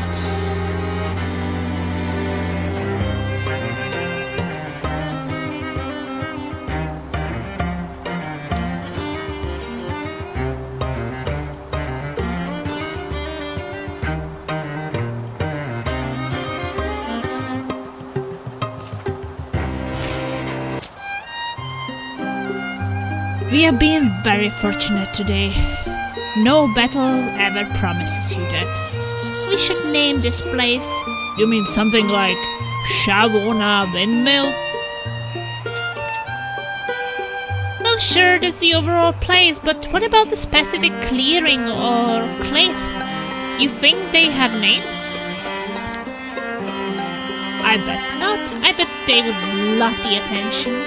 We have been very fortunate today. No battle ever promises you that. We should name this place. You mean something like Shavona Windmill? Well, sure, that's the overall place, but what about the specific clearing or cliff? You think they have names? I bet not. I bet they would love the attention.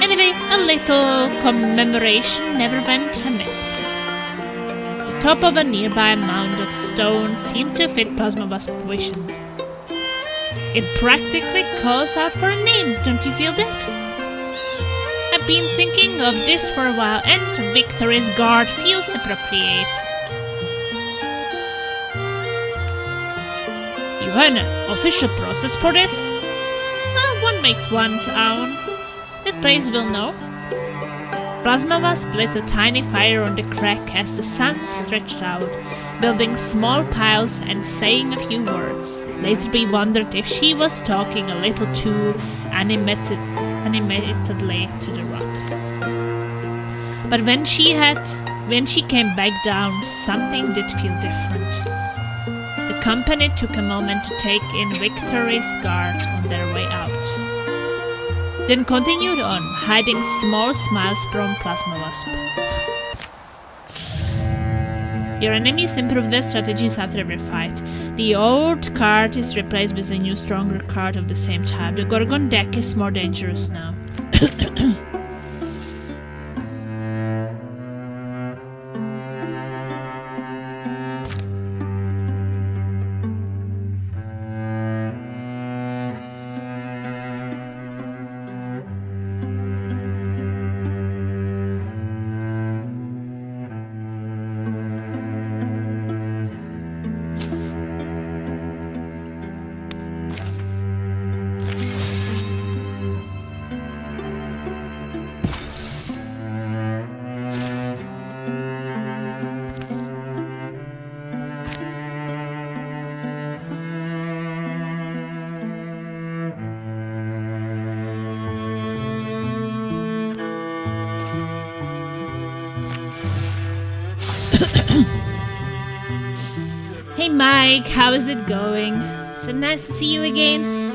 Anyway, a little commemoration never went amiss. The top of a nearby mound of stone seemed to fit Plasmabust's vision. It practically calls out for a name, don't you feel that? I've been thinking of this for a while, and Victory's Guard feels appropriate. You had an official process for this? One makes one's own. The place will know. Plasmabust lit a tiny fire on the crack as the sun stretched out, building small piles and saying a few words. Laserby wondered if she was talking a little too animatedly to the rock. But when she came back down, something did feel different. The company took a moment to take in Victory's Guard on their way out. Then continued on, hiding small smiles from Plasmabust. Your enemies improve their strategies after every fight. The old card is replaced with a new, stronger card of the same type. The Gorgon deck is more dangerous now. Mike, how is it going? So nice to see you again.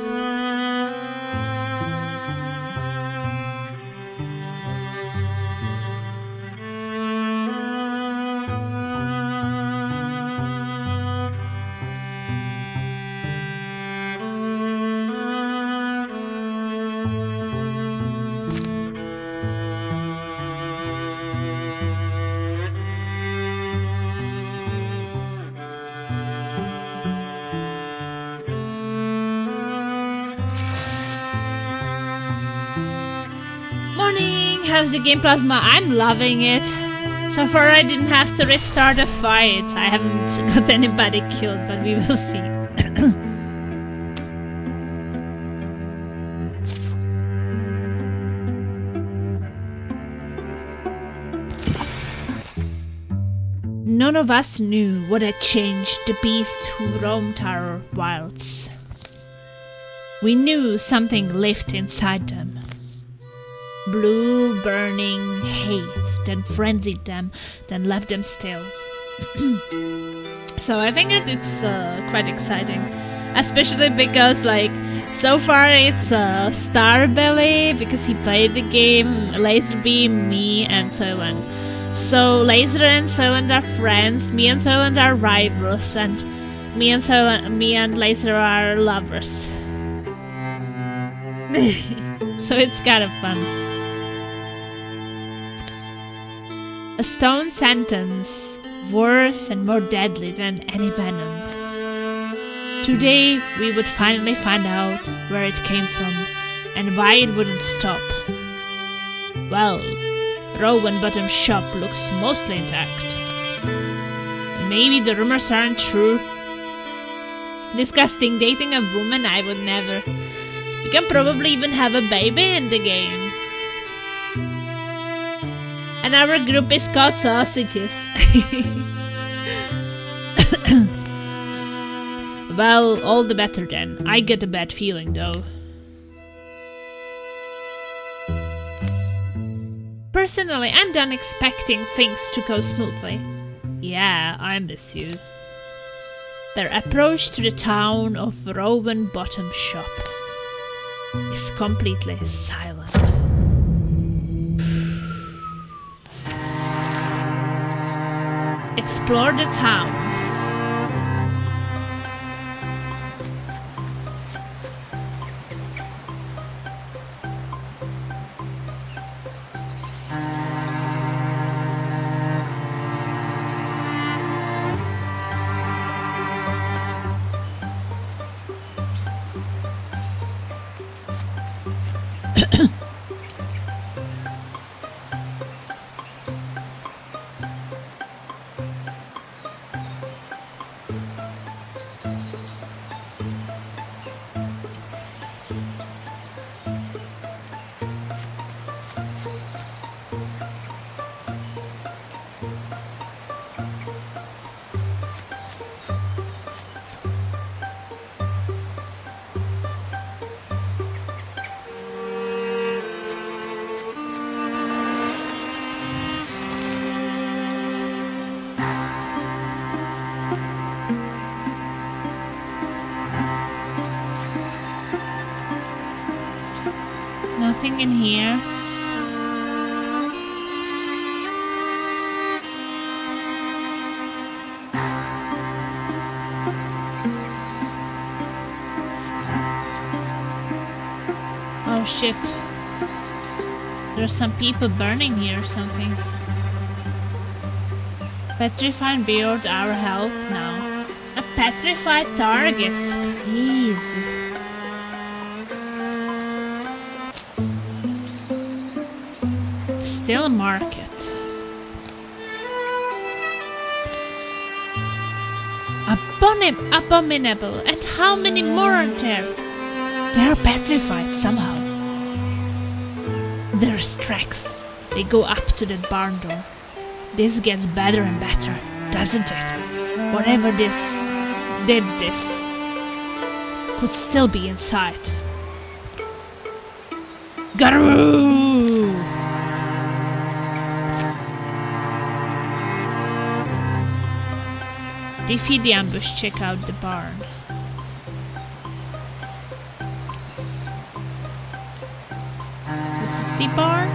How's the game, Plasma? I'm loving it. So far I didn't have to restart a fight. I haven't got anybody killed, but we will see. None of us knew what had changed the beast who roamed our wilds. We knew something lived inside them. Blue, burning hate, then frenzied them, then left them still. So I think that it's quite exciting. Especially because, like, so far it's Starbelly, because he played the game, Laserbeam, me, and Soylent. So Laser and Soylent are friends, me and Soylent are rivals, and me and Laser are lovers. So it's kind of fun. A stone sentence, worse and more deadly than any venom. Today we would finally find out where it came from and why it wouldn't stop. Well, Rowan Bottom's shop looks mostly intact. Maybe the rumors aren't true. Disgusting, dating a woman, I would never. You can probably even have a baby in the game. And our group is called Sausages. Well, all the better then. I get a bad feeling though. Personally, I'm done expecting things to go smoothly. Yeah, I miss you. Their approach to the town of Rowan Bottom Shop is completely silent. Explore the town. Nothing in here. Oh shit. There's some people burning here or something. Petrified beyond our help now. A petrified target's crazy. Still a market. Abominable. And how many more are there? They are petrified somehow. There's tracks. They go up to the barn door. This gets better and better, doesn't it? Whatever this did this could still be inside. Garoo! defeat the ambush, check out the barn. This is the barn?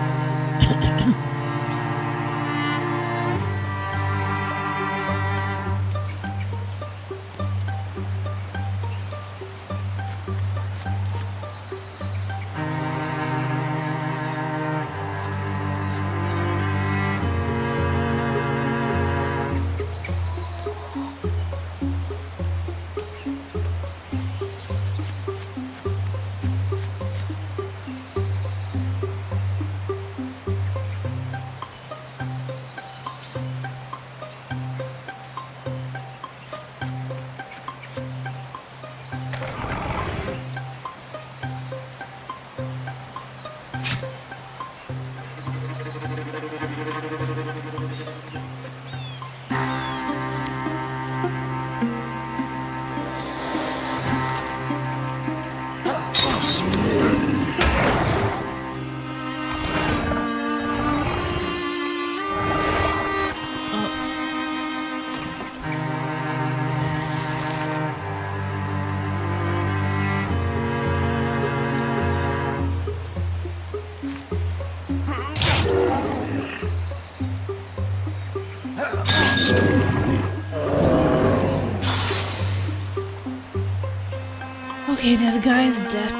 Okay, that guy is dead.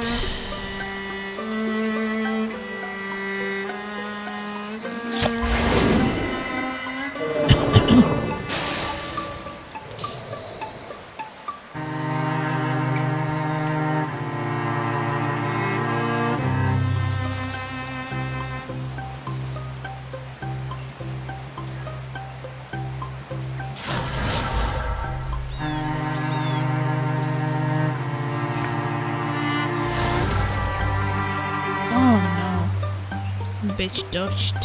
Bitch dodged.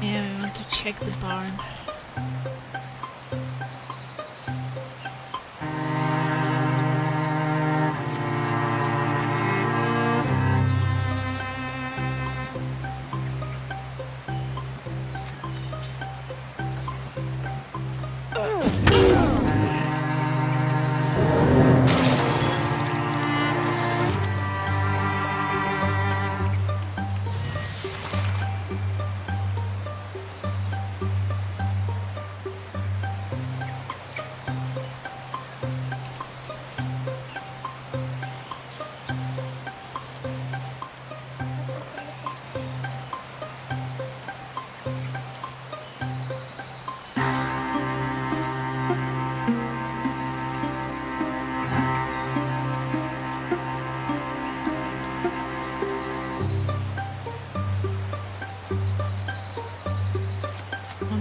Yeah, we want to check the barn.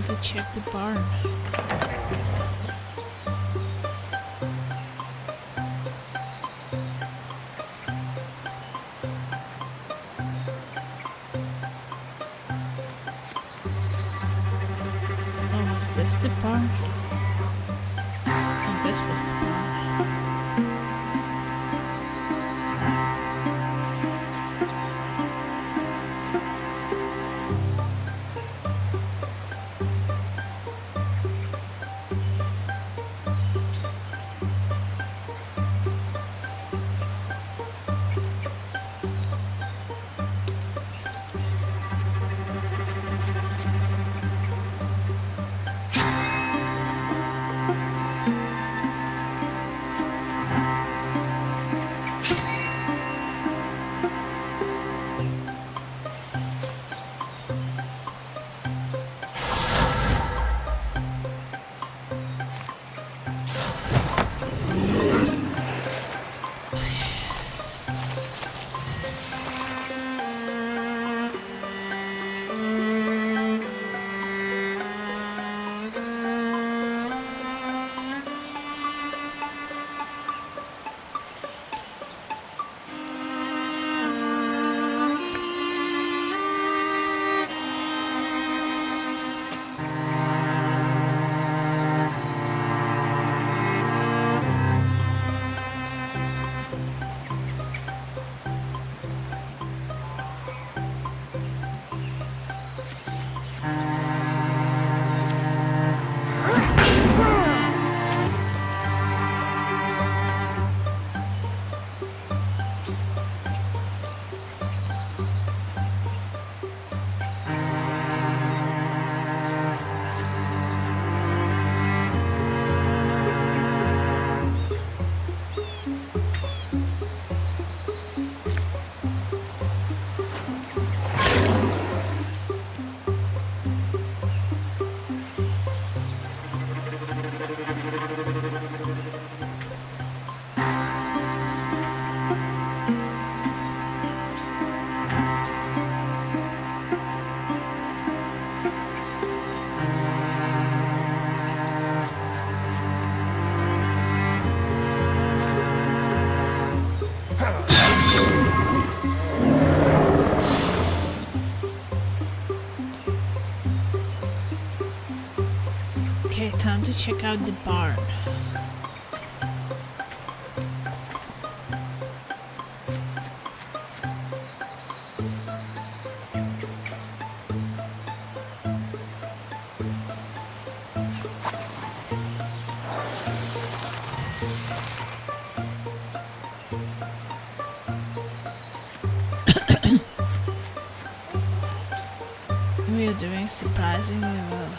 To check the barn. Oh, was this the barn? Oh, this was the barn. Okay, time to check out the barn. We are doing surprisingly well.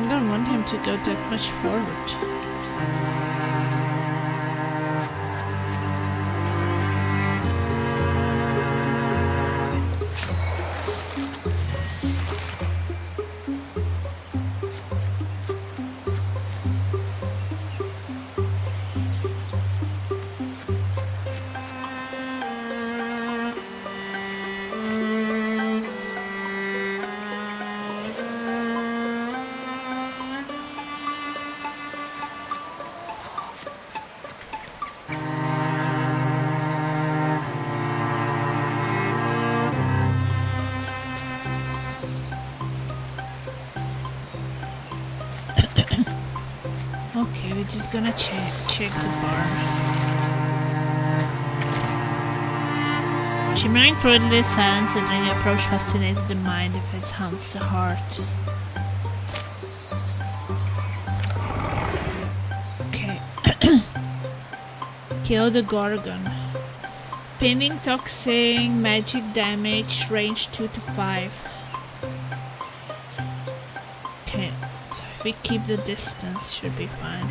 Don't want him to go that much forward. Okay, we're just gonna check the farm. Shimmering fruitless silence and any approach fascinates the mind if it haunts the heart. Okay. Kill the Gorgon. Pinning, toxic, magic damage, range 2 to 5. Okay, so if we keep the distance, should be fine.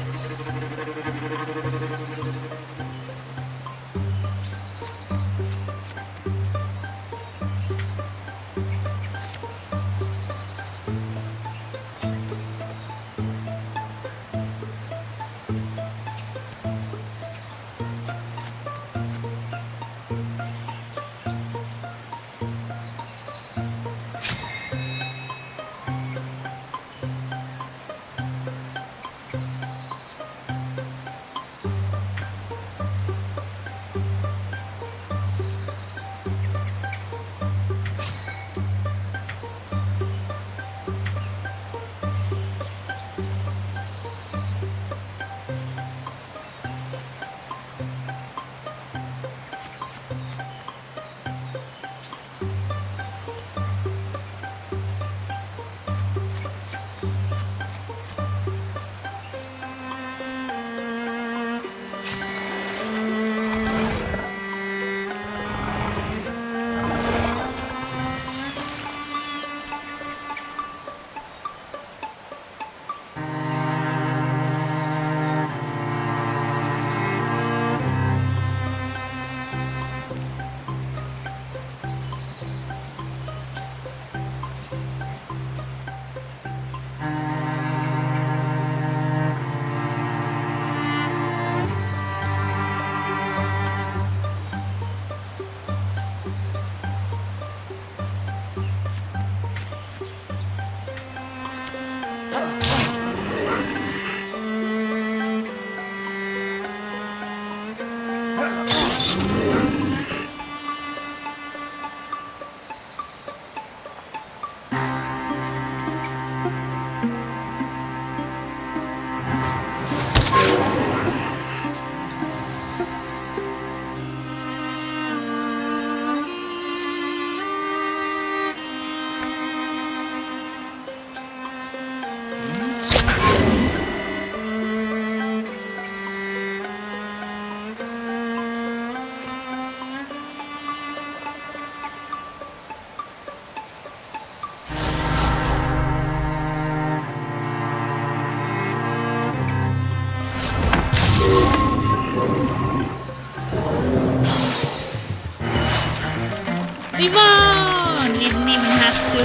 We won! Didn't even have to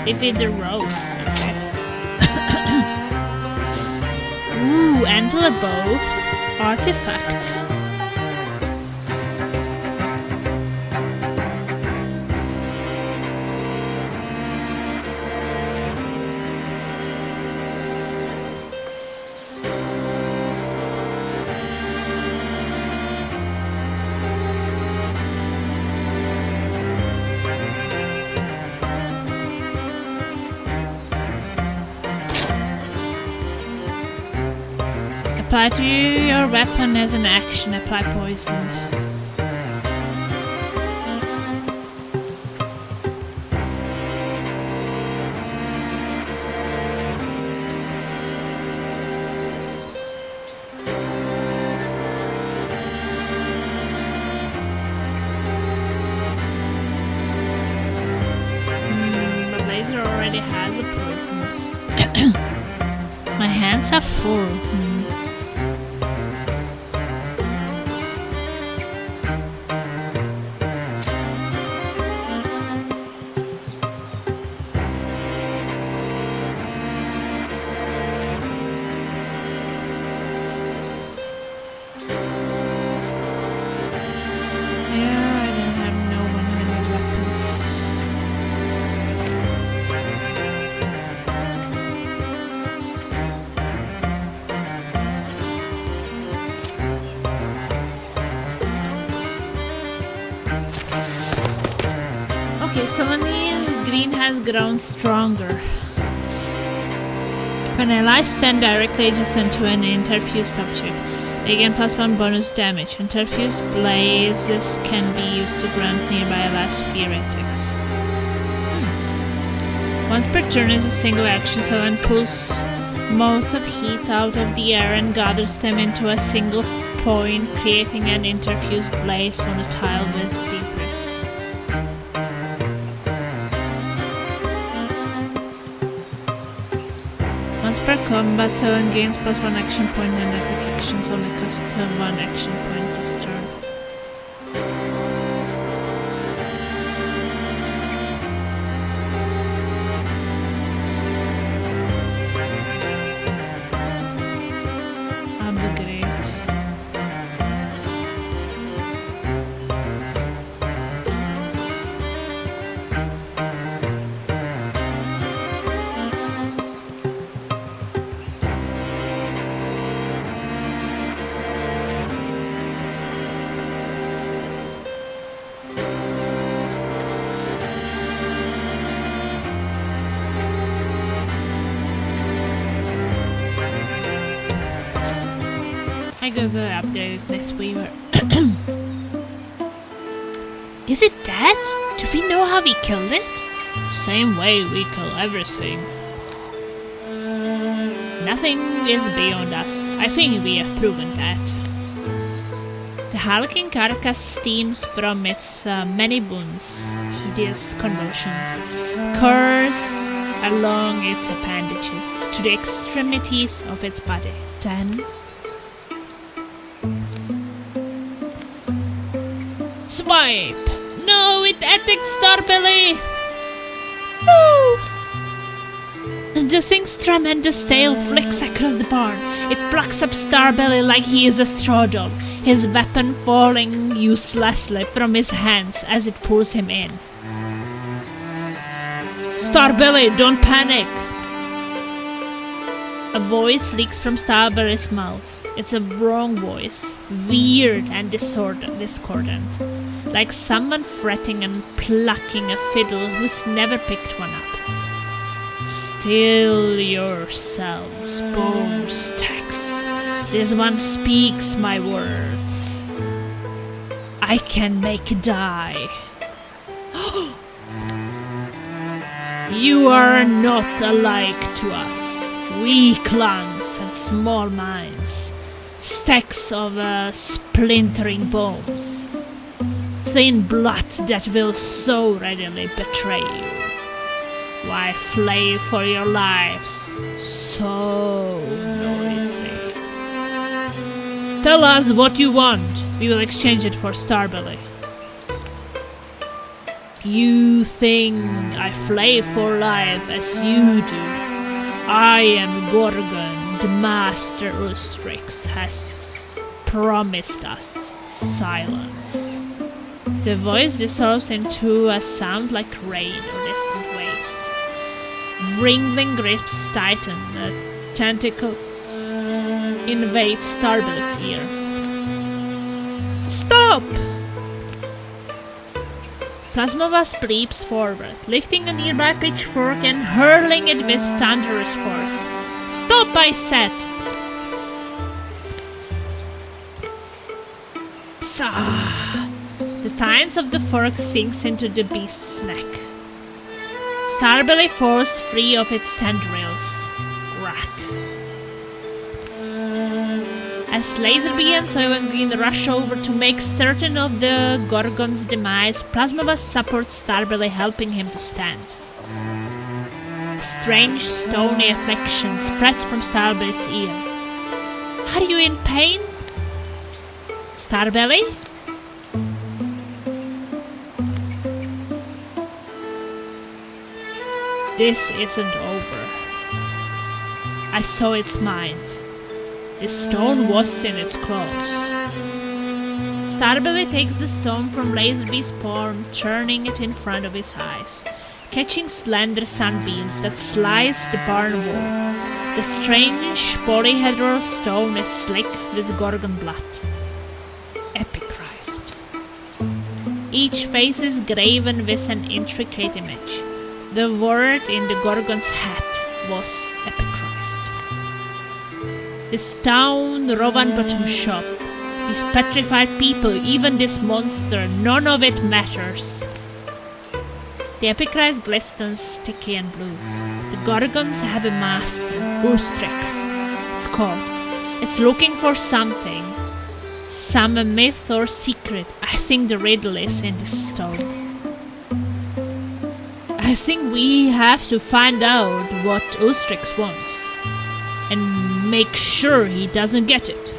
defeat the rose. Okay. Ooh, antler bow. Artifact. Apply to your weapon as an action. Apply poison. But laser already has a poison. My hands are full. Okay, suddenly green has grown stronger. When allies stand directly adjacent to an interfused object, they gain +1 bonus damage. Interfused blazes can be used to grant nearby allies fear attacks. Once per turn is a single action, so one pulls motes of heat out of the air and gathers them into a single point, creating an interfused blaze on a tile with debris. Once per combat, so one gains +1 action point and attack actions only cost 1 action point this turn. I go the update this weaver. Is it dead? Do we know how we killed it? Same way we kill everything. Nothing is beyond us. I think we have proven that. The hulking carcass steams from its many wounds, hideous convulsions, curse along its appendages to the extremities of its body. Then swipe! No, it attacked Starbelly! No! The thing's tremendous tail flicks across the barn. It plucks up Starbelly like he is a straw dog, his weapon falling uselessly from his hands as it pulls him in. Starbelly, don't panic! A voice leaks from Starbelly's mouth. It's a wrong voice, weird and discordant, like someone fretting and plucking a fiddle who's never picked one up. Still yourselves, bone stacks. This one speaks my words. I can make die. You are not alike to us, weak lungs and small minds. Stacks of splintering bones, thin blood that will so readily betray you. Why flay for your lives, so noisy? Tell us what you want, we will exchange it for Starbelly. You think I flay for life as you do. I am Gorgon. The Master Ustrix has promised us silence. The voice dissolves into a sound like rain or distant waves. Wriggling grips tighten, a tentacle invades Starbelly's ear. Stop! Plasmovas leaps forward, lifting a nearby pitchfork and hurling it with thunderous force. Stop, I said! Sah! The tines of the fork sinks into the beast's neck. Starbelly falls free of its tendrils. Crack. As Laserby and Soylent Green rush over to make certain of the Gorgon's demise, Plasmovas supports Starbelly, helping him to stand. A strange, stony affliction spreads from Starbelly's ear. Are you in pain? Starbelly? This isn't over. I saw its mind. The stone was in its claws. Starbelly takes the stone from Laserby's palm, turning it in front of his eyes, catching slender sunbeams that slice the barn wall. The strange polyhedral stone is slick with Gorgon blood. Epichrist. Each face is graven with an intricate image. The word in the Gorgon's hat was Epichrist. Christ. This town, Rovanbottom shop, these petrified people, even this monster, none of it matters. The epicrise glistens, sticky and blue. The Gorgons have a master, Urstrix, it's called. It's looking for something. Some myth or secret. I think the riddle is in the stone. I think we have to find out what Urstrix wants. And make sure he doesn't get it.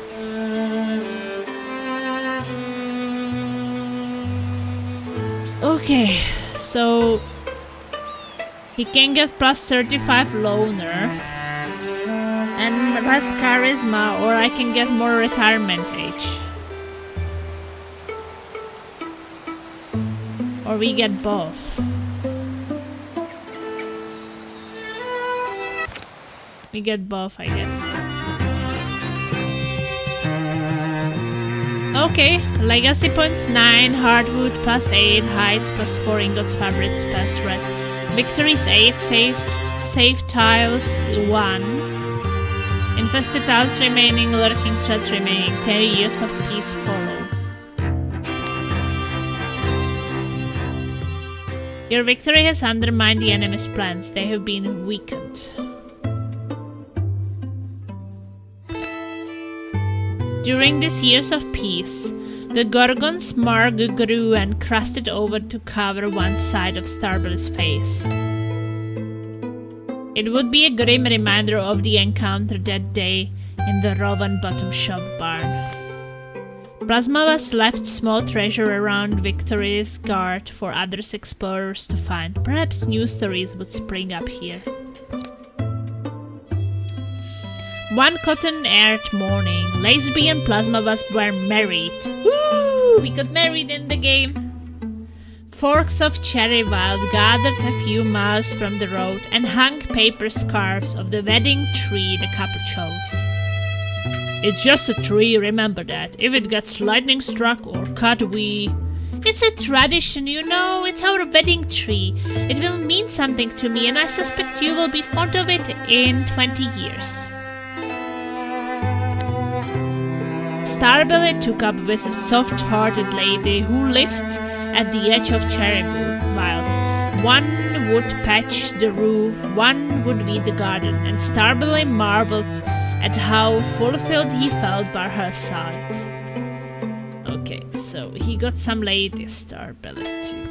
Okay, so he can get plus 35 loner and less charisma, or I can get more retirement age. Or we get both. We get both, I guess. Okay, legacy points 9, hardwood plus 8, heights plus 4, ingots, fabrics plus threads. Victories 8, safe tiles 1. Infested tiles remaining, lurking threads remaining. 10 years of peace follow. Your victory has undermined the enemy's plans. They have been weakened. During these years of peace, the Gorgon's mark grew and crusted over to cover one side of Starbell's face. It would be a grim reminder of the encounter that day in the Rovanbottom shop barn. Plasmavas left small treasure around Victory's guard for other explorers to find. Perhaps new stories would spring up here. One cotton-aired morning, Laceby and Plasmavas were married. Woo! We got married in the game. Forks of cherry wild gathered a few miles from the road and hung paper scarves of the wedding tree the couple chose. It's just a tree, remember that. If it gets lightning struck or cut, we... It's a tradition, you know, it's our wedding tree. It will mean something to me and I suspect you will be fond of it in 20 years. Starbell took up with a soft-hearted lady who lived at the edge of Cherrywild. One would patch the roof, one would weed the garden, and Starbell marveled at how fulfilled he felt by her side. Okay, so he got some ladies, Starbell too.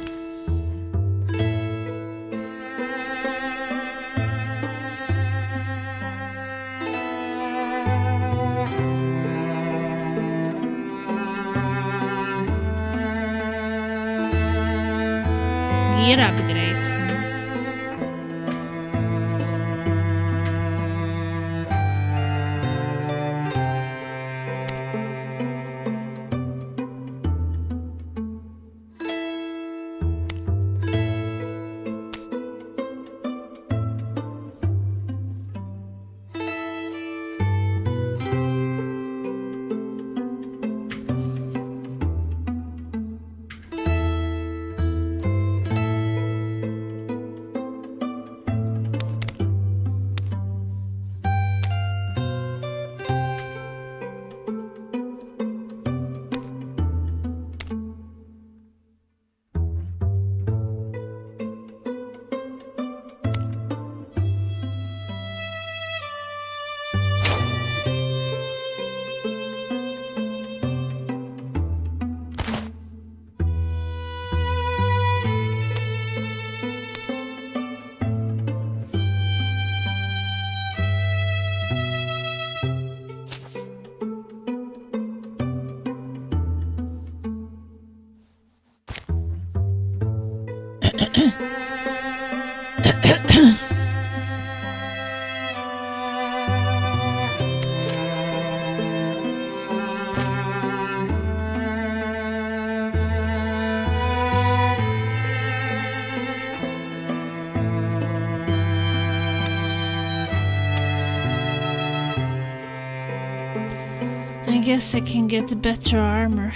Gear upgrades. I guess I can get better armor.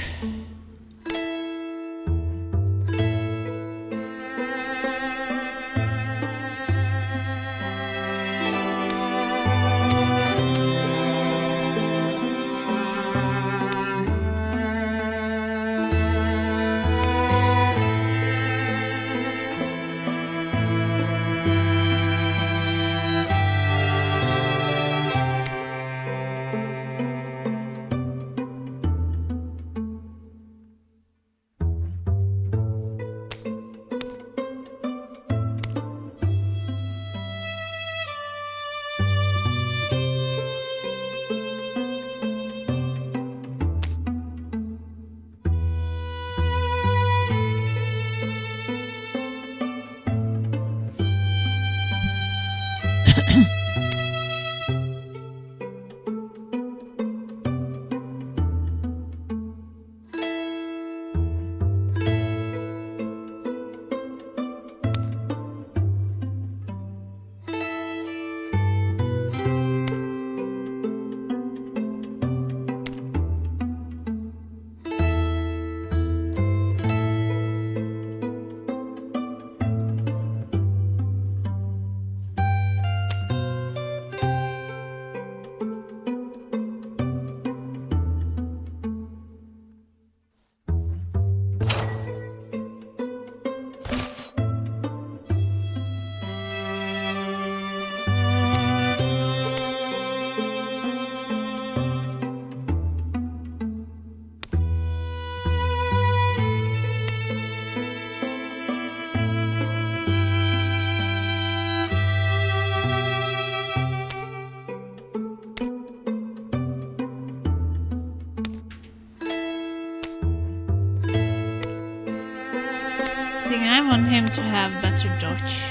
guessing I want him to have better dodge.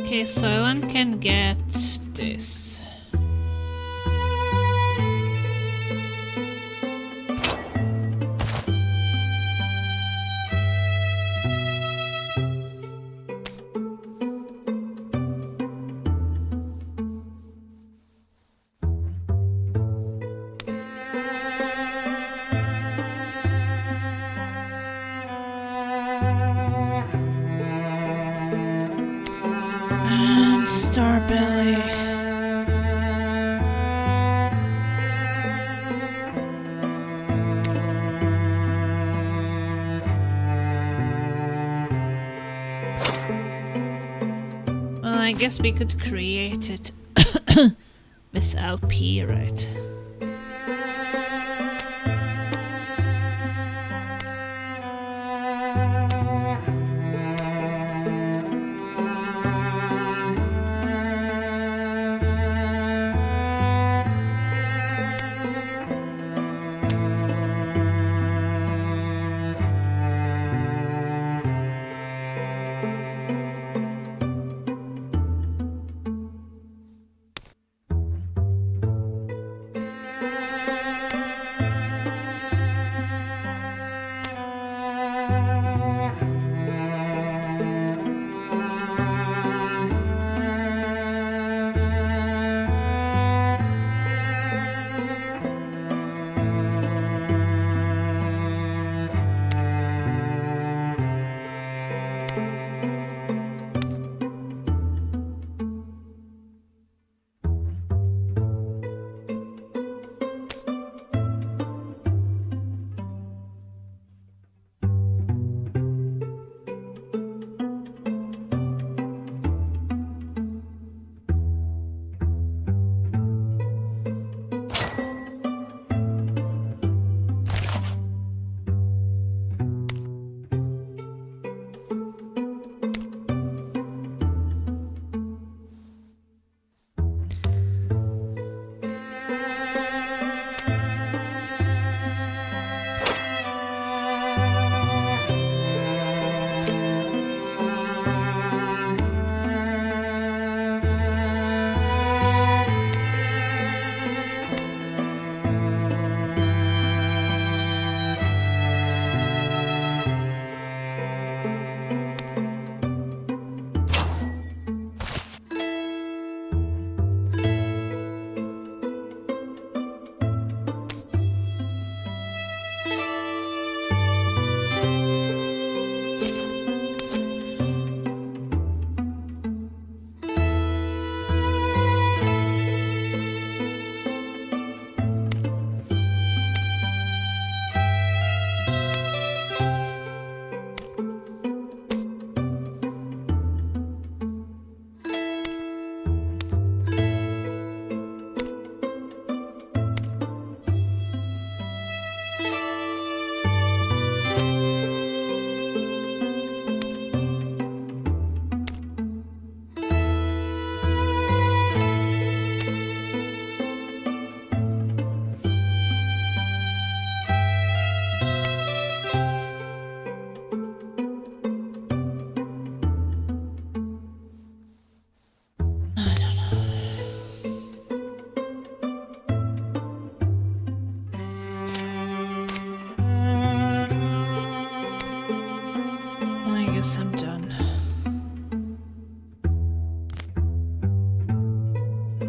Okay, Soylent can get this. Starbelly. Well, I guess we could create it with LP, right?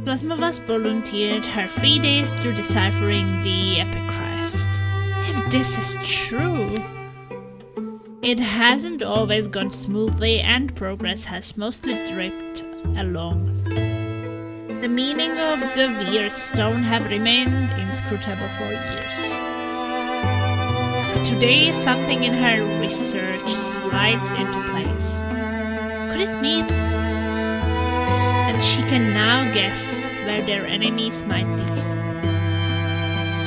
Plasma was volunteered her 3 days to deciphering the Epic Crest. If this is true, it hasn't always gone smoothly and progress has mostly dripped along. The meaning of the weird stone have remained inscrutable for years. But today, something in her research slides into place. Could it mean that she can now guess where their enemies might be?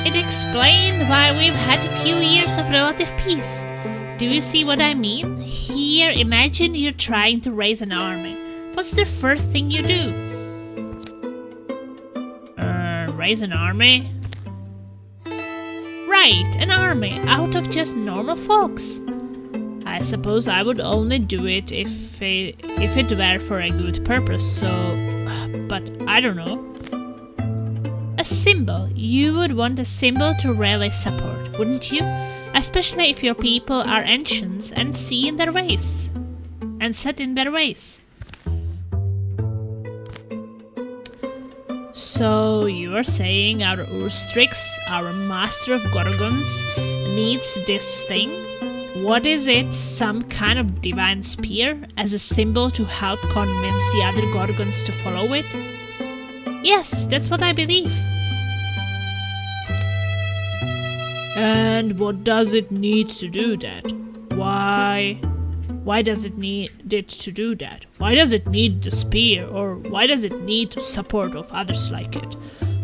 It explained why we've had a few years of relative peace. Do you see what I mean? Here, imagine you're trying to raise an army. What's the first thing you do? Raise an army? Right, an army out of just normal folks. I suppose I would only do it if it were for a good purpose, but I don't know. A symbol. You would want a symbol to really support, wouldn't you? Especially if your people are ancients and set in their ways. So you are saying our Urstrix, our master of Gorgons, needs this thing? What is it? Some kind of divine spear as a symbol to help convince the other Gorgons to follow it? Yes, that's what I believe. And what does it need to do that? Why does it need it to do that? Why does it need the spear, or why does it need the support of others like it?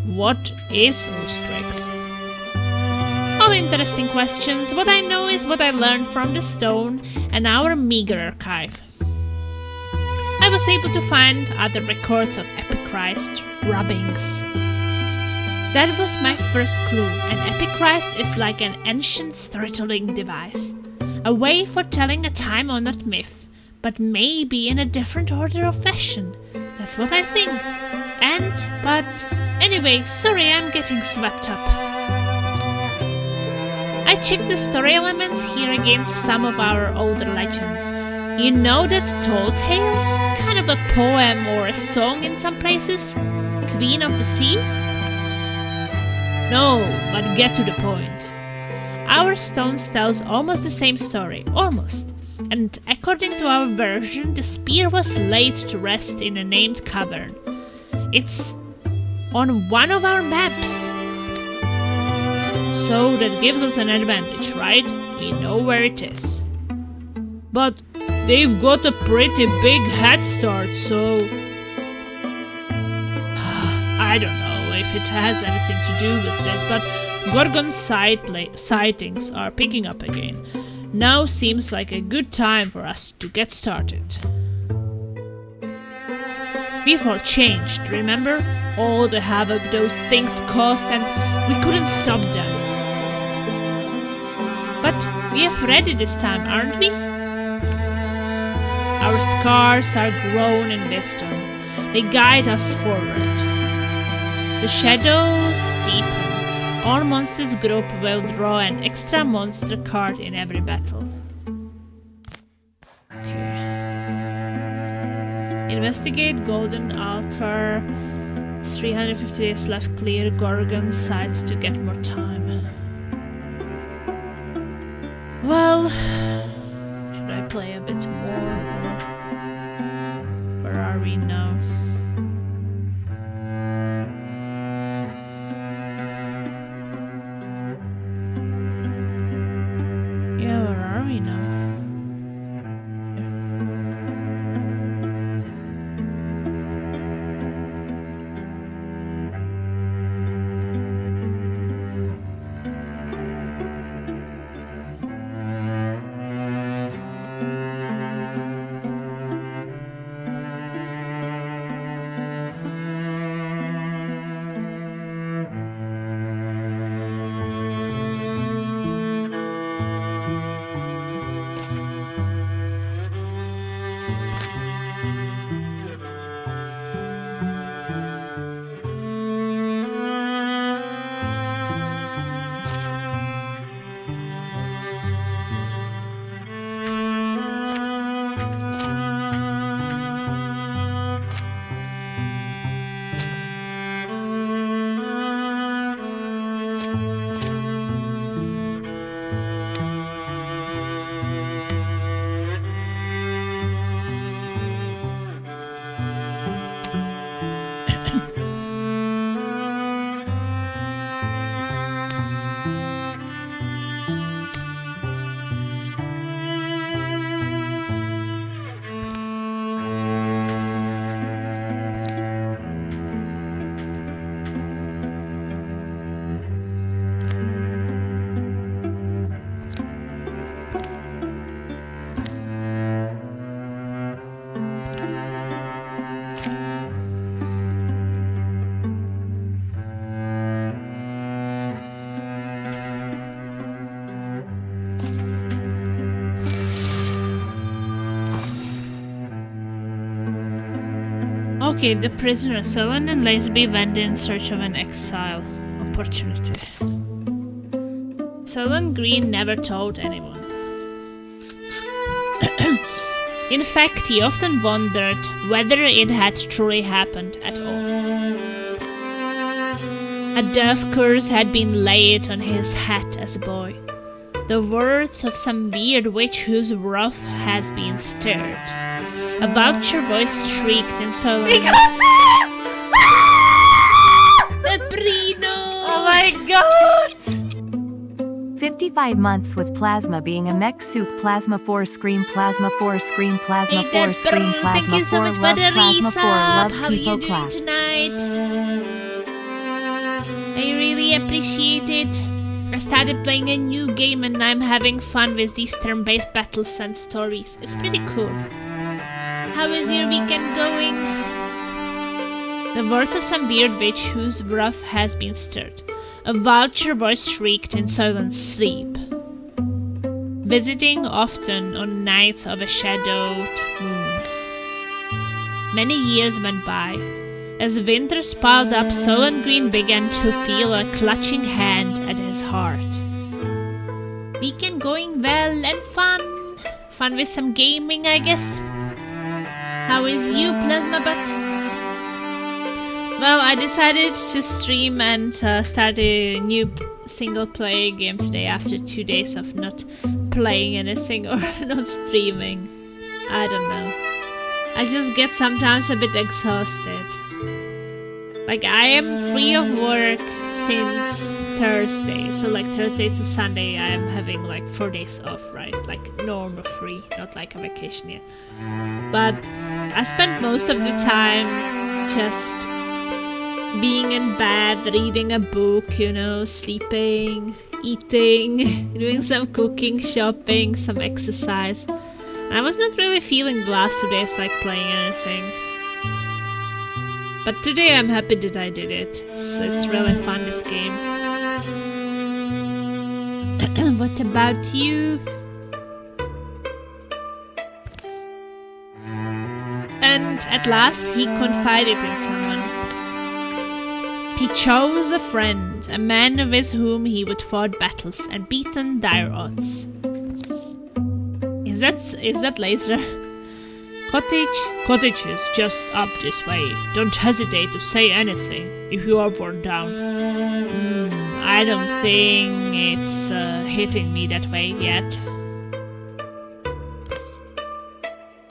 What is Urstrix? All interesting questions. What I know is what I learned from the stone and our meager archive. I was able to find other records of Epichrist rubbings. That was my first clue. An Epichrist is like an ancient storytelling device. A way for telling a time-honored myth, but maybe in a different order of fashion. That's what I think. But anyway, sorry I'm getting swept up. I checked the story elements here against some of our older legends. You know that tall tale? Kind of a poem or a song in some places? Queen of the Seas? No, but get to the point. Our stones tells almost the same story, almost. And according to our version, the spear was laid to rest in a named cavern. It's on one of our maps. So that gives us an advantage, right? We know where it is. But they've got a pretty big head start, so I don't know if it has anything to do with this, but Gorgon sightings are picking up again. Now seems like a good time for us to get started. We've all changed, remember? All the havoc those things caused, and we couldn't stop them. But we are ready this time, aren't we? Our scars are grown in wisdom. They guide us forward. The shadows deepen. All monsters group will draw an extra monster card in every battle. Okay. Investigate Golden Altar. 350 days left. Clear Gorgon sites to get more time. Well, should I play a bit more? Where are we now? Yeah, where are we now? Okay, the prisoner Sullen and Lazenby went in search of an exile opportunity. Sullen Green never told anyone. In fact, he often wondered whether it had truly happened at all. A death curse had been laid on his head as a boy. The words of some weird witch whose wrath has been stirred. A vulture voice shrieked in Sullen's... The Brino! Oh my god! 55 months with plasma being a mech soup. Plasma 4 scream. Plasma 4 scream. Plasma 4 scream. Plasma 4 thank you so much for love. the Plasma 4 love. How are you People doing clap. tonight? I really appreciate it. I started playing a new game and I'm having fun with these turn-based battles and stories. It's pretty cool. How is your weekend going? The words of some weird witch whose wrath has been stirred. A vulture voice shrieked in silent sleep. Visiting often on nights of a shadowed moon. Many years went by. As winter piled up, Sullen Green began to feel a clutching hand at his heart. Weekend going well and fun. Fun with some gaming, I guess. How is you, Plasma Butt? Well, I decided to stream and start a new single-player game today after 2 days of not playing anything or not streaming. I don't know. I just get sometimes a bit exhausted. Like, I am free of work since Thursday. So, like, Thursday to Sunday, I am having, like, 4 days off, right? Like, normal free, not like a vacation yet. But I spent most of the time just being in bed, reading a book, you know, sleeping, eating, doing some cooking, shopping, some exercise. I was not really feeling the last 2 days like playing anything. But today I'm happy that I did it. It's really fun, this game. What about you? And at last he confided in someone. He chose a friend, a man with whom he would fought battles and beaten dire odds. Is that laser? Cottage is just up this way. Don't hesitate to say anything if you are worn down. I don't think it's hitting me that way yet.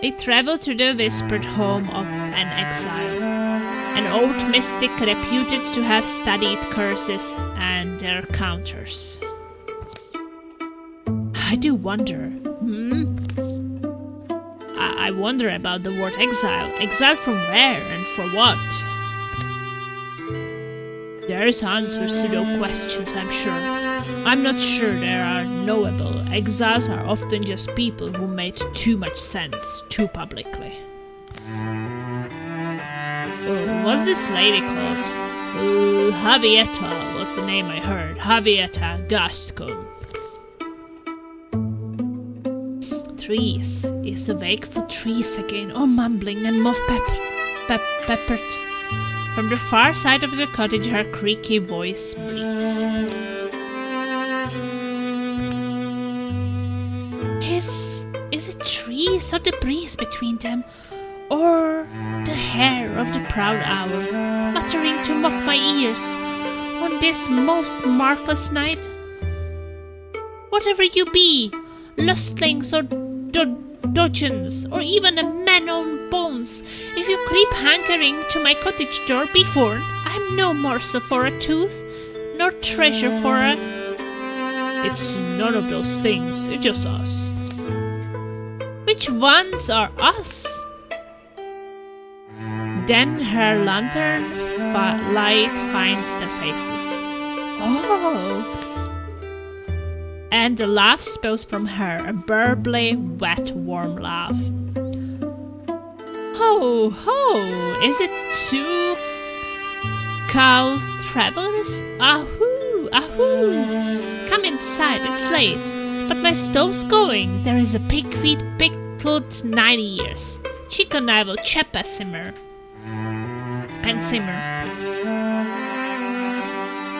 They traveled to the whispered home of an exile, an old mystic reputed to have studied curses and their counters. I do wonder. I wonder about the word exile. Exile from where and for what? There's answers to those questions, I'm sure. I'm not sure they are knowable. Exiles are often just people who made too much sense too publicly. What's this lady called? Javietta was the name I heard. Javietta Gascon. Trees. Is the wakeful trees again? Oh, mumbling and peppered. From the far side of the cottage, her creaky voice breathes. Is it trees or the breeze between them? Or the hair of the proud owl, muttering to mock my ears on this most markless night? Whatever you be, lustlings or dodgeons, or even a man on bones, if you creep hankering to my cottage door, be warned, I am no morsel for a tooth, nor treasure for a... It's none of those things, it's just us. Which ones are us? Then her lantern light finds the faces. Oh! And the laugh spills from her, a burbly, wet, warm laugh. Ho, ho! Is it two cow travelers? Ahoo, ahoo! Come inside, it's late. But my stove's going. There is a pig feet pickled 90 years. Chicken I will chop a simmer. and simmer.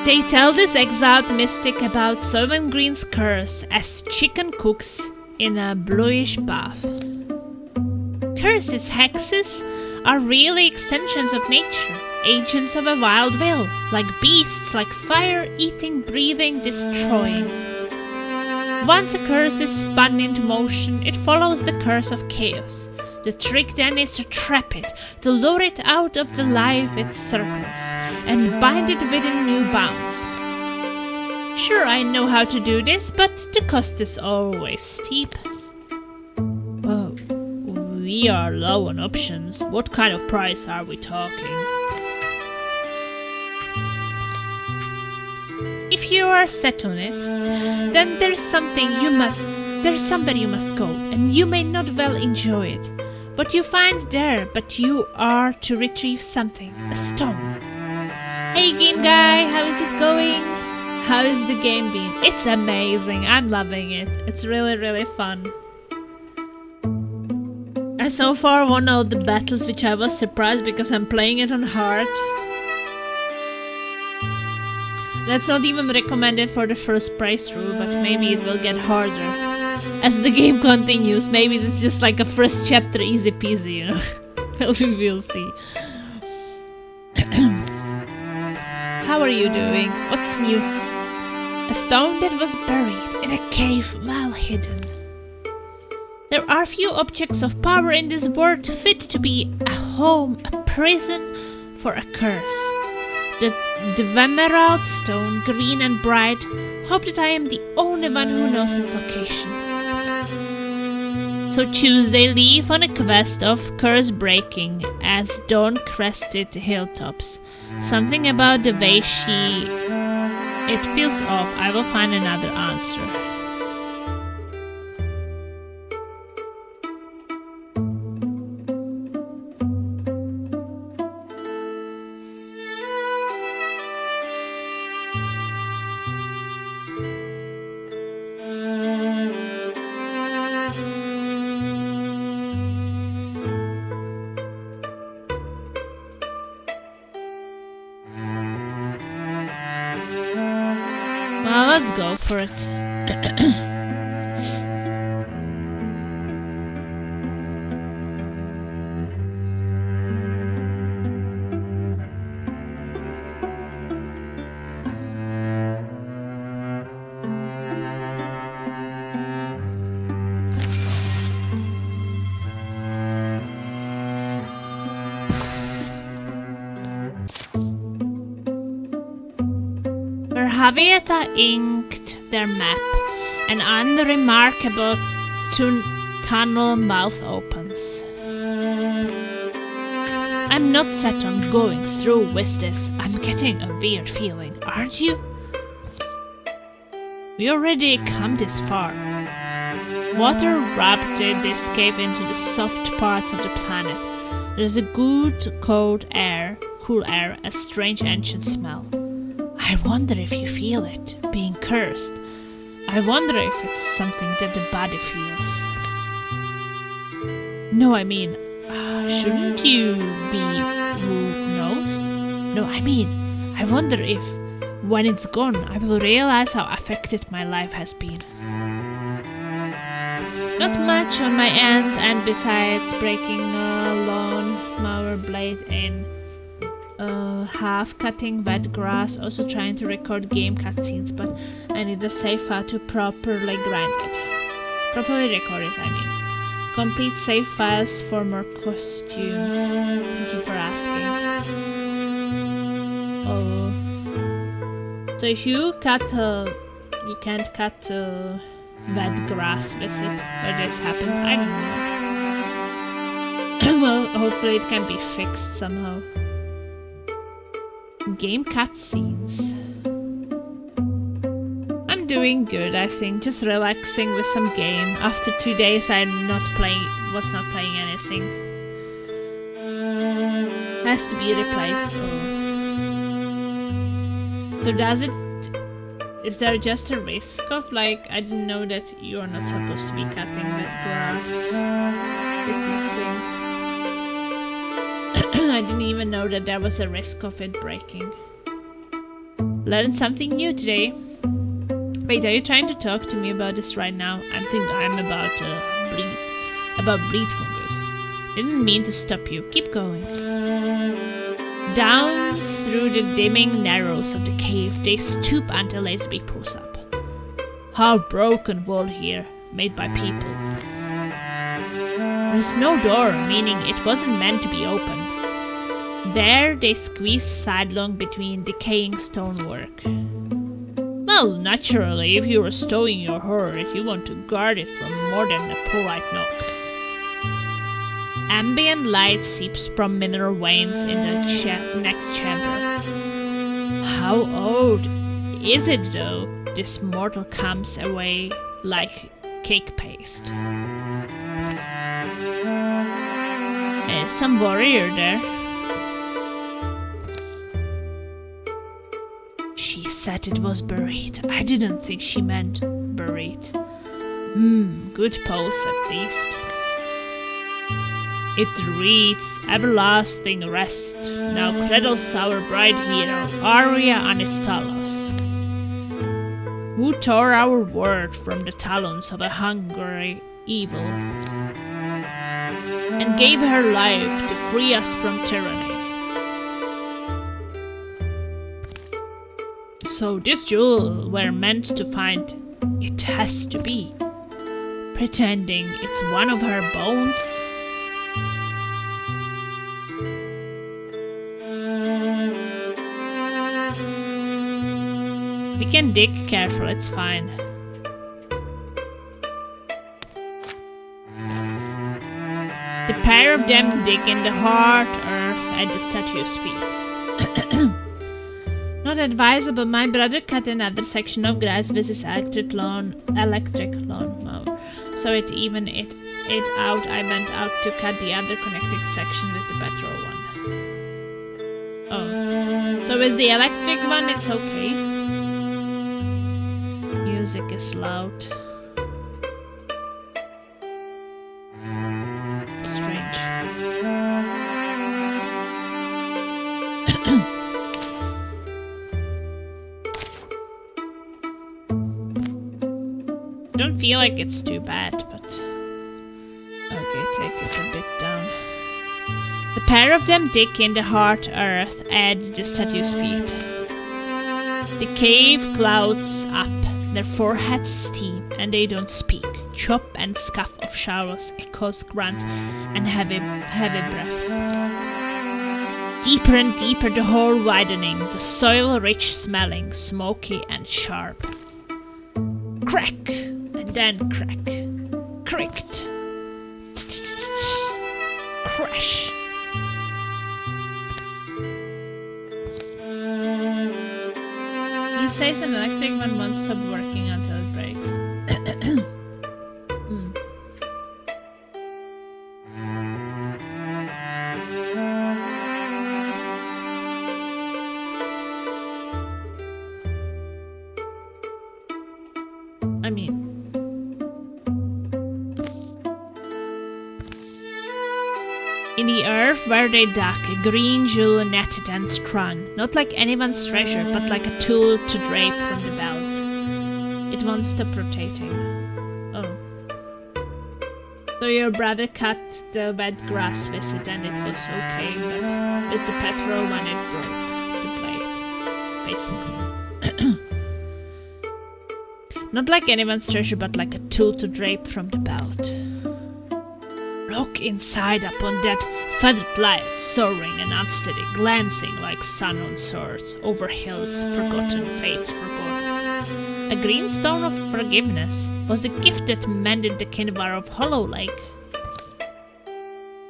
They tell this exiled mystic about Soylent Green's curse as chicken cooks in a bluish bath. Curses, hexes, are really extensions of nature, agents of a wild will, like beasts, like fire, eating, breathing, destroying. Once a curse is spun into motion, it follows the curse of chaos. The trick then is to trap it, to lure it out of the life it circles, and bind it within new bounds. Sure, I know how to do this, but the cost is always steep. Oh, we are low on options. What kind of price are we talking? If you are set on it, then there's somewhere you must go, and you may not well enjoy it. What you find there, but you are to retrieve something, a stone. Hey game guy, how is it going? How is the game been? It's amazing, I'm loving it. It's really, really fun. I so far won all the battles, which I was surprised because I'm playing it on hard. That's not even recommended for the first playthrough, but maybe it will get harder. As the game continues, maybe it's just like a first chapter easy peasy, you know? Well, we will see. How are you doing? What's new? A stone that was buried in a cave well hidden. There are few objects of power in this world fit to be a home, a prison for a curse. The emerald stone, green and bright, hope that I am the only one who knows its location. So Tuesday leave on a quest of curse breaking as dawn crested the hilltops. Something about the way it feels off. I will find another answer. Well, let's go for it. Javieta inked their map, an unremarkable tunnel mouth opens. I'm not set on going through with this. I'm getting a weird feeling, aren't you? We already come this far. Water rubbed this cave into the soft parts of the planet. There's a good cool air, a strange ancient smell. I wonder if you feel it, being cursed. I wonder if it's something that the body feels. No, I mean, shouldn't you be who knows? No, I mean, I wonder if, when it's gone, I will realize how affected my life has been. Not much on my end, and besides breaking a lawnmower blade in half, cutting wet grass, also trying to record game cutscenes, but I need a save file to properly grind it. Properly record it, I mean. Complete save files for more costumes. Thank you for asking. Oh. So if you you can't cut wet grass with it, where this happens, I don't know. Well, hopefully it can be fixed somehow. Game cutscenes. I'm doing good, I think. Just relaxing with some game. After 2 days, was not playing anything. Has to be replaced. Oh. So is there just a risk of, like, I didn't know that you are not supposed to be cutting that grass with these things. I didn't even know that there was a risk of it breaking. Learned something new today. Wait, are you trying to talk to me about this right now? I think I'm about bleed fungus. Didn't mean to stop you. Keep going. Down through the dimming narrows of the cave, they stoop until Laserbeak pulls up. Hard broken wall here, made by people. There's no door, meaning it wasn't meant to be opened. There they squeeze sidelong between decaying stonework. Well, naturally, if you're restoring your hoard, you want to guard it from more than a polite knock. Ambient light seeps from mineral veins in the next chamber. How old is it though? This mortal comes away like cake paste. Some warrior there. She said it was buried. I didn't think she meant buried. Good pose at least. It reads, everlasting rest, now cradles our bright hero, Arya Anistalos, who tore our world from the talons of a hungry evil, and gave her life to free us from tyranny. So this jewel we're meant to find, it has to be. Pretending it's one of her bones? We can dig careful, it's fine. The pair of them dig in the hard earth at the statue's feet. Not advisable, my brother cut another section of grass with his electric lawnmower. So it evened it out. I went out to cut the other connecting section with the petrol one. Oh. So with the electric one it's okay. Music is loud. Strange. I don't feel like it's too bad, but... Okay, take it a bit down. The pair of them dig in the hard earth at the statue's feet. The cave clouds up, their foreheads steam, and they don't speak. Chop and scuff of showers, echoes, grunts, and heavy breaths. Deeper and deeper the hole widening, the soil rich smelling, smoky and sharp. Crack! And then crack. Cricked. Crash. He says an electric one won't stop working until it breaks. I mean... In the earth where they dug, a green jewel netted and strung, not like anyone's treasure, but like a tool to drape from the belt. It won't stop rotating. Oh. So your brother cut the wet grass with it and it was okay, but with the petrol one it broke the blade, basically. Not like anyone's treasure, but like a tool to drape from the belt. Look inside upon that feathered light, soaring and unsteady, glancing like sun on swords, over hills forgotten, fates forgotten. A green stone of forgiveness was the gift that mended the Kinvar of Hollow Lake.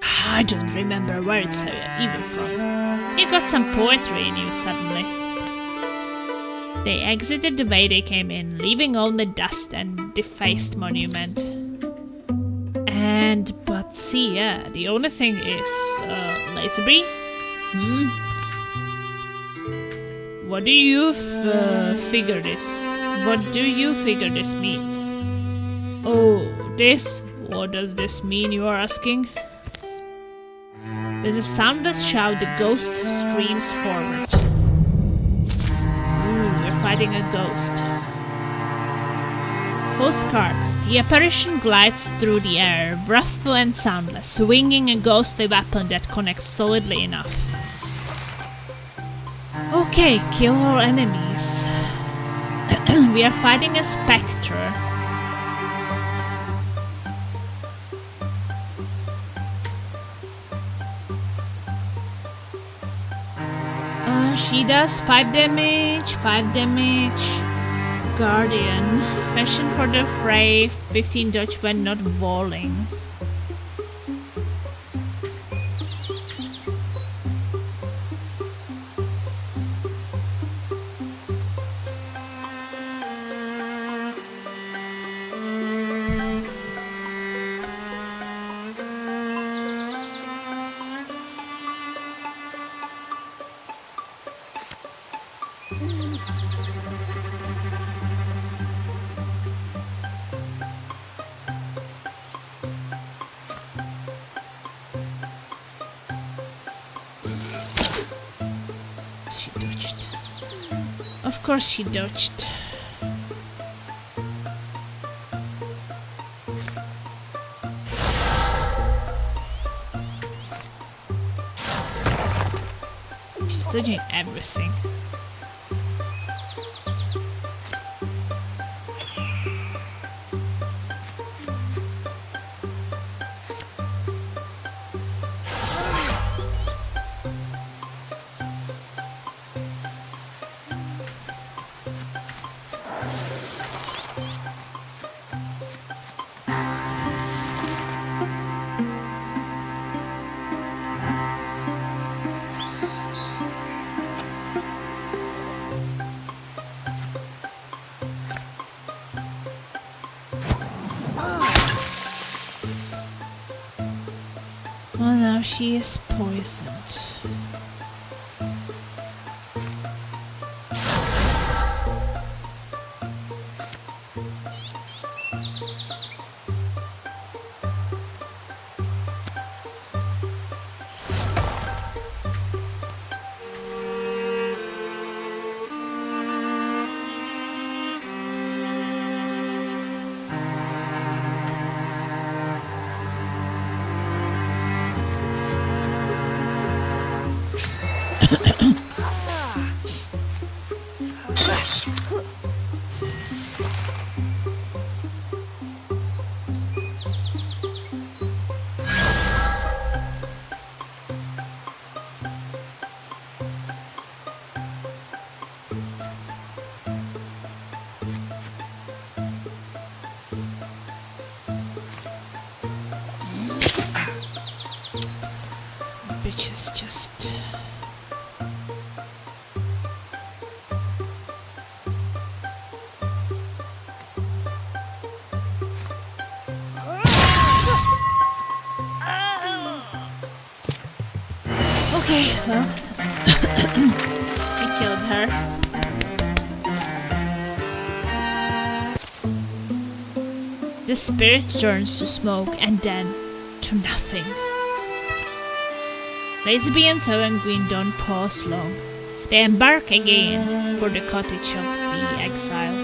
I don't remember where it's even from. You got some poetry in you suddenly. They exited the way they came in, leaving only dust and defaced monument. But see, yeah, the only thing is, Laserbeak? What do you figure this? What do you figure this means? Oh, this? What does this mean, you are asking? With a soundless shout, the ghost streams forward. We're fighting a ghost. Postcards. The apparition glides through the air, rough and soundless, swinging a ghostly weapon that connects solidly enough. Okay, kill all enemies. We are fighting a spectre. She does 5 damage, 5 damage. Guardian. Fashion for the fray, 15 dodge when not walling. She dodged. Of course she dodged. She's dodging everything. Oh no, she is poisoned. Bitch is just... Okay, well, we killed her. The spirit turns to smoke and then to nothing. Lazyby and Southern Green don't pause long. They embark again for the cottage of the exile.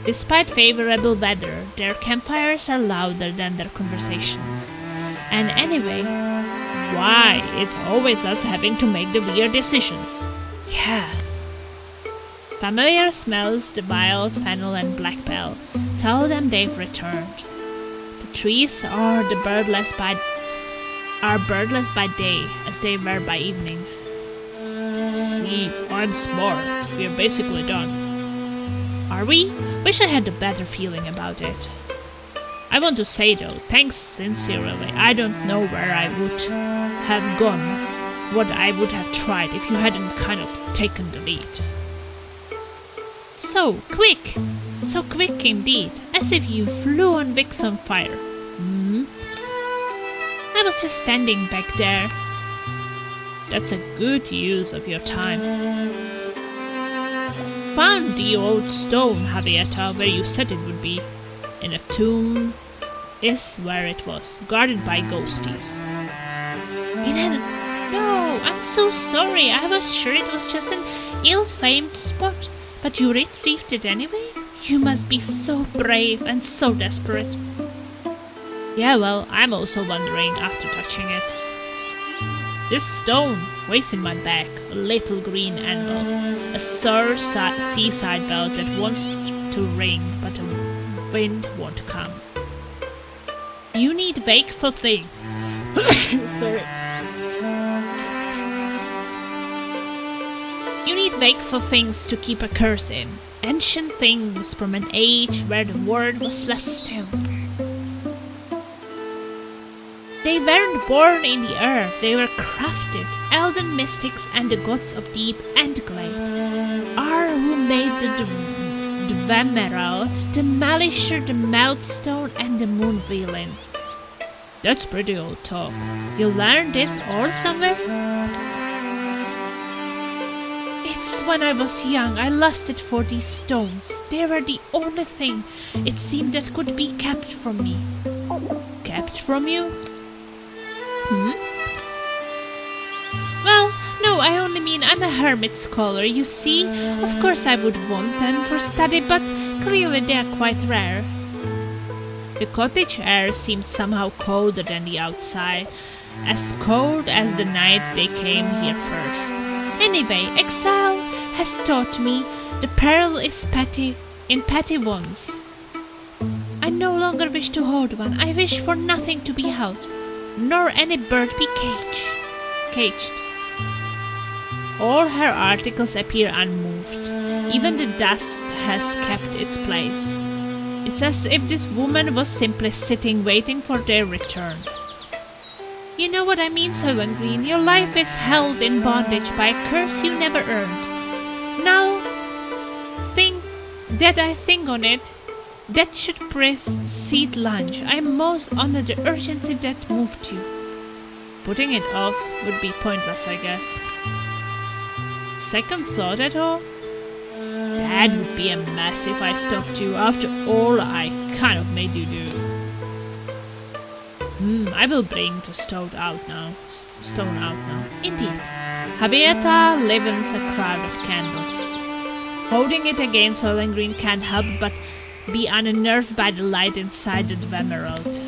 Despite favorable weather, their campfires are louder than their conversations. And anyway, why? It's always us having to make the weird decisions. Yeah. Familiar smells, the wild fennel and blackbell, tell them they've returned. The trees are birdless by day as they were by evening. See, I'm smart. We're basically done. Are we? Wish I had a better feeling about it. I want to say though, thanks sincerely. I don't know where I would have gone, what I would have tried if you hadn't kind of taken the lead. So quick indeed, as if you flew on wicks on fire. I was just standing back there. That's a good use of your time. Found the old stone, Javieta, where you said it would be. In a tomb is where it was, guarded by ghosties. Eden, no, I'm so sorry. I was sure it was just an ill-famed spot, but you retrieved it anyway? You must be so brave and so desperate. Yeah, well, I'm also wondering after touching it. This stone weighs in my back, a little green anvil, a sore seaside bell that wants to ring, but the wind won't come. You need wakeful things. Sorry. You need wakeful things to keep a curse in. Ancient things from an age where the world was less still. They weren't born in the earth, they were crafted. Elden mystics and the gods of deep and glade are who made the Dwemerald, the Malishar, the Meltstone, and the Moonwheelin. That's pretty old talk. You learned this all somewhere? It's when I was young, I lusted for these stones. They were the only thing, it seemed, that could be kept from me. Kept from you? Well, no, I only mean I'm a hermit scholar, you see. Of course I would want them for study, but clearly they are quite rare. The cottage air seemed somehow colder than the outside, as cold as the night they came here first. Anyway, exile has taught me the peril is petty in petty ones. I no longer wish to hold one. I wish for nothing to be held, nor any bird be caged. All her articles appear unmoved. Even the dust has kept its place. It's as if this woman was simply sitting waiting for their return. You know what I mean, Soylent Green? Your life is held in bondage by a curse you never earned. Now, I think on it, that should precede lunch. I am most under the urgency that moved you. Putting it off would be pointless, I guess. Second thought at all? That would be a mess if I stopped you after all I kind of made you do. I will bring the stone out now. Indeed. Javieta livens a crowd of candles. Holding it against Soylent Green can't help but be unnerved by the light inside the Dwemerald.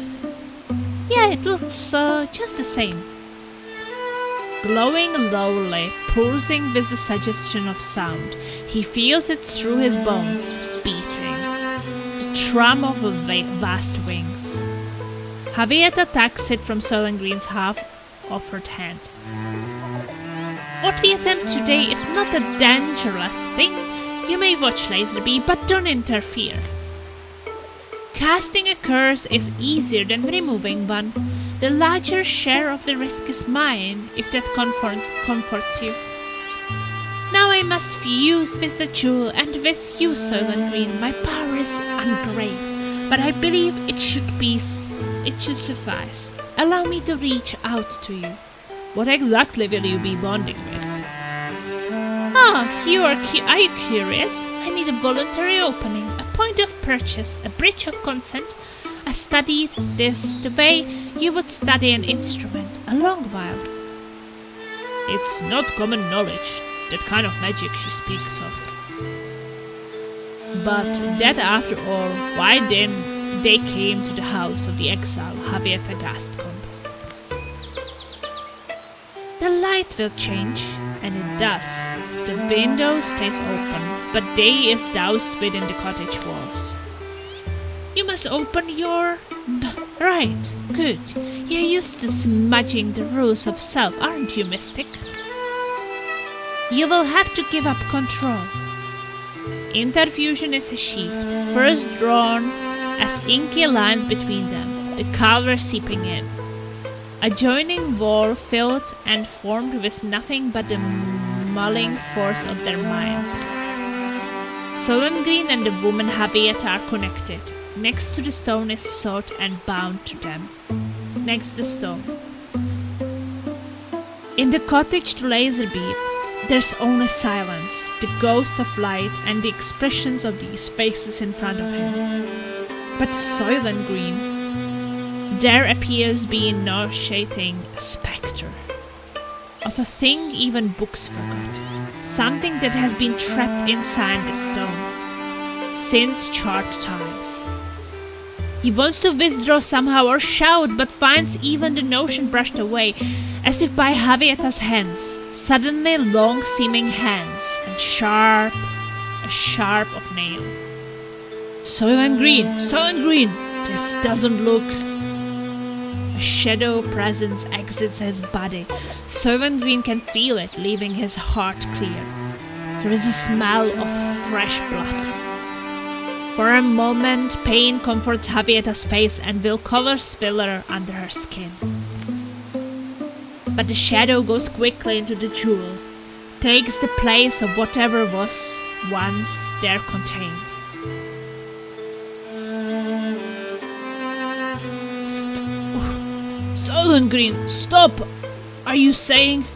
Yeah, it looks just the same. Glowing lowly, pulsing with the suggestion of sound, he feels it through his bones, beating. The trum of vast wings. Javieta takes it from Soylent Green's half-offered hand. What we attempt today is not a dangerous thing. You may watch Laserby, but don't interfere. Casting a curse is easier than removing one. The larger share of the risk is mine, if that comforts you. Now I must fuse with the jewel, and with you, Soylent Green. My power is ungreat, but I believe it should suffice. Allow me to reach out to you. What exactly will you be bonding with? Are you curious? I need a voluntary opening, a point of purchase, a bridge of consent. I studied this the way you would study an instrument, a long while. It's not common knowledge, that kind of magic she speaks of. But that after all, why then they came to the house of the exile Javieta Gastcomb. The light will change, and it does. The window stays open, but day is doused within the cottage walls. You must open your... Right, good. You're used to smudging the rules of self, aren't you, Mystic? You will have to give up control. Interfusion is achieved, first drawn as inky lines between them, the color seeping in. Adjoining wall filled and formed with nothing but the mulling force of their minds. Soylent Green and the woman Javieta are connected. Next to the stone is sought and bound to them. Next the stone. In the cottage to Laserby, there's only silence, the ghost of light, and the expressions of these faces in front of him. But Soylent Green, there appears being nauseating spectre of a thing even books forgot, something that has been trapped inside the stone since chart times. He wants to withdraw somehow or shout, but finds even the notion brushed away, as if by Javieta's hands, suddenly long-seeming hands, and sharp of nail. Soylent Green, this doesn't look... A shadow presence exits his body. Soylent Green can feel it, leaving his heart clear. There is a smell of fresh blood. For a moment, pain comforts Javieta's face and will color swiller under her skin. But the shadow goes quickly into the jewel, takes the place of whatever was once there contained. Soylent Green, stop! Are you saying...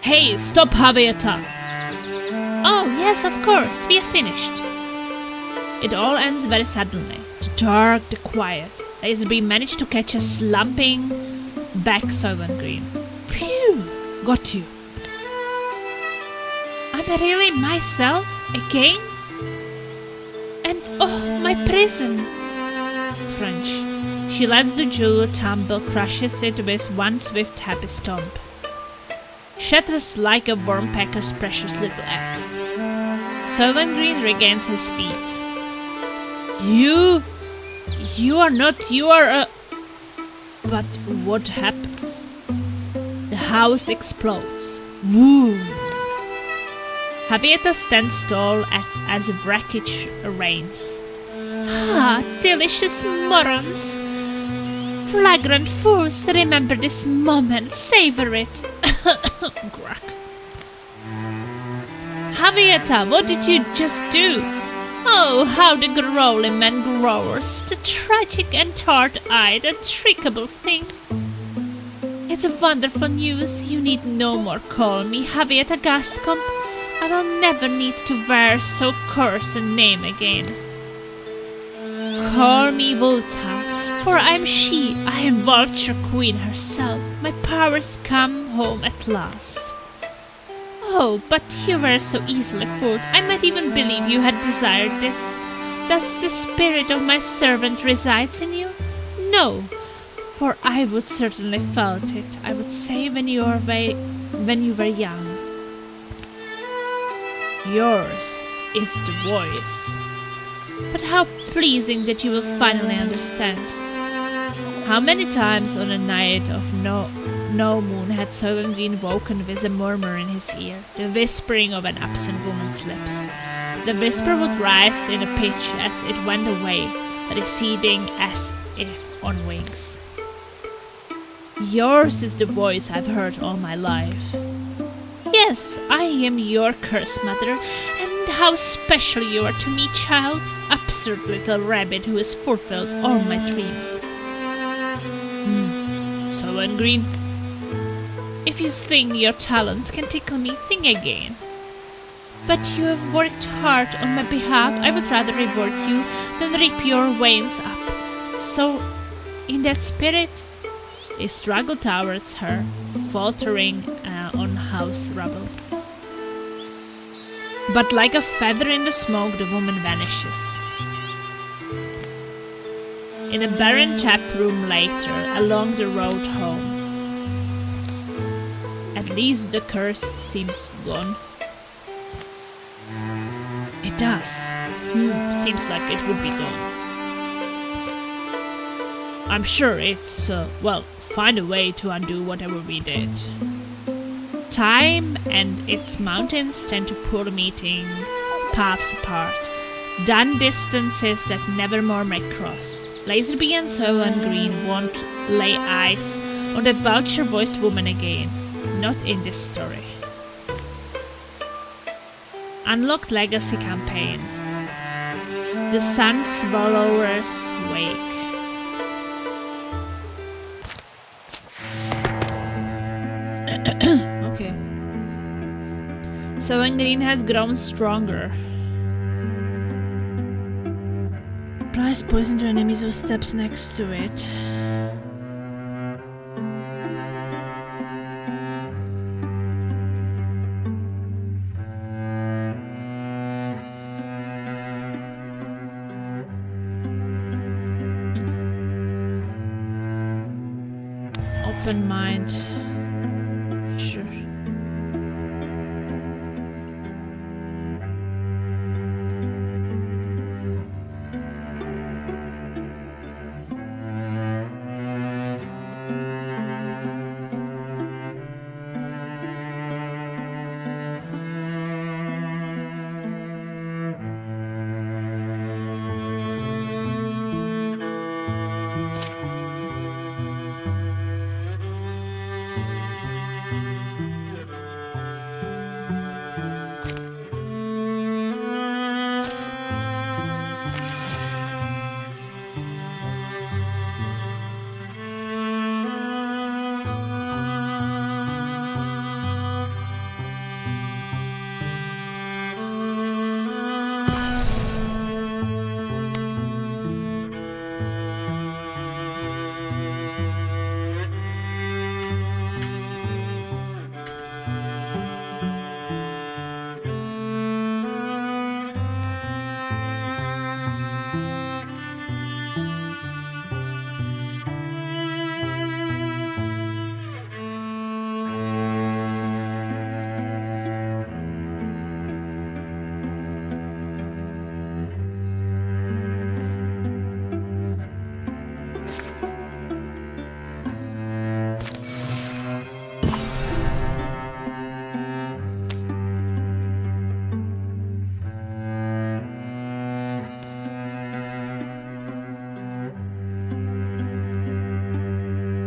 Hey, stop, Javieta! Oh, yes, of course, we are finished. It all ends very suddenly. The dark, the quiet. Laserbeam managed to catch a slumping back Soylent Green. Phew! Got you. Am I really myself? Again? And oh, my prison! Crunch. She lets the jewel tumble, crushes it with one swift happy stomp. Shatters like a worm pecker's precious little egg. Soylent Green regains his feet. You are not, you are a... But what happened? The house explodes. Woo! Javieta stands tall as wreckage rains. Ah, delicious morons! Flagrant fools, remember this moment, savor it! Gruck. Javieta, what did you just do? Oh, how the growling man growls, the tragic and hard-eyed, untrickable thing. It's a wonderful news, you need no more call me Javieta Gascombe. I will never need to wear so cursed a name again. Call me Volta, for I am she, I am Vulture Queen herself. My powers come home at last. Oh, but you were so easily fooled. I might even believe you had desired this. Does the spirit of my servant resides in you? No, for I would certainly felt it. I would say when you were young. Yours is the voice. But how pleasing that you will finally understand. How many times on a night of no moon had Soylent Green woken with a murmur in his ear, the whispering of an absent woman's lips. The whisper would rise in a pitch as it went away, receding as if on wings. Yours is the voice I've heard all my life. Yes, I am your curse mother, and how special you are to me, child. Absurd little rabbit who has fulfilled all my dreams. Soylent Green, if you think your talents can tickle me, think again. But you have worked hard on my behalf. I would rather reward you than rip your veins up. So, in that spirit, he struggled towards her, faltering on house rubble. But like a feather in the smoke, the woman vanishes. In a barren tap room later, along the road home. At least the curse seems gone. It does. Seems like it would be gone. I'm sure it's, find a way to undo whatever we did. Time and its mountains tend to pull meeting paths apart. Done distances that never more may cross. Laserbeam and Soylent Green won't lay eyes on that vulture-voiced woman again. Not in this story. Unlocked Legacy Campaign. The Sun Swallower's Wake. Okay. Soylent Green has grown stronger. Applies poison to enemies who steps next to it. Open mind. Sure.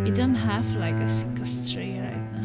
We don't have like a sickest tree right now.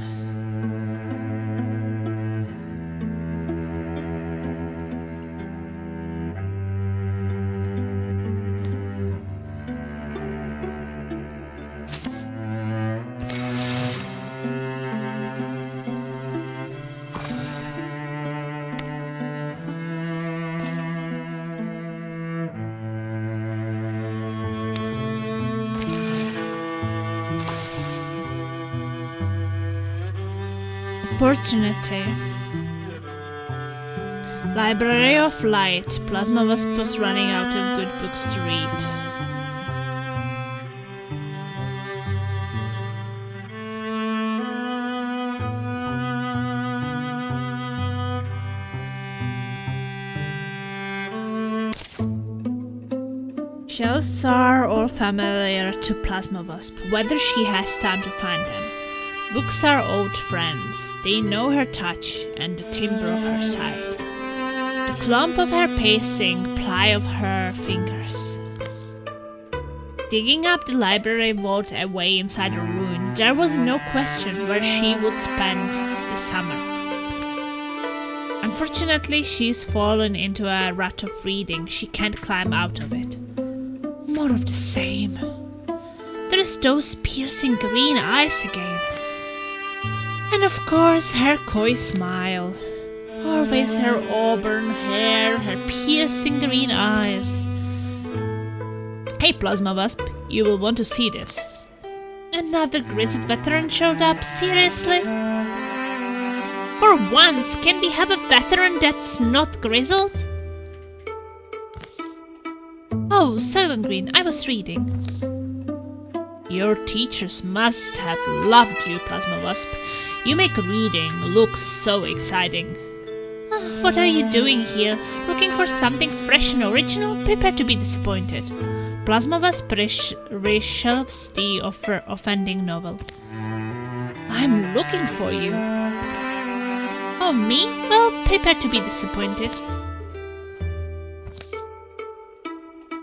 Opportunity. Library of Light. Plasma Wasp was running out of good books to read. Shelves are all familiar to Plasma Wasp, whether she has time to find them. Books are old friends, they know her touch and the timbre of her side, the clump of her pacing, ply of her fingers. Digging up the library vault away inside a ruin, there was no question where she would spend the summer. Unfortunately, she's fallen into a rut of reading, she can't climb out of it. More of the same. There's those piercing green eyes again. And of course, her coy smile. Always her auburn hair, her piercing green eyes. Hey, Plasma Wasp, you will want to see this. Another grizzled veteran showed up, seriously? For once, can we have a veteran that's not grizzled? Oh, Silent Green, I was reading. Your teachers must have loved you, Plasma Wasp. You make reading look so exciting. What are you doing here? Looking for something fresh and original? Prepare to be disappointed. Plasma Wasp reshelves the offending novel. I'm looking for you. Oh, me? Well, prepare to be disappointed.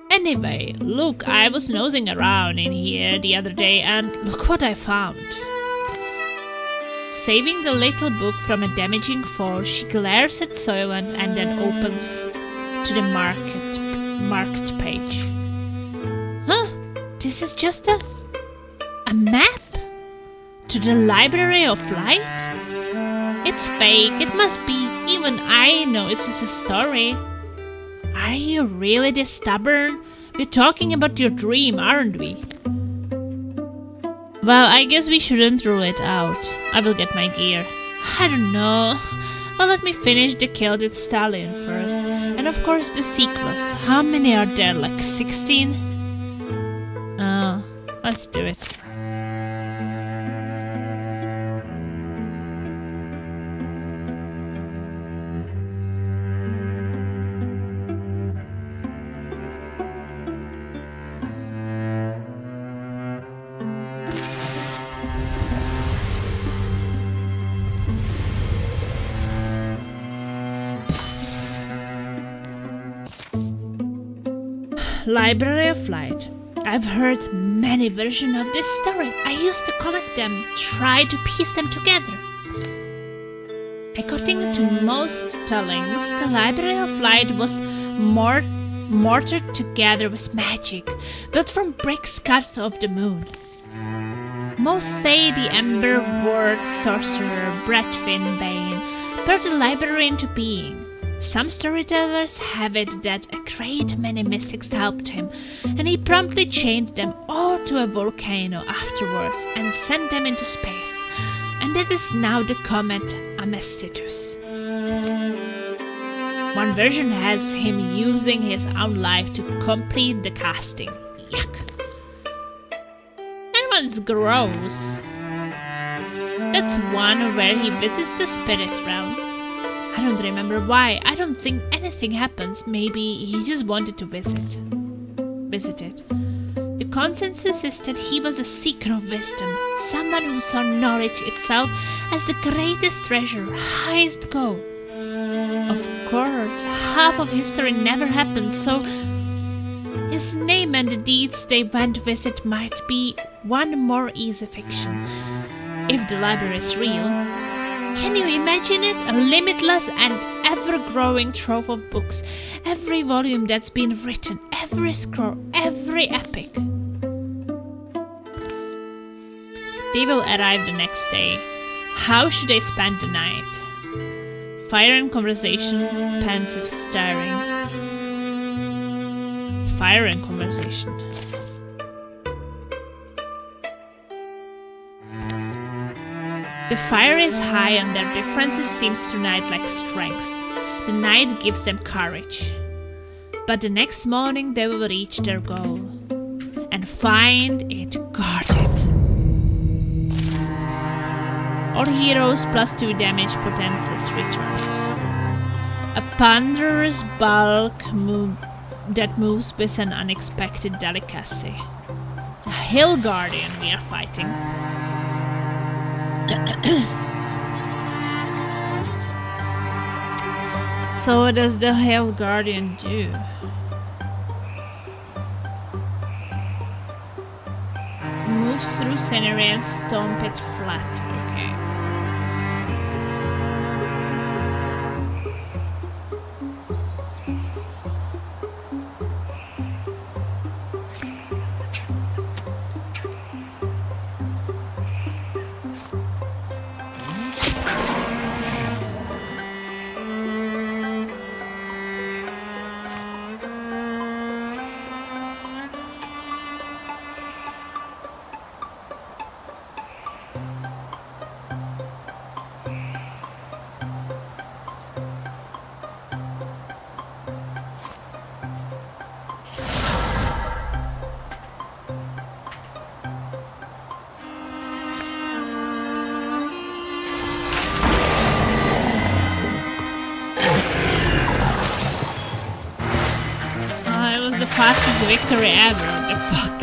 Anyway, look, I was nosing around in here the other day and look what I found. Saving the little book from a damaging fall, she glares at Soylent and then opens to the marked page. Huh? This is just a map? To the Library of Light? It's fake, it must be. Even I know it's just a story. Are you really this stubborn? We're talking about your dream, aren't we? Well, I guess we shouldn't rule it out. I will get my gear. I don't know. Well, let me finish the Gilded Stallion first. And of course the sequels. How many are there? Like 16? Let's do it. Library of Light. I've heard many versions of this story. I used to collect them, try to piece them together. According to most tellings, the Library of Light was mortared together with magic, built from bricks cut off the moon. Most say the Ember Ward sorcerer Bradfin Bane brought the library into being. Some storytellers have it that a great many mystics helped him, and he promptly chained them all to a volcano afterwards and sent them into space. And that is now the comet Amestitus. One version has him using his own life to complete the casting. Yuck. That one's gross. That's one where he visits the spirit realm. I don't remember why. I don't think anything happens. Maybe he just wanted to visit it. The consensus is that he was a seeker of wisdom, someone who saw knowledge itself as the greatest treasure, highest goal. Of course, half of history never happened, so his name and the deeds they went visit might be one more easy fiction. If the library is real. Can you imagine it? A limitless and ever-growing trove of books. Every volume that's been written, every scroll, every epic. They will arrive the next day. How should they spend the night? Fire and conversation, pensive staring. Fire and conversation. The fire is high and their differences seems tonight like strengths. The night gives them courage. But the next morning they will reach their goal and find it guarded. All heroes +2 damage potencies returns. A ponderous bulk that moves with an unexpected delicacy. A hill guardian we are fighting. So what does the Hill Guardian do? Moves through scenery and stomp it flat. Okay. Fastest victory ever, what the fuck?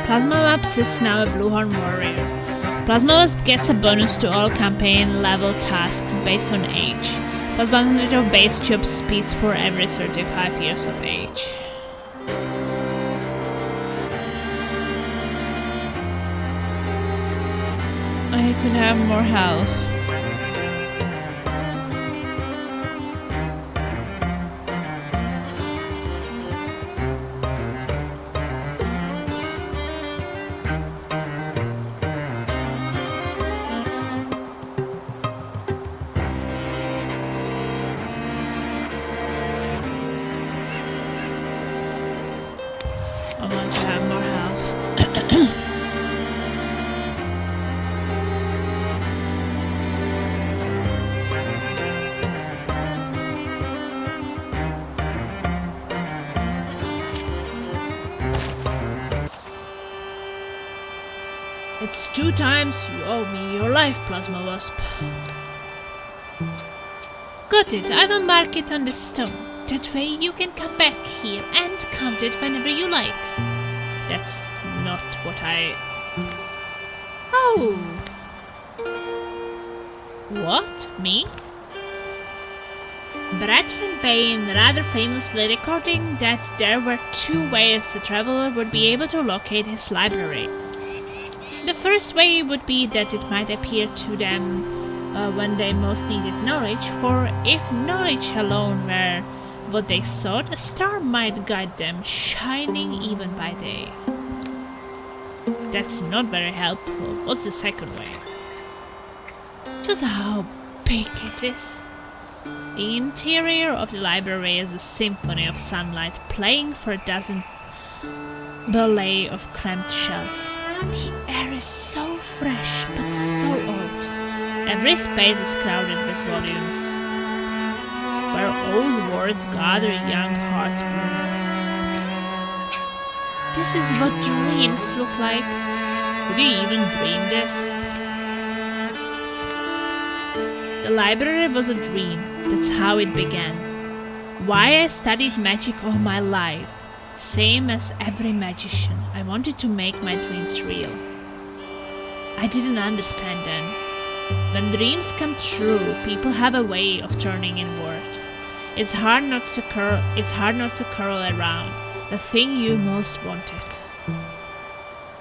Plasma Maps is now a Bluehorn warrior. Plasma Maps gets a bonus to all campaign level tasks based on age. Plus 100 of base job speeds for every 35 years of age. I could have more health. I want to have more health. It's 2 times you owe me your life, Plasma Wasp. Got it, I will mark it on the stone. That way you can come back here and count it whenever you like. That's not what I... Oh! What? Me? Bradford Bain rather famously recording that there were 2 ways a traveler would be able to locate his library. The first way would be that it might appear to them when they most needed knowledge, for if knowledge alone were what they sought, a star might guide them, shining even by day. That's not very helpful. What's the second way? Just how big it is. The interior of the library is a symphony of sunlight, playing for a dozen ballet of cramped shelves. The air is so fresh, but so old. Every space is crowded with volumes, where old words gather, young hearts bloom. This is what dreams look like. Could you even dream this? The library was a dream. That's how it began. Why I studied magic all my life. Same as every magician, I wanted to make my dreams real. I didn't understand then. When dreams come true, people have a way of turning inward. It's hard not to curl around the thing you most wanted.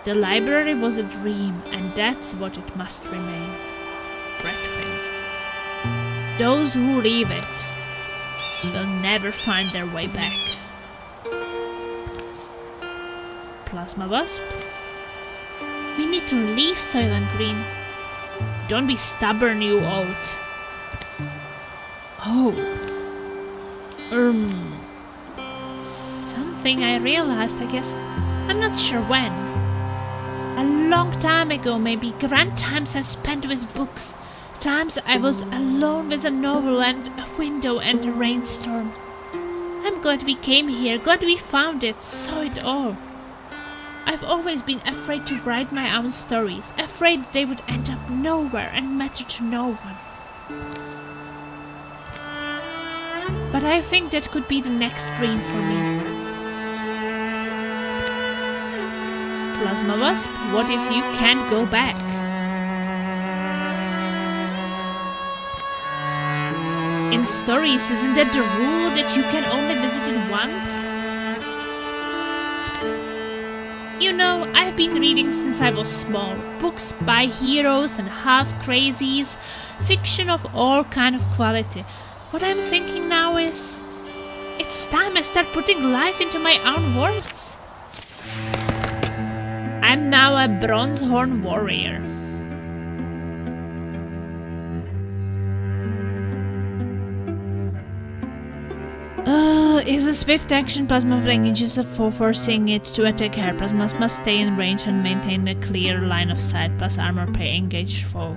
The library was a dream, and that's what it must remain. Breathtaking. Those who leave it will never find their way back. Plasma Wasp? We need to leave Soylent Green. Don't be stubborn, you old. Oh. Something I realized, I guess. I'm not sure when. A long time ago, maybe. Grand times I've spent with books. Times I was alone with a novel and a window and a rainstorm. I'm glad we came here, glad we found it, saw it all. I've always been afraid to write my own stories, afraid they would end up nowhere and matter to no one. But I think that could be the next dream for me. Plasma Wasp, what if you can't go back? In stories, isn't that the rule that you can only visit it once? You know, I've been reading since I was small. Books by heroes and half-crazies, fiction of all kind of quality. What I'm thinking now is, it's time I start putting life into my own words. I'm now a Bronzehorn warrior. Is a swift action Plasma engages for forcing it to attack her. Plasma must stay in range and maintain a clear line of sight, plus armor per engaged foe.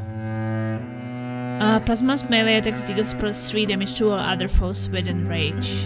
Plasma's melee attacks deals plus 3 damage to all other foes within range.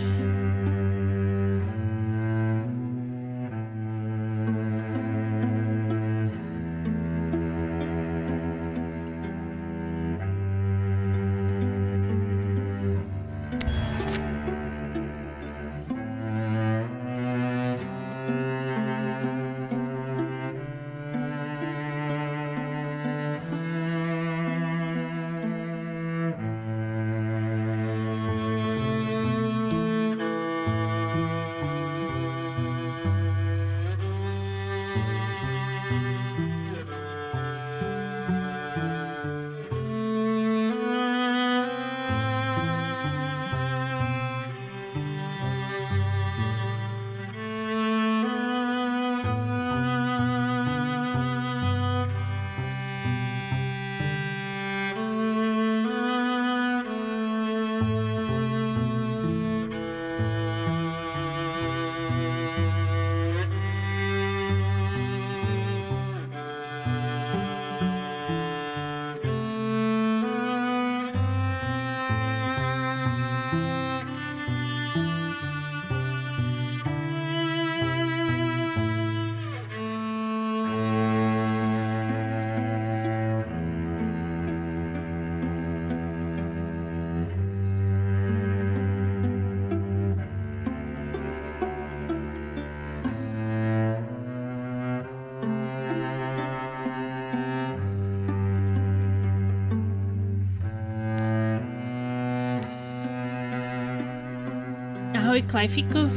k lifeiku.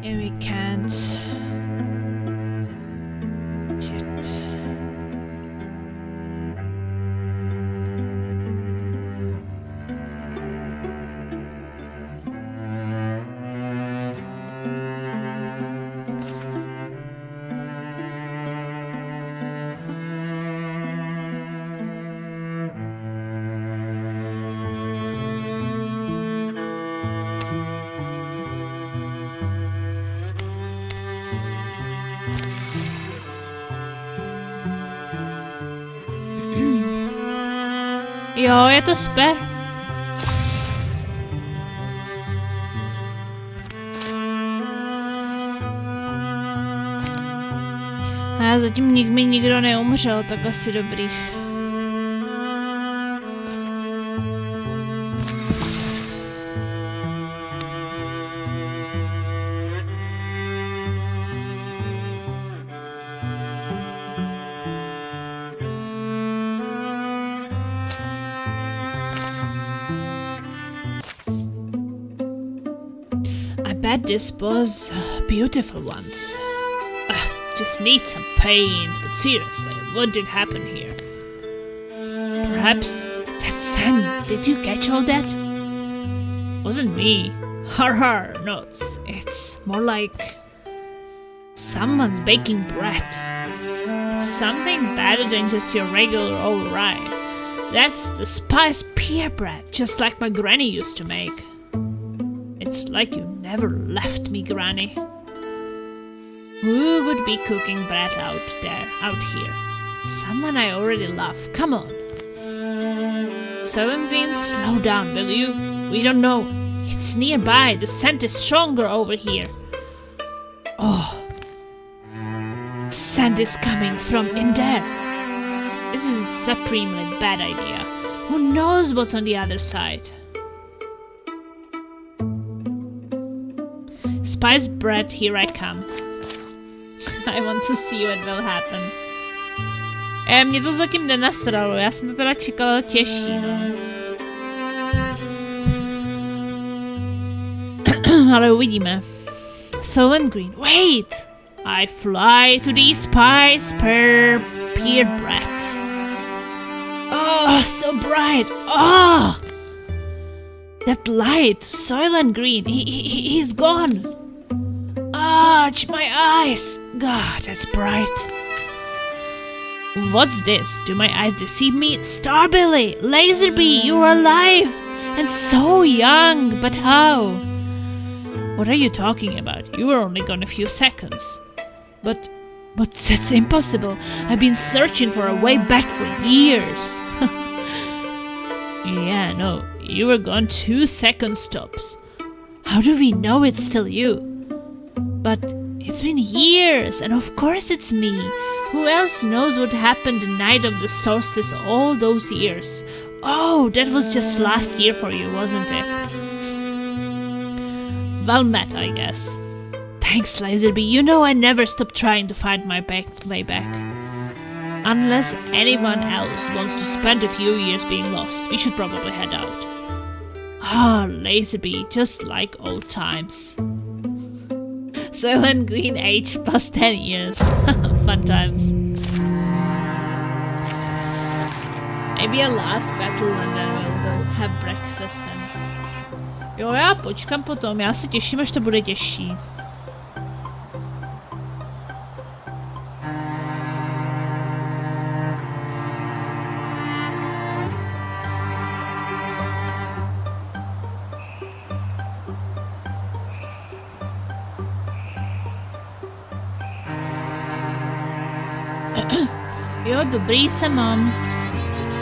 Yeah, we can't. Shit. Jo, je to super. A zatím mi nikdo neumřel, tak asi dobrý. I bet this was beautiful once. Just need some paint, but seriously, what did happen here? Perhaps that sand, did you catch all that? Wasn't me. Har har, no, it's more like someone's baking bread. It's something better than just your regular old rye. That's the spice pear bread, just like my granny used to make. It's like you never left me, Granny. Who would be cooking bread out here? Someone I already love. Come on. Southern Green, slow down, will you? We don't know. It's nearby. The scent is stronger over here. Oh. Scent is coming from in there. This is a supremely bad idea. Who knows what's on the other side? Spice bread, here I come. I want to see what will happen. Mě to zatím nenastralo, já jsem to teda čekala těžší, no. Ale uvidíme. Southern Green, wait! I fly to the spice pear bread. Oh, so bright! Oh! That light, Soylent Green, he's gone! Ouch, my eyes! God, that's bright. What's this? Do my eyes deceive me? Starbilly! Laserbee, you're alive! And so young, but how? What are you talking about? You were only gone a few seconds. But that's impossible. I've been searching for a way back for years. Yeah, no, you were gone 2 second stops. How do we know it's still you? But it's been years, and of course it's me. Who else knows what happened the night of the solstice all those years? Oh, that was just last year for you, wasn't it? Well met, I guess. Thanks, Laserbee. You know I never stop trying to find my way back. Unless anyone else wants to spend a few years being lost, we should probably head out. Ah, Laserbee, just like old times. Soylent Green aged past 10 years. Fun times. Maybe a last battle and then we'll go have breakfast and... Jo, já počkám potom, já se těším, až to bude těžší. Jo, dobrý se mám.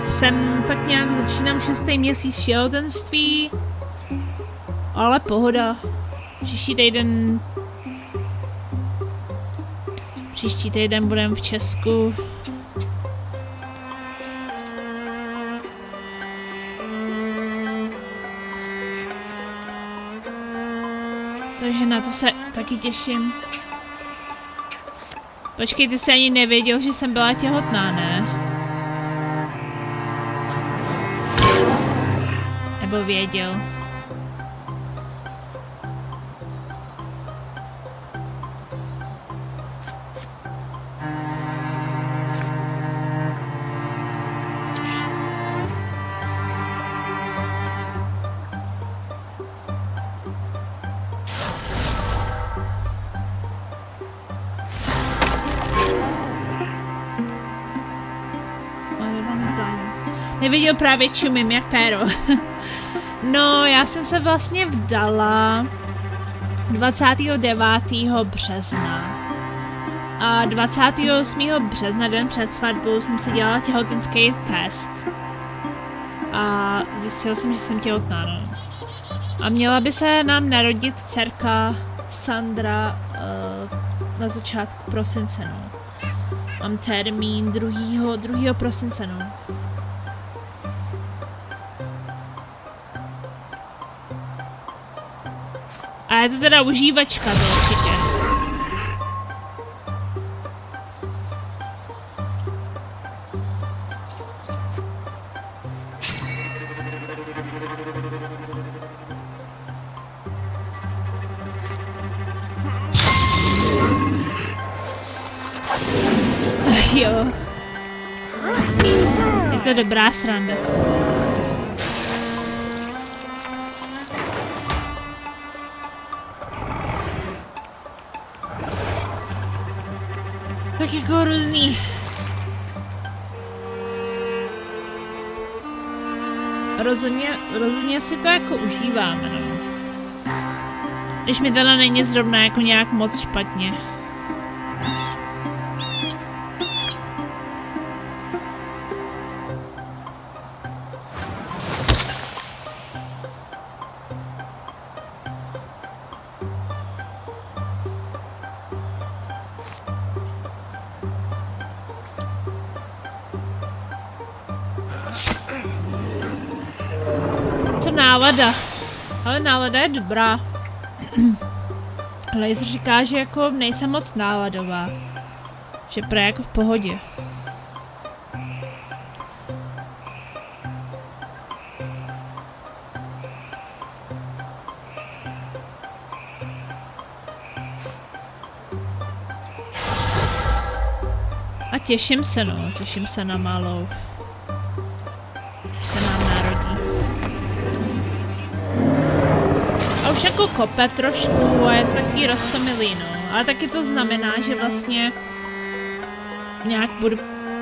Jsem tak nějak začínám 6. měsíc těhotenství. Ale pohoda. Příští týden budem v Česku. Takže na to se taky těším. Počkej, ty jsi ani nevěděl, že jsem byla těhotná, ne? nebo věděl. Neviděl právě čumím jak péro. No, já jsem se vlastně vdala 29. března. A 28. března, den před svatbou, jsem si dělala těhotenský test. A zjistila jsem, že jsem těhotná, no. A měla by se nám narodit dcerka Sandra na začátku prosince, no. Mám termín 2. prosince, no. A je to teda užívačka, to určitě. Jo. Je to dobrá sranda. Tak jako různý. Rozhodně si to jako užíváme, no. Když mi teda není zrovna jako nějak moc špatně. Nálada. Ale nálada je dobrá. Laser říká, že jako nejsem moc náladová. Že prý jako v pohodě. A těším se, no. Těším se na malou. Se nám narodí. A už jako kope trošku a je to taky roztomilý, no. Ale taky to znamená, že vlastně nějak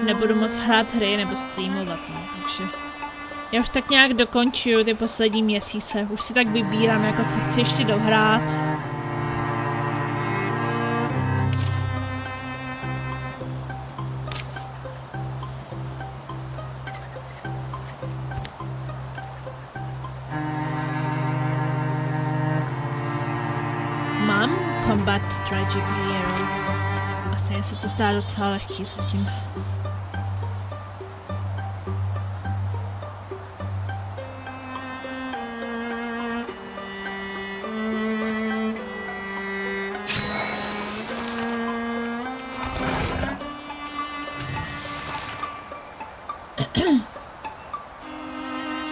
nebudu moc hrát hry nebo streamovat, no. Takže já už tak nějak dokončuju ty poslední měsíce. Už si tak vybírám, jako co chci ještě dohrát. Combat Tragic Hero. A stejně se to zdá docela lehký zatím.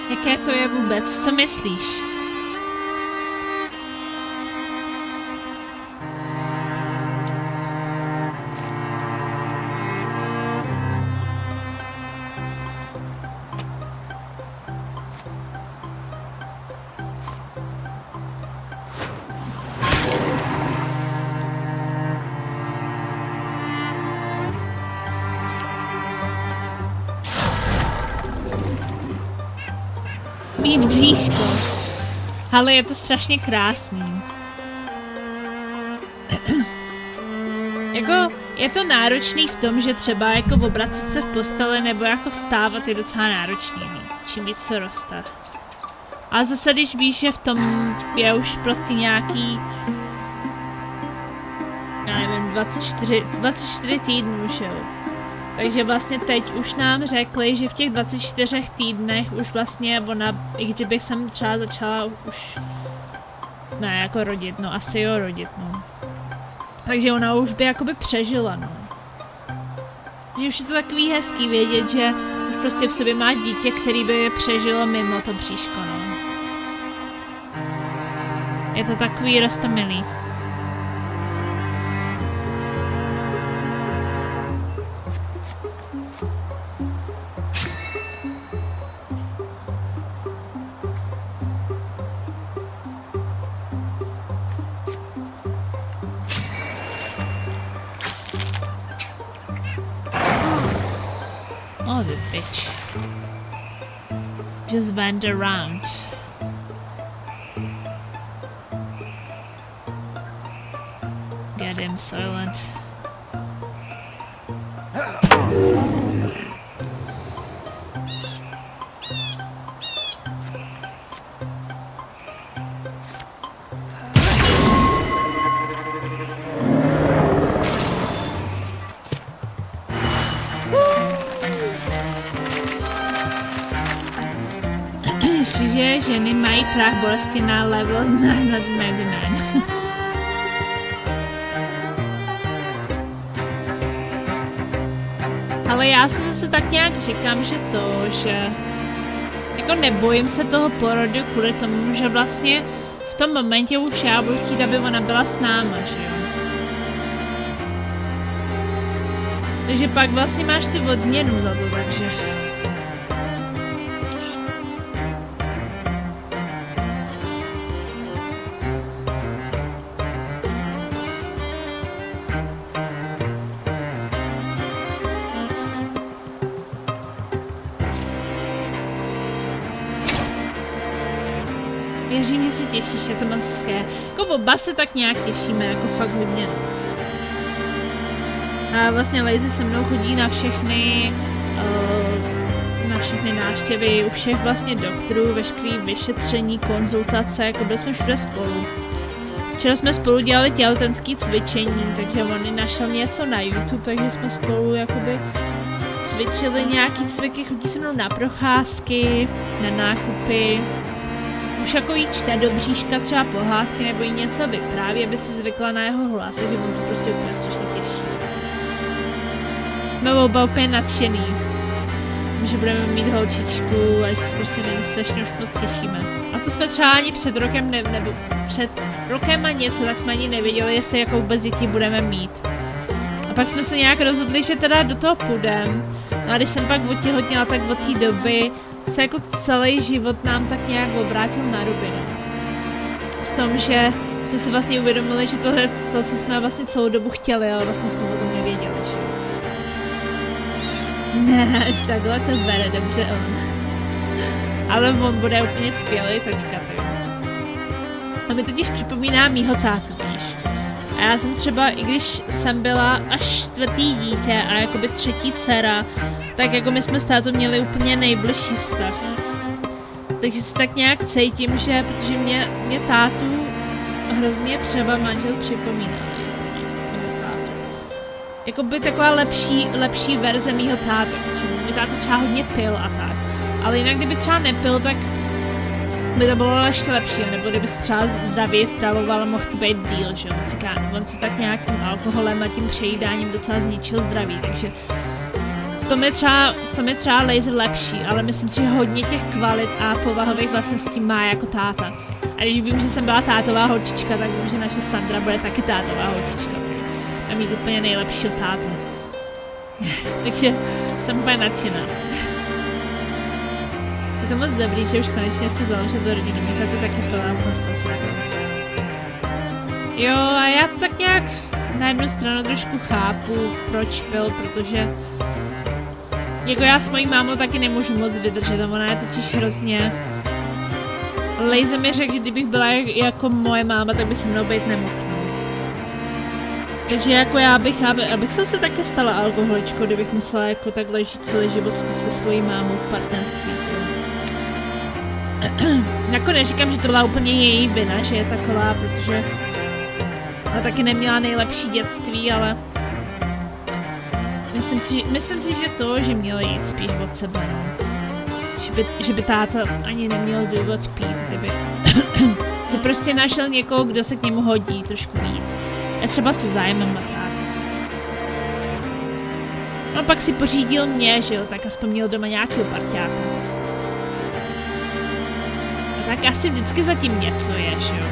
Jaké to je vůbec? Co myslíš? Mít bříško. Ale je to strašně krásný. Jako, je to náročný v tom, že třeba jako obracet se v posteli nebo jako vstávat je docela náročný, no. Čím víc to roste. A zase, když víš, že v tom je už prostě nějaký, já nevím, 24 týdnů, že jo. Takže vlastně teď už nám řekli, že v těch 24 týdnech už vlastně ona, i kdybych jsem třeba začala už, ne jako rodit, no asi jo rodit, no. Takže ona už by jakoby přežila, no. Takže už je to takový hezký vědět, že už prostě v sobě máš dítě, který by přežilo mimo to bříško, no. Je to takový roztomilý. Oh, the bitch. Just went around. Get him, Silent. Že ženy mají prach bolesti na level 999. Ale já si zase tak nějak říkám, že jako nebojím se toho porodu kvůli tomu, že vlastně v tom momentě už já budu chtít, aby ona byla s náma, že jo. Takže pak vlastně máš ty odměnu za to, takže... Věřím, že se těšíš, je to moc hezké. Jako oba se tak nějak těšíme, jako fakt hodně. A vlastně Lazy se mnou chodí na všechny návštěvy u všech vlastně doktorů, veškerý vyšetření, konzultace, jako byli jsme všude spolu. Včera jsme spolu dělali těhotenský cvičení, takže on našel něco na YouTube, takže jsme spolu jakoby cvičili nějaký cviky, chodí se mnou na procházky, na nákupy. Už jako jí čte do bříška třeba pohádky nebo jí něco vypráví, aby si zvykla na jeho hlas, že on se prostě úplně strašně těší. Jsme oba úplně nadšený. Tím, že budeme mít holčičku a že se prostě není strašně už moc těšíme. A to jsme třeba ani před rokem nebo před rokem a něco, tak jsme ani nevěděli, jestli jako vůbec děti budeme mít. A pak jsme se nějak rozhodli, že teda do toho půjdeme. No a když jsem pak otěhotněla, tak od té doby se jako celý život nám tak nějak obrátil na ruby, no. V tom, že jsme si vlastně uvědomili, že to je to, co jsme vlastně celou dobu chtěli, ale vlastně jsme o tom nevěděli, že? Ne, až takhle to bere, dobře on. Ale on bude úplně skvělý teďka, ty. A mi totiž připomíná mýho tátu, víš. A já jsem třeba, i když jsem byla až 4. dítě a jakoby 3. dcera, tak jako my jsme s tátou měli úplně nejbližší vztah. Takže si tak nějak cítím, že protože mě tátu hrozně třeba manžel připomíná. Jakoby taková lepší verze mýho tátu, protože můj táta třeba hodně pil a tak. Ale jinak kdyby třeba nepil, tak by to bylo ještě lepší, nebo kdyby se třeba zdravěji stravoval, mohl to být díl, že on se tak nějak tím alkoholem a tím přejídáním docela zničil zdraví, takže v tom je třeba Laser lepší, ale myslím si, že hodně těch kvalit a povahových vlastností má jako táta. A když vím, že jsem byla tátová holčička, tak vím, že naše Sandra bude taky tátová holčička, a mít úplně nejlepšího tátu. Takže jsem úplně nadšená. Je to moc dobrý, že už konečně jste založili rodinu, mě tato taky byla z toho se takhle. Jo, a já to tak nějak na jednu stranu trošku chápu, proč pil, protože jako já s mojí mámou taky nemůžu moc vydržet, ona je totiž hrozně... Laser mi řekl, že kdybych byla jako moje máma, tak by se mnou být nemohl. Takže jako abych se taky stala alkoholičkou, kdybych musela jako takhle žít celý život se svojí mámou v partnerství. Jako neříkám, že to byla úplně její vina, že je taková, protože ona taky neměla nejlepší dětství, ale myslím si, že to, že měla jít spíš od sebe, no. Že by táta ani neměl důvod pít, kdyby si prostě našel někoho, kdo se k němu hodí trošku víc. A třeba se zájmem a tak. No pak si pořídil mě, že jo, tak aspoň měl doma nějakého parťáka. A tak asi vždycky zatím něco je, že jo.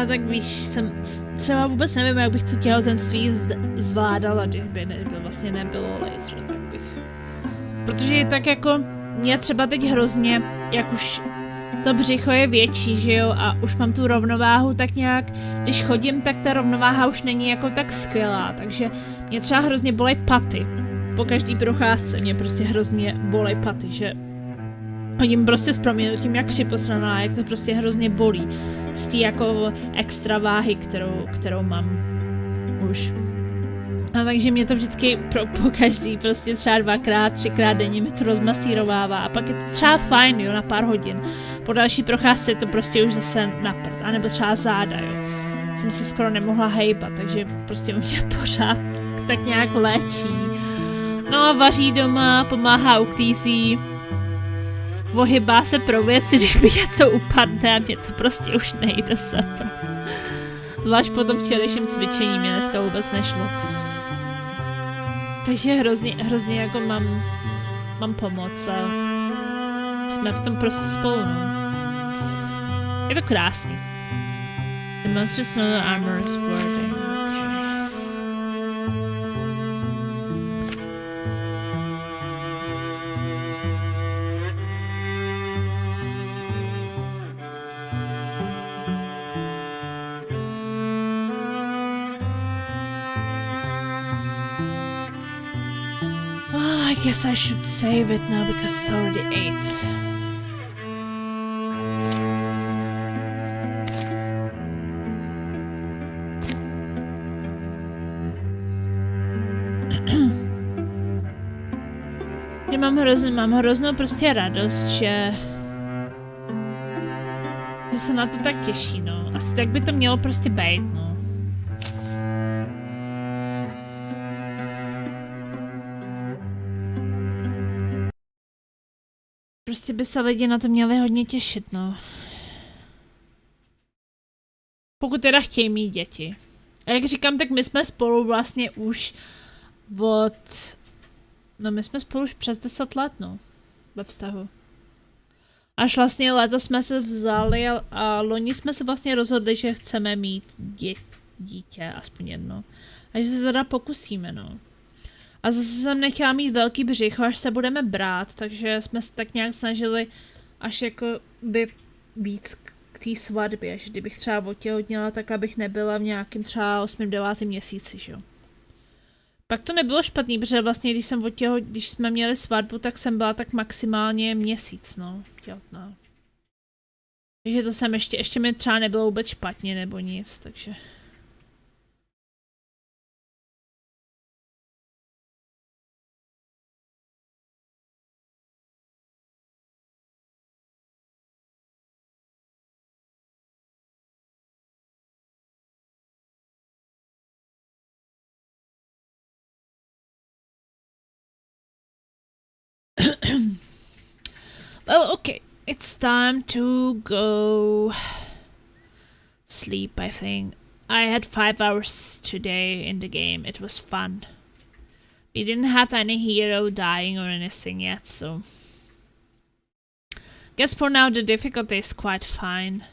tak víš, třeba vůbec nevím, jak bych to těhotenství zvládala, kdyby vlastně nebylo laseru, tak bych. Protože je tak jako, mě třeba teď hrozně, jak už to břicho je větší, že jo, a už mám tu rovnováhu tak nějak, když chodím, tak ta rovnováha už není jako tak skvělá, takže mě třeba hrozně bolej paty. Po každý procházce mě prostě hrozně bolej paty, že hodím prostě s proměnutím jak připosraná, jak to prostě hrozně bolí. Z té jako extra váhy, kterou mám už. A takže mě to vždycky po každý prostě třeba 2x, 3x denně mi to rozmasírovává a pak je to třeba fajn, jo, na pár hodin. Po další procházce je to prostě už zase na prd, anebo třeba záda, jo. Jsem se skoro nemohla hejbat, takže prostě u mě pořád tak nějak léčí. No, vaří doma, pomáhá, uklízí, ohybá se pro věci, když mi něco upadne a mě to prostě už nejde seprat. Zvlášť po tom včerejším cvičení mě dneska vůbec nešlo. Takže hrozně jako mám pomoc a jsme v tom prostě spolu, no. Je to krásný. The monster's no armor is wording. I guess I should save it now because it's already 8. Mám hroznou prostě radost, že se na to tak těší, no. Asi tak by to mělo prostě být, no. Prostě by se lidi na to měli hodně těšit, no. Pokud teda chtějí mít děti. A jak říkám, tak my jsme spolu vlastně už no my jsme spolu už přes 10 let, no. Ve vztahu. Až vlastně letos jsme se vzali a loni jsme se vlastně rozhodli, že chceme mít dítě, aspoň jedno. A že se teda pokusíme, no. A zase jsem nechtěla mít velký břicho, až se budeme brát, takže jsme se tak nějak snažili až jako by víc k té svatbě, že kdybych třeba otěhotněla, tak abych nebyla v nějakým třeba 8. 9. měsíci, že jo. Pak to nebylo špatný, protože vlastně když jsme měli svatbu, tak jsem byla tak maximálně měsíc, no, těhotná. Takže to jsem ještě mi třeba nebylo vůbec špatně nebo nic, takže... Well, okay, it's time to go sleep, I think. I had 5 hours today in the game. It was fun. We didn't have any hero dying or anything yet, so... Guess for now the difficulty is quite fine.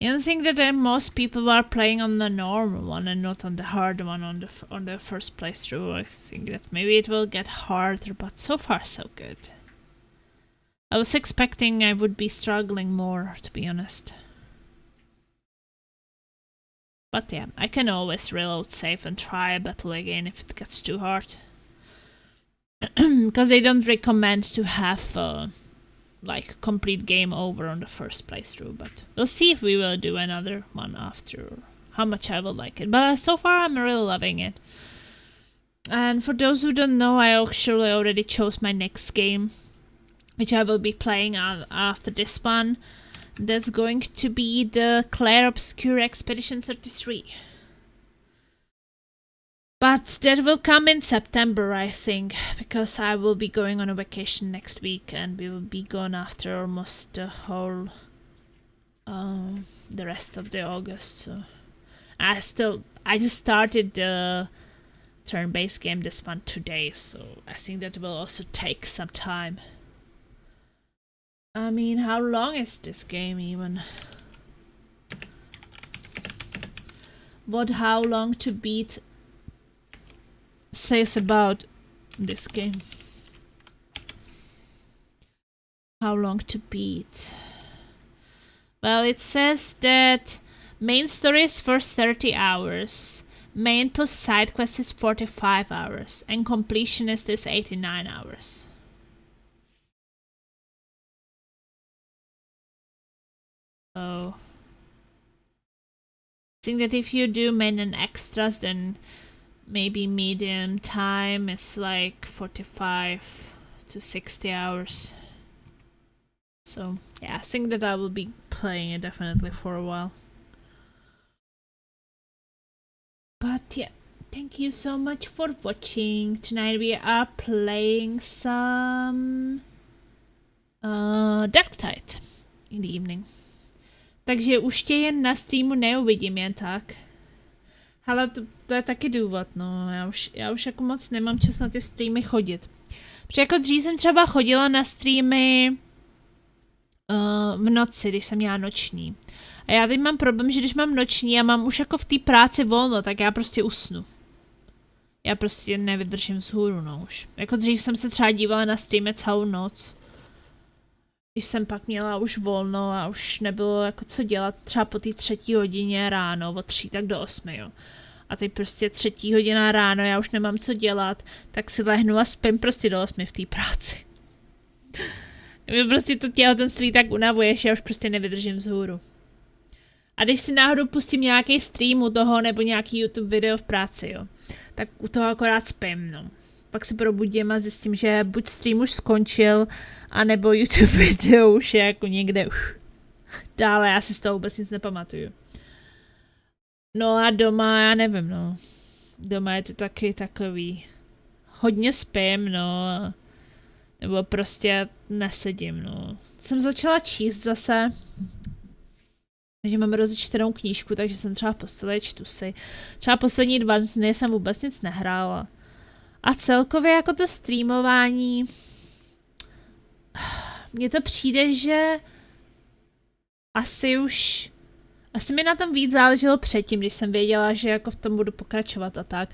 I think that most people are playing on the normal one and not on the hard one on the first playthrough. I think that maybe it will get harder, but so far so good. I was expecting I would be struggling more, to be honest. But yeah, I can always reload save and try a battle again if it gets too hard. Because they don't recommend to have like complete game over on the first playthrough, but we'll see if we will do another one after, how much I will like it. But so far I'm really loving it. And for those who don't know, I actually already chose my next game, which I will be playing after this one. That's going to be the Clair Obscure Expedition 33. But that will come in September, I think, because I will be going on a vacation next week and we will be gone after almost the whole, the rest of the August. So I just started the turn-based game this one today, so I think that will also take some time. I mean, how long is this game even? what How Long to Beat says about this game. How Long to Beat. Well, it says that main story is first 30 hours, main plus side quest is 45 hours, and completionist is 89 hours. Oh. I think that if you do main and extras, then maybe medium time is like 45 to 60 hours. So, yeah, I think that I will be playing it definitely for a while. But yeah, thank you so much for watching. Tonight we are playing some Darktide in the evening. Takže už tě jen na streamu neuvidím jen tak. Ale to je taky důvod, no. Já už jako moc nemám čas na ty streamy chodit. Protože jako dřív jsem třeba chodila na streamy v noci, když jsem měla noční. A já teď mám problém, že když mám noční a mám už jako v té práci volno, tak já prostě usnu. Já prostě nevydržím vzhůru, no už. Jako dřív jsem se třeba dívala na streamy celou noc. Když jsem pak měla už volno a už nebylo jako co dělat, třeba po té 3. hodině ráno, od 3 tak do 8, jo. A teď prostě 3. hodina ráno, já už nemám co dělat, tak si lehnu a spím prostě do 8 v té práci. Mě prostě to těhotenství tak unavuje, že já už prostě nevydržím vzhůru. A když si náhodou pustím nějaký stream u toho, nebo nějaký YouTube video v práci, jo, tak u toho akorát spím, no. Pak se probudím a zjistím, že buď stream už skončil, anebo YouTube video už je jako někde dále, já si z toho vůbec nic nepamatuju. No a doma, já nevím, no. Doma je to taky takový. Hodně spím, no. Nebo prostě nesedím, no. Jsem začala číst zase. Takže mám rozečtenou knížku, takže jsem třeba v posteli, čtu si. Třeba poslední 2 dny jsem vůbec nic nehrála. A celkově jako to streamování, mně to přijde, že asi mi na tom víc záleželo předtím, když jsem věděla, že jako v tom budu pokračovat a tak.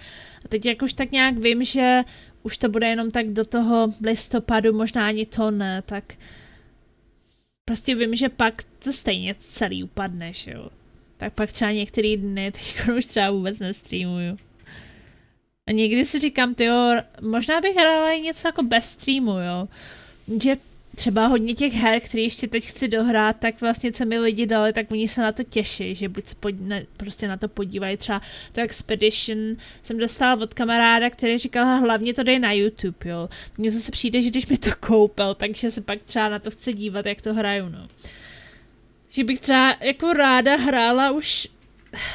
A teď jako už tak nějak vím, že už to bude jenom tak do toho listopadu, možná ani to ne, tak prostě vím, že pak to stejně celý upadne, že jo. Tak pak třeba některý dny, teď už třeba vůbec nestreamuju. A někdy si říkám, tyjo, možná bych hrála i něco jako bez streamu, jo. Že třeba hodně těch her, které ještě teď chci dohrát, tak vlastně co mi lidi dali, tak oni se na to těší, že buď se prostě na to podívají. Třeba to Expedition jsem dostala od kamaráda, který říkal, hlavně to dej na YouTube, jo. Mně zase přijde, že když mi to koupil, takže se pak třeba na to chce dívat, jak to hraju, no. Že bych třeba jako ráda hrála už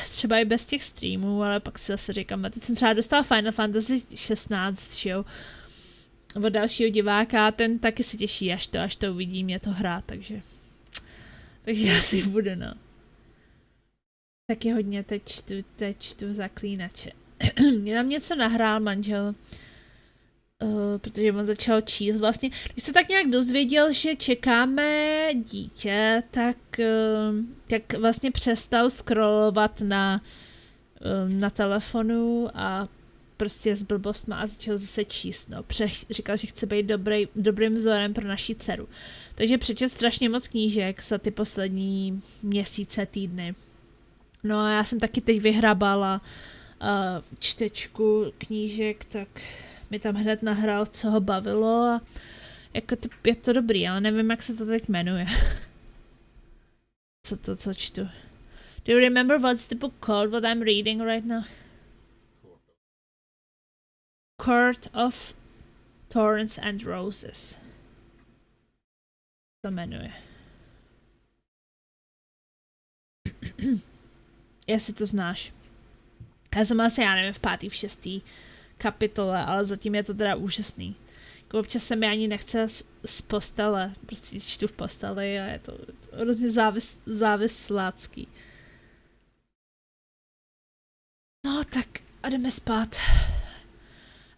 třeba i bez těch streamů, ale pak si zase říkám, a teď jsem třeba dostala Final Fantasy 16, jo, od dalšího diváka, ten taky se těší, až to uvidí mě to hrát, takže asi bude, no. Taky hodně teď čtu Zaklínače. Mě tam něco nahrál manžel, protože on začal číst vlastně. Když se tak nějak dozvěděl, že čekáme dítě, tak vlastně přestal scrollovat na telefonu a prostě s blbostma a začal zase číst, no. Říkal, že chce být dobrým vzorem pro naši dceru. Takže přečet strašně moc knížek za ty poslední měsíce, týdny. No a já jsem taky teď vyhrabala čtečku knížek, tak mi tam hned nahrál, co ho bavilo a jako je to dobrý, ale nevím, jak se to teď jmenuje. Co čtu? Do you remember what's the book called, what I'm reading right now? Court of Thorns and Roses. To jmenuje. Jestli to znáš. Já jsem asi, já nevím, v 5., v 6. kapitole, ale zatím je to teda úžasný. Jako občas se mi ani nechce z postele, prostě čtu v posteli a je to hrozně závislácký. No tak a jdeme spát.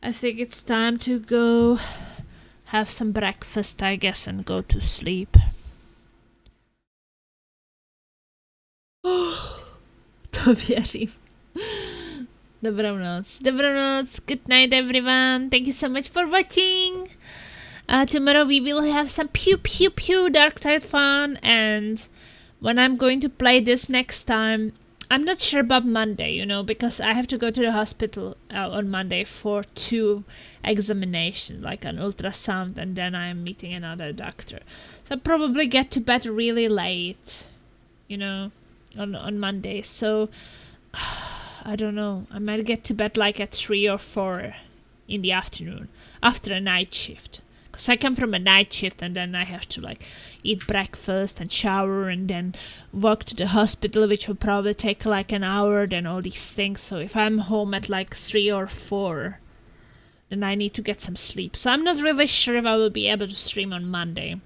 I think it's time to go have some breakfast, I guess, and go to sleep. To věřím. Dobranoc. Dobranoc. Good night, everyone. Thank you so much for watching. Tomorrow we will have some pew pew pew Darktide fun, and when I'm going to play this next time, I'm not sure about Monday, you know, because I have to go to the hospital on Monday for 2 examinations, like an ultrasound, and then I'm meeting another doctor. So I'll probably get to bed really late, you know, on Monday. So I don't know. I might get to bed like at 3 or 4 in the afternoon after a night shift. Because I come from a night shift and then I have to like eat breakfast and shower and then walk to the hospital, which will probably take like an hour, then all these things. So if I'm home at like 3 or 4, then I need to get some sleep. So I'm not really sure if I will be able to stream on Monday.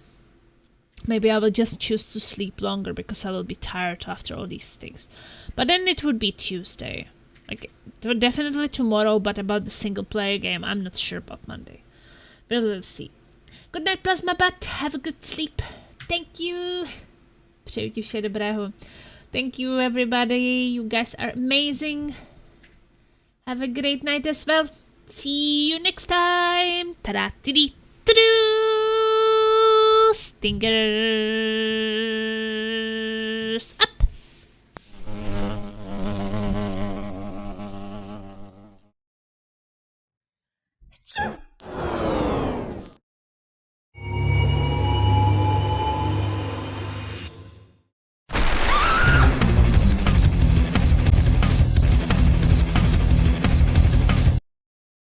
Maybe I will just choose to sleep longer because I will be tired after all these things. But then it would be Tuesday. Like, definitely tomorrow, but about the single player game, I'm not sure about Monday. But let's see. Good night, Plasma Bat. Have a good sleep. Thank you. Přeju ti vše dobrého. Thank you, everybody. You guys are amazing. Have a great night as well. See you next time. Ta-da, ti-di, ta-doo. Stingers up.